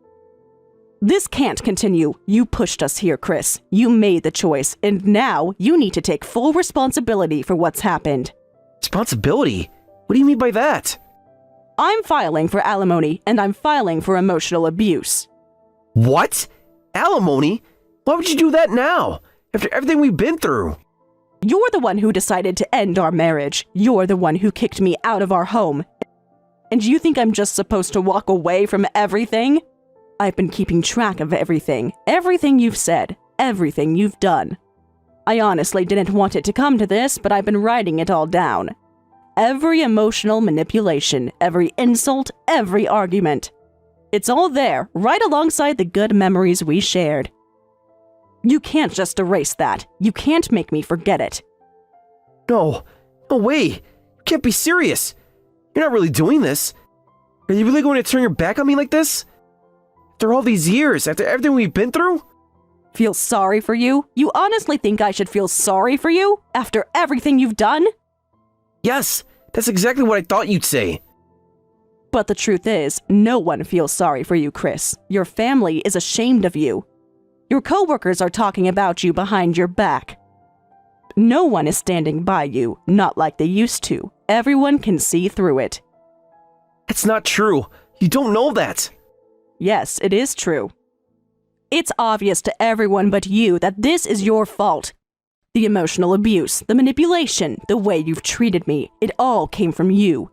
Speaker 1: This can't continue. You pushed us here, Chris. You made the choice, and now you need to take full responsibility for what's happened.
Speaker 2: Responsibility? What do you mean by that?
Speaker 1: I'm filing for alimony, and I'm filing for emotional abuse.
Speaker 2: What? Alimony? Why would you do that now? After everything we've been through?
Speaker 1: You're the one who decided to end our marriage. You're the one who kicked me out of our home. And you think I'm just supposed to walk away from everything? I've been keeping track of everything. Everything you've said. Everything you've done. I honestly didn't want it to come to this, but I've been writing it all down. Every emotional manipulation, every insult, every argument. It's all there, right alongside the good memories we shared. You can't just erase that. You can't make me forget it.
Speaker 2: No way. You can't be serious. You're not really doing this. Are you really going to turn your back on me like this? After all these years, after everything we've been through?
Speaker 1: Feel sorry for you? You honestly think I should feel sorry for you? After everything you've done?
Speaker 2: Yes, that's exactly what I thought you'd say.
Speaker 1: But the truth is, no one feels sorry for you, Chris. Your family is ashamed of you. Your coworkers are talking about you behind your back. No one is standing by you, not like they used to. Everyone can see through it.
Speaker 2: That's not true. You don't know that.
Speaker 1: Yes, it is true. It's obvious to everyone but you that this is your fault. The emotional abuse, the manipulation, the way you've treated me, it all came from you.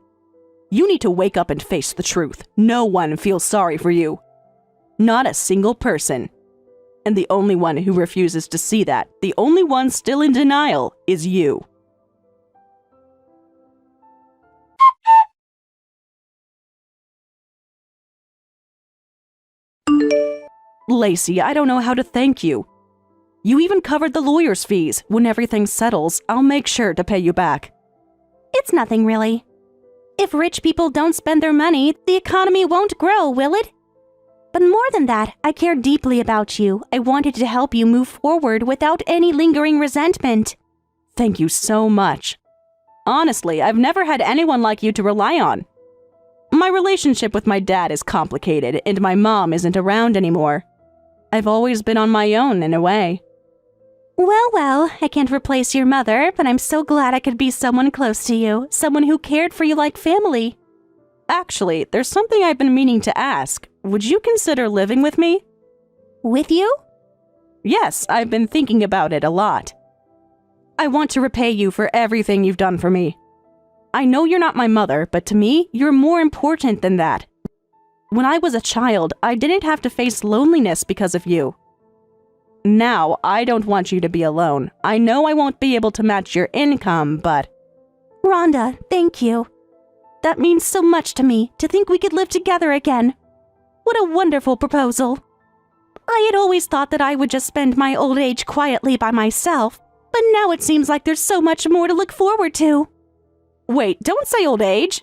Speaker 1: You need to wake up and face the truth. No one feels sorry for you. Not a single person. And the only one who refuses to see that, the only one still in denial, is you. Lacey, I don't know how to thank you. You even covered the lawyer's fees. When everything settles, I'll make sure to pay you back.
Speaker 3: It's nothing really. If rich people don't spend their money, the economy won't grow, will it? But more than that, I care deeply about you. I wanted to help you move forward without any lingering resentment.
Speaker 1: Thank you so much. Honestly, I've never had anyone like you to rely on. My relationship with my dad is complicated, and my mom isn't around anymore. I've always been on my own in a way.
Speaker 3: Well, I can't replace your mother, but I'm so glad I could be someone close to you, someone who cared for you like family.
Speaker 1: Actually, there's something I've been meaning to ask. Would you consider living with me?
Speaker 3: With you?
Speaker 1: Yes, I've been thinking about it a lot. I want to repay you for everything you've done for me. I know you're not my mother, but to me, you're more important than that. When I was a child, I didn't have to face loneliness because of you. Now, I don't want you to be alone. I know I won't be able to match your income, but...
Speaker 3: Rhonda, thank you. That means so much to me, to think we could live together again. What a wonderful proposal. I had always thought that I would just spend my old age quietly by myself, but now it seems like there's so much more to look forward to.
Speaker 1: Wait, don't say old age.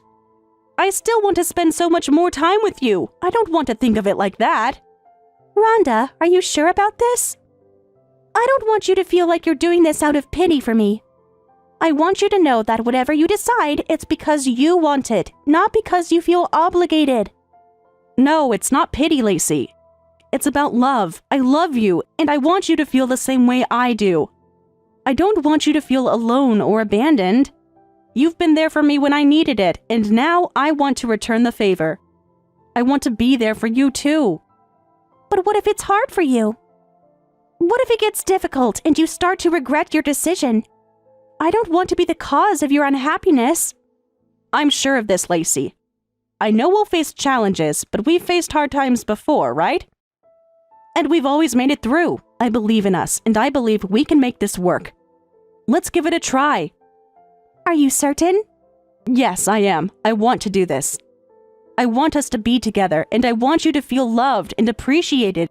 Speaker 1: I still want to spend so much more time with you. I don't want to think of it like that.
Speaker 3: Rhonda, are you sure about this? I don't want you to feel like you're doing this out of pity for me. I want you to know that whatever you decide, it's because you want it, not because you feel obligated.
Speaker 1: No, it's not pity, Lacey. It's about love. I love you, and I want you to feel the same way I do. I don't want you to feel alone or abandoned. You've been there for me when I needed it, and now I want to return the favor. I want to be there for you too.
Speaker 3: But what if it's hard for you? What if it gets difficult and you start to regret your decision? I don't want to be the cause of your unhappiness.
Speaker 1: I'm sure of this, Lacey. I know we'll face challenges, but we've faced hard times before, right? And we've always made it through. I believe in us, and I believe we can make this work. Let's give it a try.
Speaker 3: Are you certain?
Speaker 1: Yes, I am. I want to do this. I want us to be together, and I want you to feel loved and appreciated.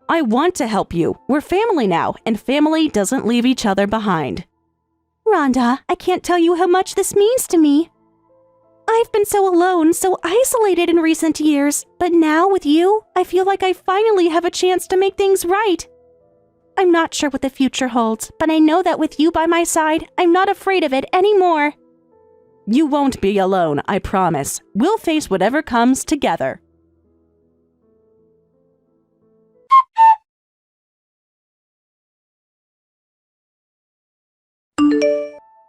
Speaker 1: I want to help you. We're family now, and family doesn't leave each other behind.
Speaker 3: Rhonda, I can't tell you how much this means to me. I've been so alone, so isolated in recent years, but now with you, I feel like I finally have a chance to make things right. I'm not sure what the future holds, but I know that with you by my side, I'm not afraid of it anymore.
Speaker 1: You won't be alone, I promise. We'll face whatever comes together.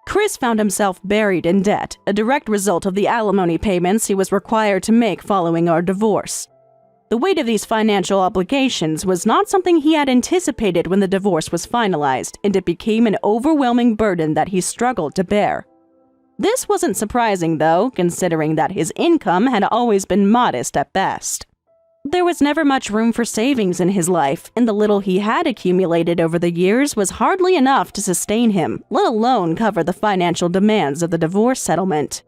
Speaker 1: Chris found himself buried in debt, a direct result of the alimony payments he was required to make following our divorce. The weight of these financial obligations was not something he had anticipated when the divorce was finalized, and it became an overwhelming burden that he struggled to bear. This wasn't surprising, though, considering that his income had always been modest at best. There was never much room for savings in his life, and the little he had accumulated over the years was hardly enough to sustain him, let alone cover the financial demands of the divorce settlement.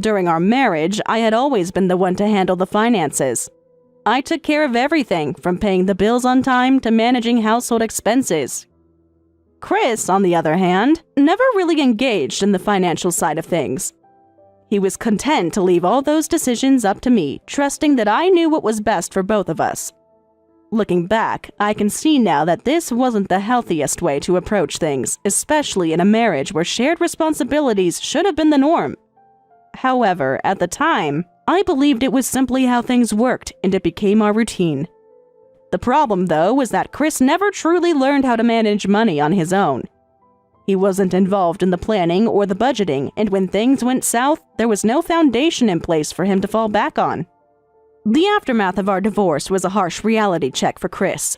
Speaker 1: During our marriage, I had always been the one to handle the finances. I took care of everything, from paying the bills on time to managing household expenses. Chris, on the other hand, never really engaged in the financial side of things. He was content to leave all those decisions up to me, trusting that I knew what was best for both of us. Looking back, I can see now that this wasn't the healthiest way to approach things, especially in a marriage where shared responsibilities should have been the norm. However, at the time, I believed it was simply how things worked, and it became our routine. The problem, though, was that Chris never truly learned how to manage money on his own. He wasn't involved in the planning or the budgeting, and when things went south, there was no foundation in place for him to fall back on. The aftermath of our divorce was a harsh reality check for Chris.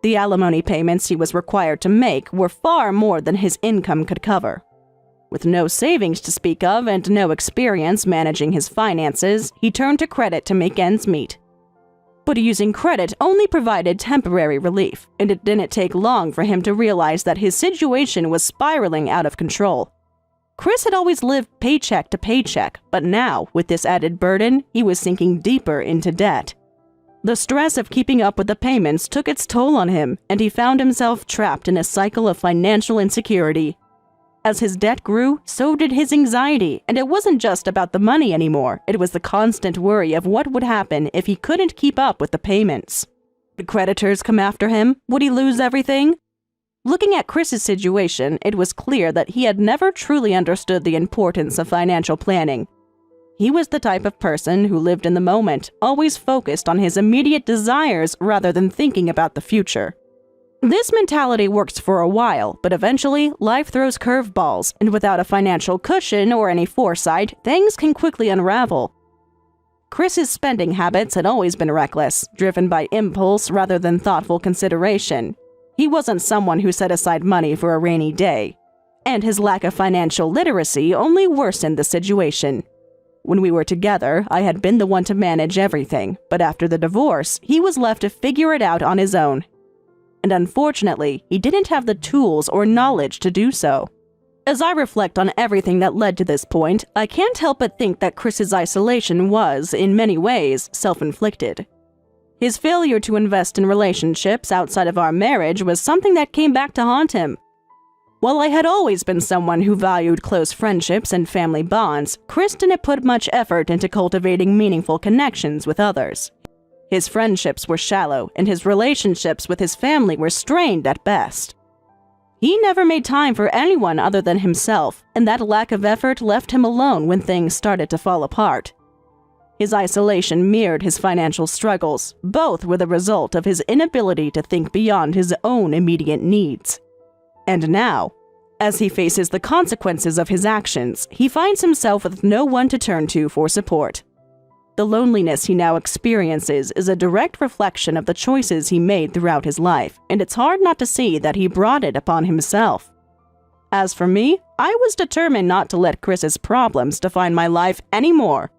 Speaker 1: The alimony payments he was required to make were far more than his income could cover. With no savings to speak of and no experience managing his finances, he turned to credit to make ends meet. But using credit only provided temporary relief, and it didn't take long for him to realize that his situation was spiraling out of control. Chris had always lived paycheck to paycheck, but now, with this added burden, he was sinking deeper into debt. The stress of keeping up with the payments took its toll on him, and he found himself trapped in a cycle of financial insecurity. As his debt grew, so did his anxiety, and it wasn't just about the money anymore. It was the constant worry of what would happen if he couldn't keep up with the payments. Would creditors come after him? Would he lose everything? Looking at Chris's situation, it was clear that he had never truly understood the importance of financial planning. He was the type of person who lived in the moment, always focused on his immediate desires rather than thinking about the future. This mentality works for a while, but eventually, life throws curveballs, and without a financial cushion or any foresight, things can quickly unravel. Chris's spending habits had always been reckless, driven by impulse rather than thoughtful consideration. He wasn't someone who set aside money for a rainy day, and his lack of financial literacy only worsened the situation. When we were together, I had been the one to manage everything, but after the divorce, he was left to figure it out on his own. And unfortunately, he didn't have the tools or knowledge to do so. As I reflect on everything that led to this point, I can't help but think that Chris's isolation was, in many ways, self-inflicted. His failure to invest in relationships outside of our marriage was something that came back to haunt him. While I had always been someone who valued close friendships and family bonds, Chris didn't put much effort into cultivating meaningful connections with others. His friendships were shallow, and his relationships with his family were strained at best. He never made time for anyone other than himself, and that lack of effort left him alone when things started to fall apart. His isolation mirrored his financial struggles. Both were the result of his inability to think beyond his own immediate needs. And now, As he faces the consequences of his actions, he finds himself with no one to turn to for support. The loneliness he now experiences is a direct reflection of the choices he made throughout his life, and it's hard not to see that he brought it upon himself. As for me, I was determined not to let Chris's problems define my life anymore.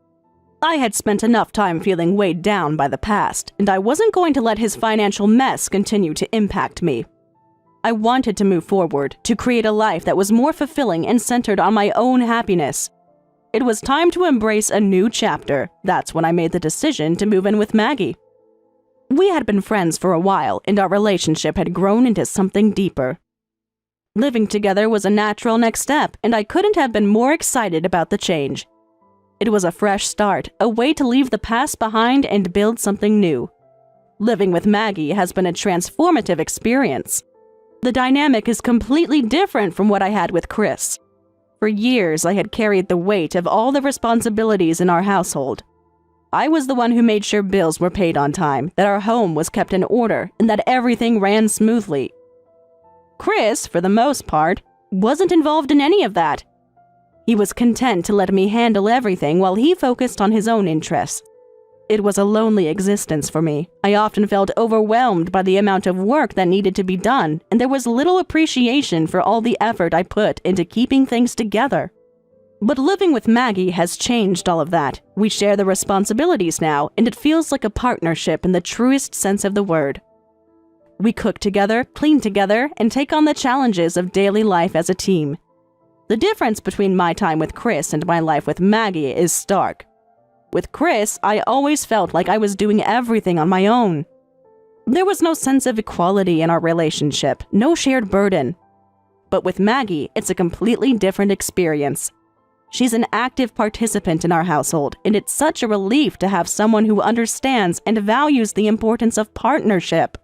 Speaker 1: I had spent enough time feeling weighed down by the past, and I wasn't going to let his financial mess continue to impact me. I wanted to move forward, to create a life that was more fulfilling and centered on my own happiness. It was time to embrace a new chapter. That's when I made the decision to move in with Maggie. We had been friends for a while, and our relationship had grown into something deeper. Living together was a natural next step, and I couldn't have been more excited about the change. It was a fresh start, a way to leave the past behind and build something new. Living with Maggie has been a transformative experience. The dynamic is completely different from what I had with Chris. For years, I had carried the weight of all the responsibilities in our household. I was the one who made sure bills were paid on time, that our home was kept in order, and that everything ran smoothly. Chris, for the most part, wasn't involved in any of that. He was content to let me handle everything while he focused on his own interests. It was a lonely existence for me. I often felt overwhelmed by the amount of work that needed to be done, and there was little appreciation for all the effort I put into keeping things together. But living with Maggie has changed all of that. We share the responsibilities now, and it feels like a partnership in the truest sense of the word. We cook together, clean together, and take on the challenges of daily life as a team. The difference between my time with Chris and my life with Maggie is stark. With Chris, I always felt like I was doing everything on my own. There was no sense of equality in our relationship, no shared burden. But with Maggie, it's a completely different experience. She's an active participant in our household, and it's such a relief to have someone who understands and values the importance of partnership.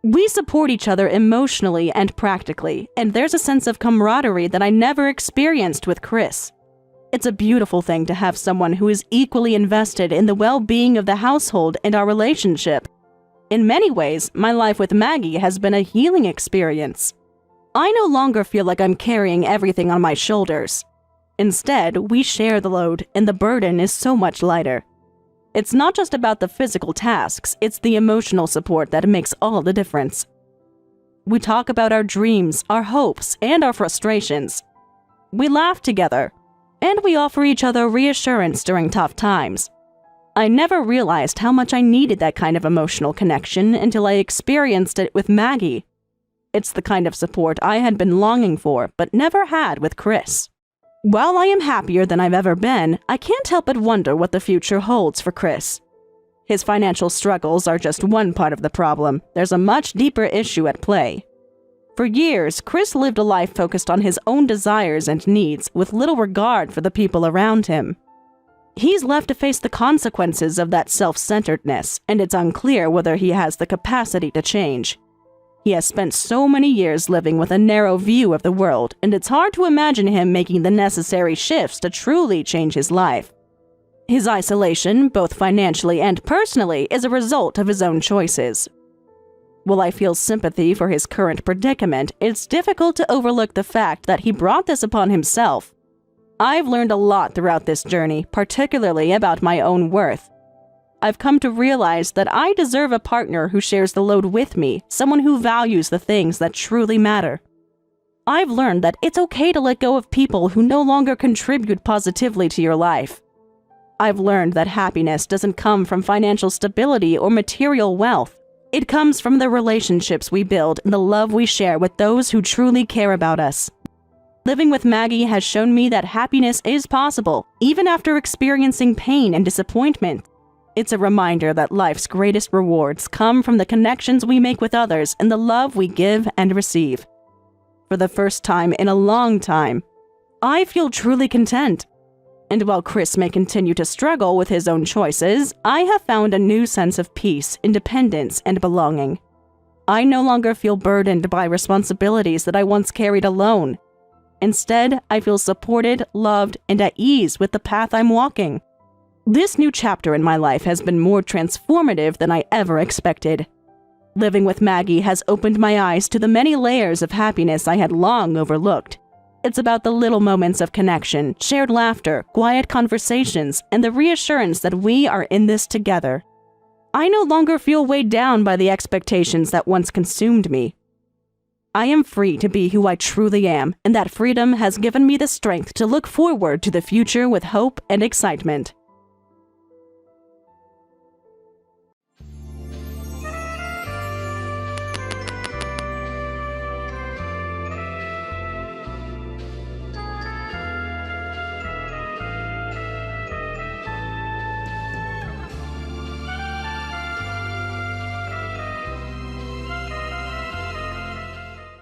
Speaker 1: We support each other emotionally and practically, and there's a sense of camaraderie that I never experienced with Chris. It's a beautiful thing to have someone who is equally invested in the well-being of the household and our relationship. In many ways, my life with Maggie has been a healing experience. I no longer feel like I'm carrying everything on my shoulders. Instead, we share the load, and the burden is so much lighter. It's not just about the physical tasks, it's the emotional support that makes all the difference. We talk about our dreams, our hopes, and our frustrations. We laugh together, and we offer each other reassurance during tough times. I never realized how much I needed that kind of emotional connection until I experienced it with Maggie. It's the kind of support I had been longing for, but never had with Chris. While I am happier than I've ever been, I can't help but wonder what the future holds for Chris. His financial struggles are just one part of the problem. There's a much deeper issue at play. For years, Chris lived a life focused on his own desires and needs, with little regard for the people around him. He's left to face the consequences of that self-centeredness, and it's unclear whether he has the capacity to change. He has spent so many years living with a narrow view of the world, and it's hard to imagine him making the necessary shifts to truly change his life. His isolation, both financially and personally, is a result of his own choices. While I feel sympathy for his current predicament, it's difficult to overlook the fact that he brought this upon himself. I've learned a lot throughout this journey, particularly about my own worth. I've come to realize that I deserve a partner who shares the load with me, someone who values the things that truly matter. I've learned that it's okay to let go of people who no longer contribute positively to your life. I've learned that happiness doesn't come from financial stability or material wealth. It comes from the relationships we build and the love we share with those who truly care about us. Living with Maggie has shown me that happiness is possible, even after experiencing pain and disappointment. It's a reminder that life's greatest rewards come from the connections we make with others and the love we give and receive. For the first time in a long time, I feel truly content. And while Chris may continue to struggle with his own choices, I have found a new sense of peace, independence, and belonging. I no longer feel burdened by responsibilities that I once carried alone. Instead, I feel supported, loved, and at ease with the path I'm walking. This new chapter in my life has been more transformative than I ever expected. Living with Maggie has opened my eyes to the many layers of happiness I had long overlooked. It's about the little moments of connection, shared laughter, quiet conversations, and the reassurance that we are in this together. I no longer feel weighed down by the expectations that once consumed me. I am free to be who I truly am, and that freedom has given me the strength to look forward to the future with hope and excitement.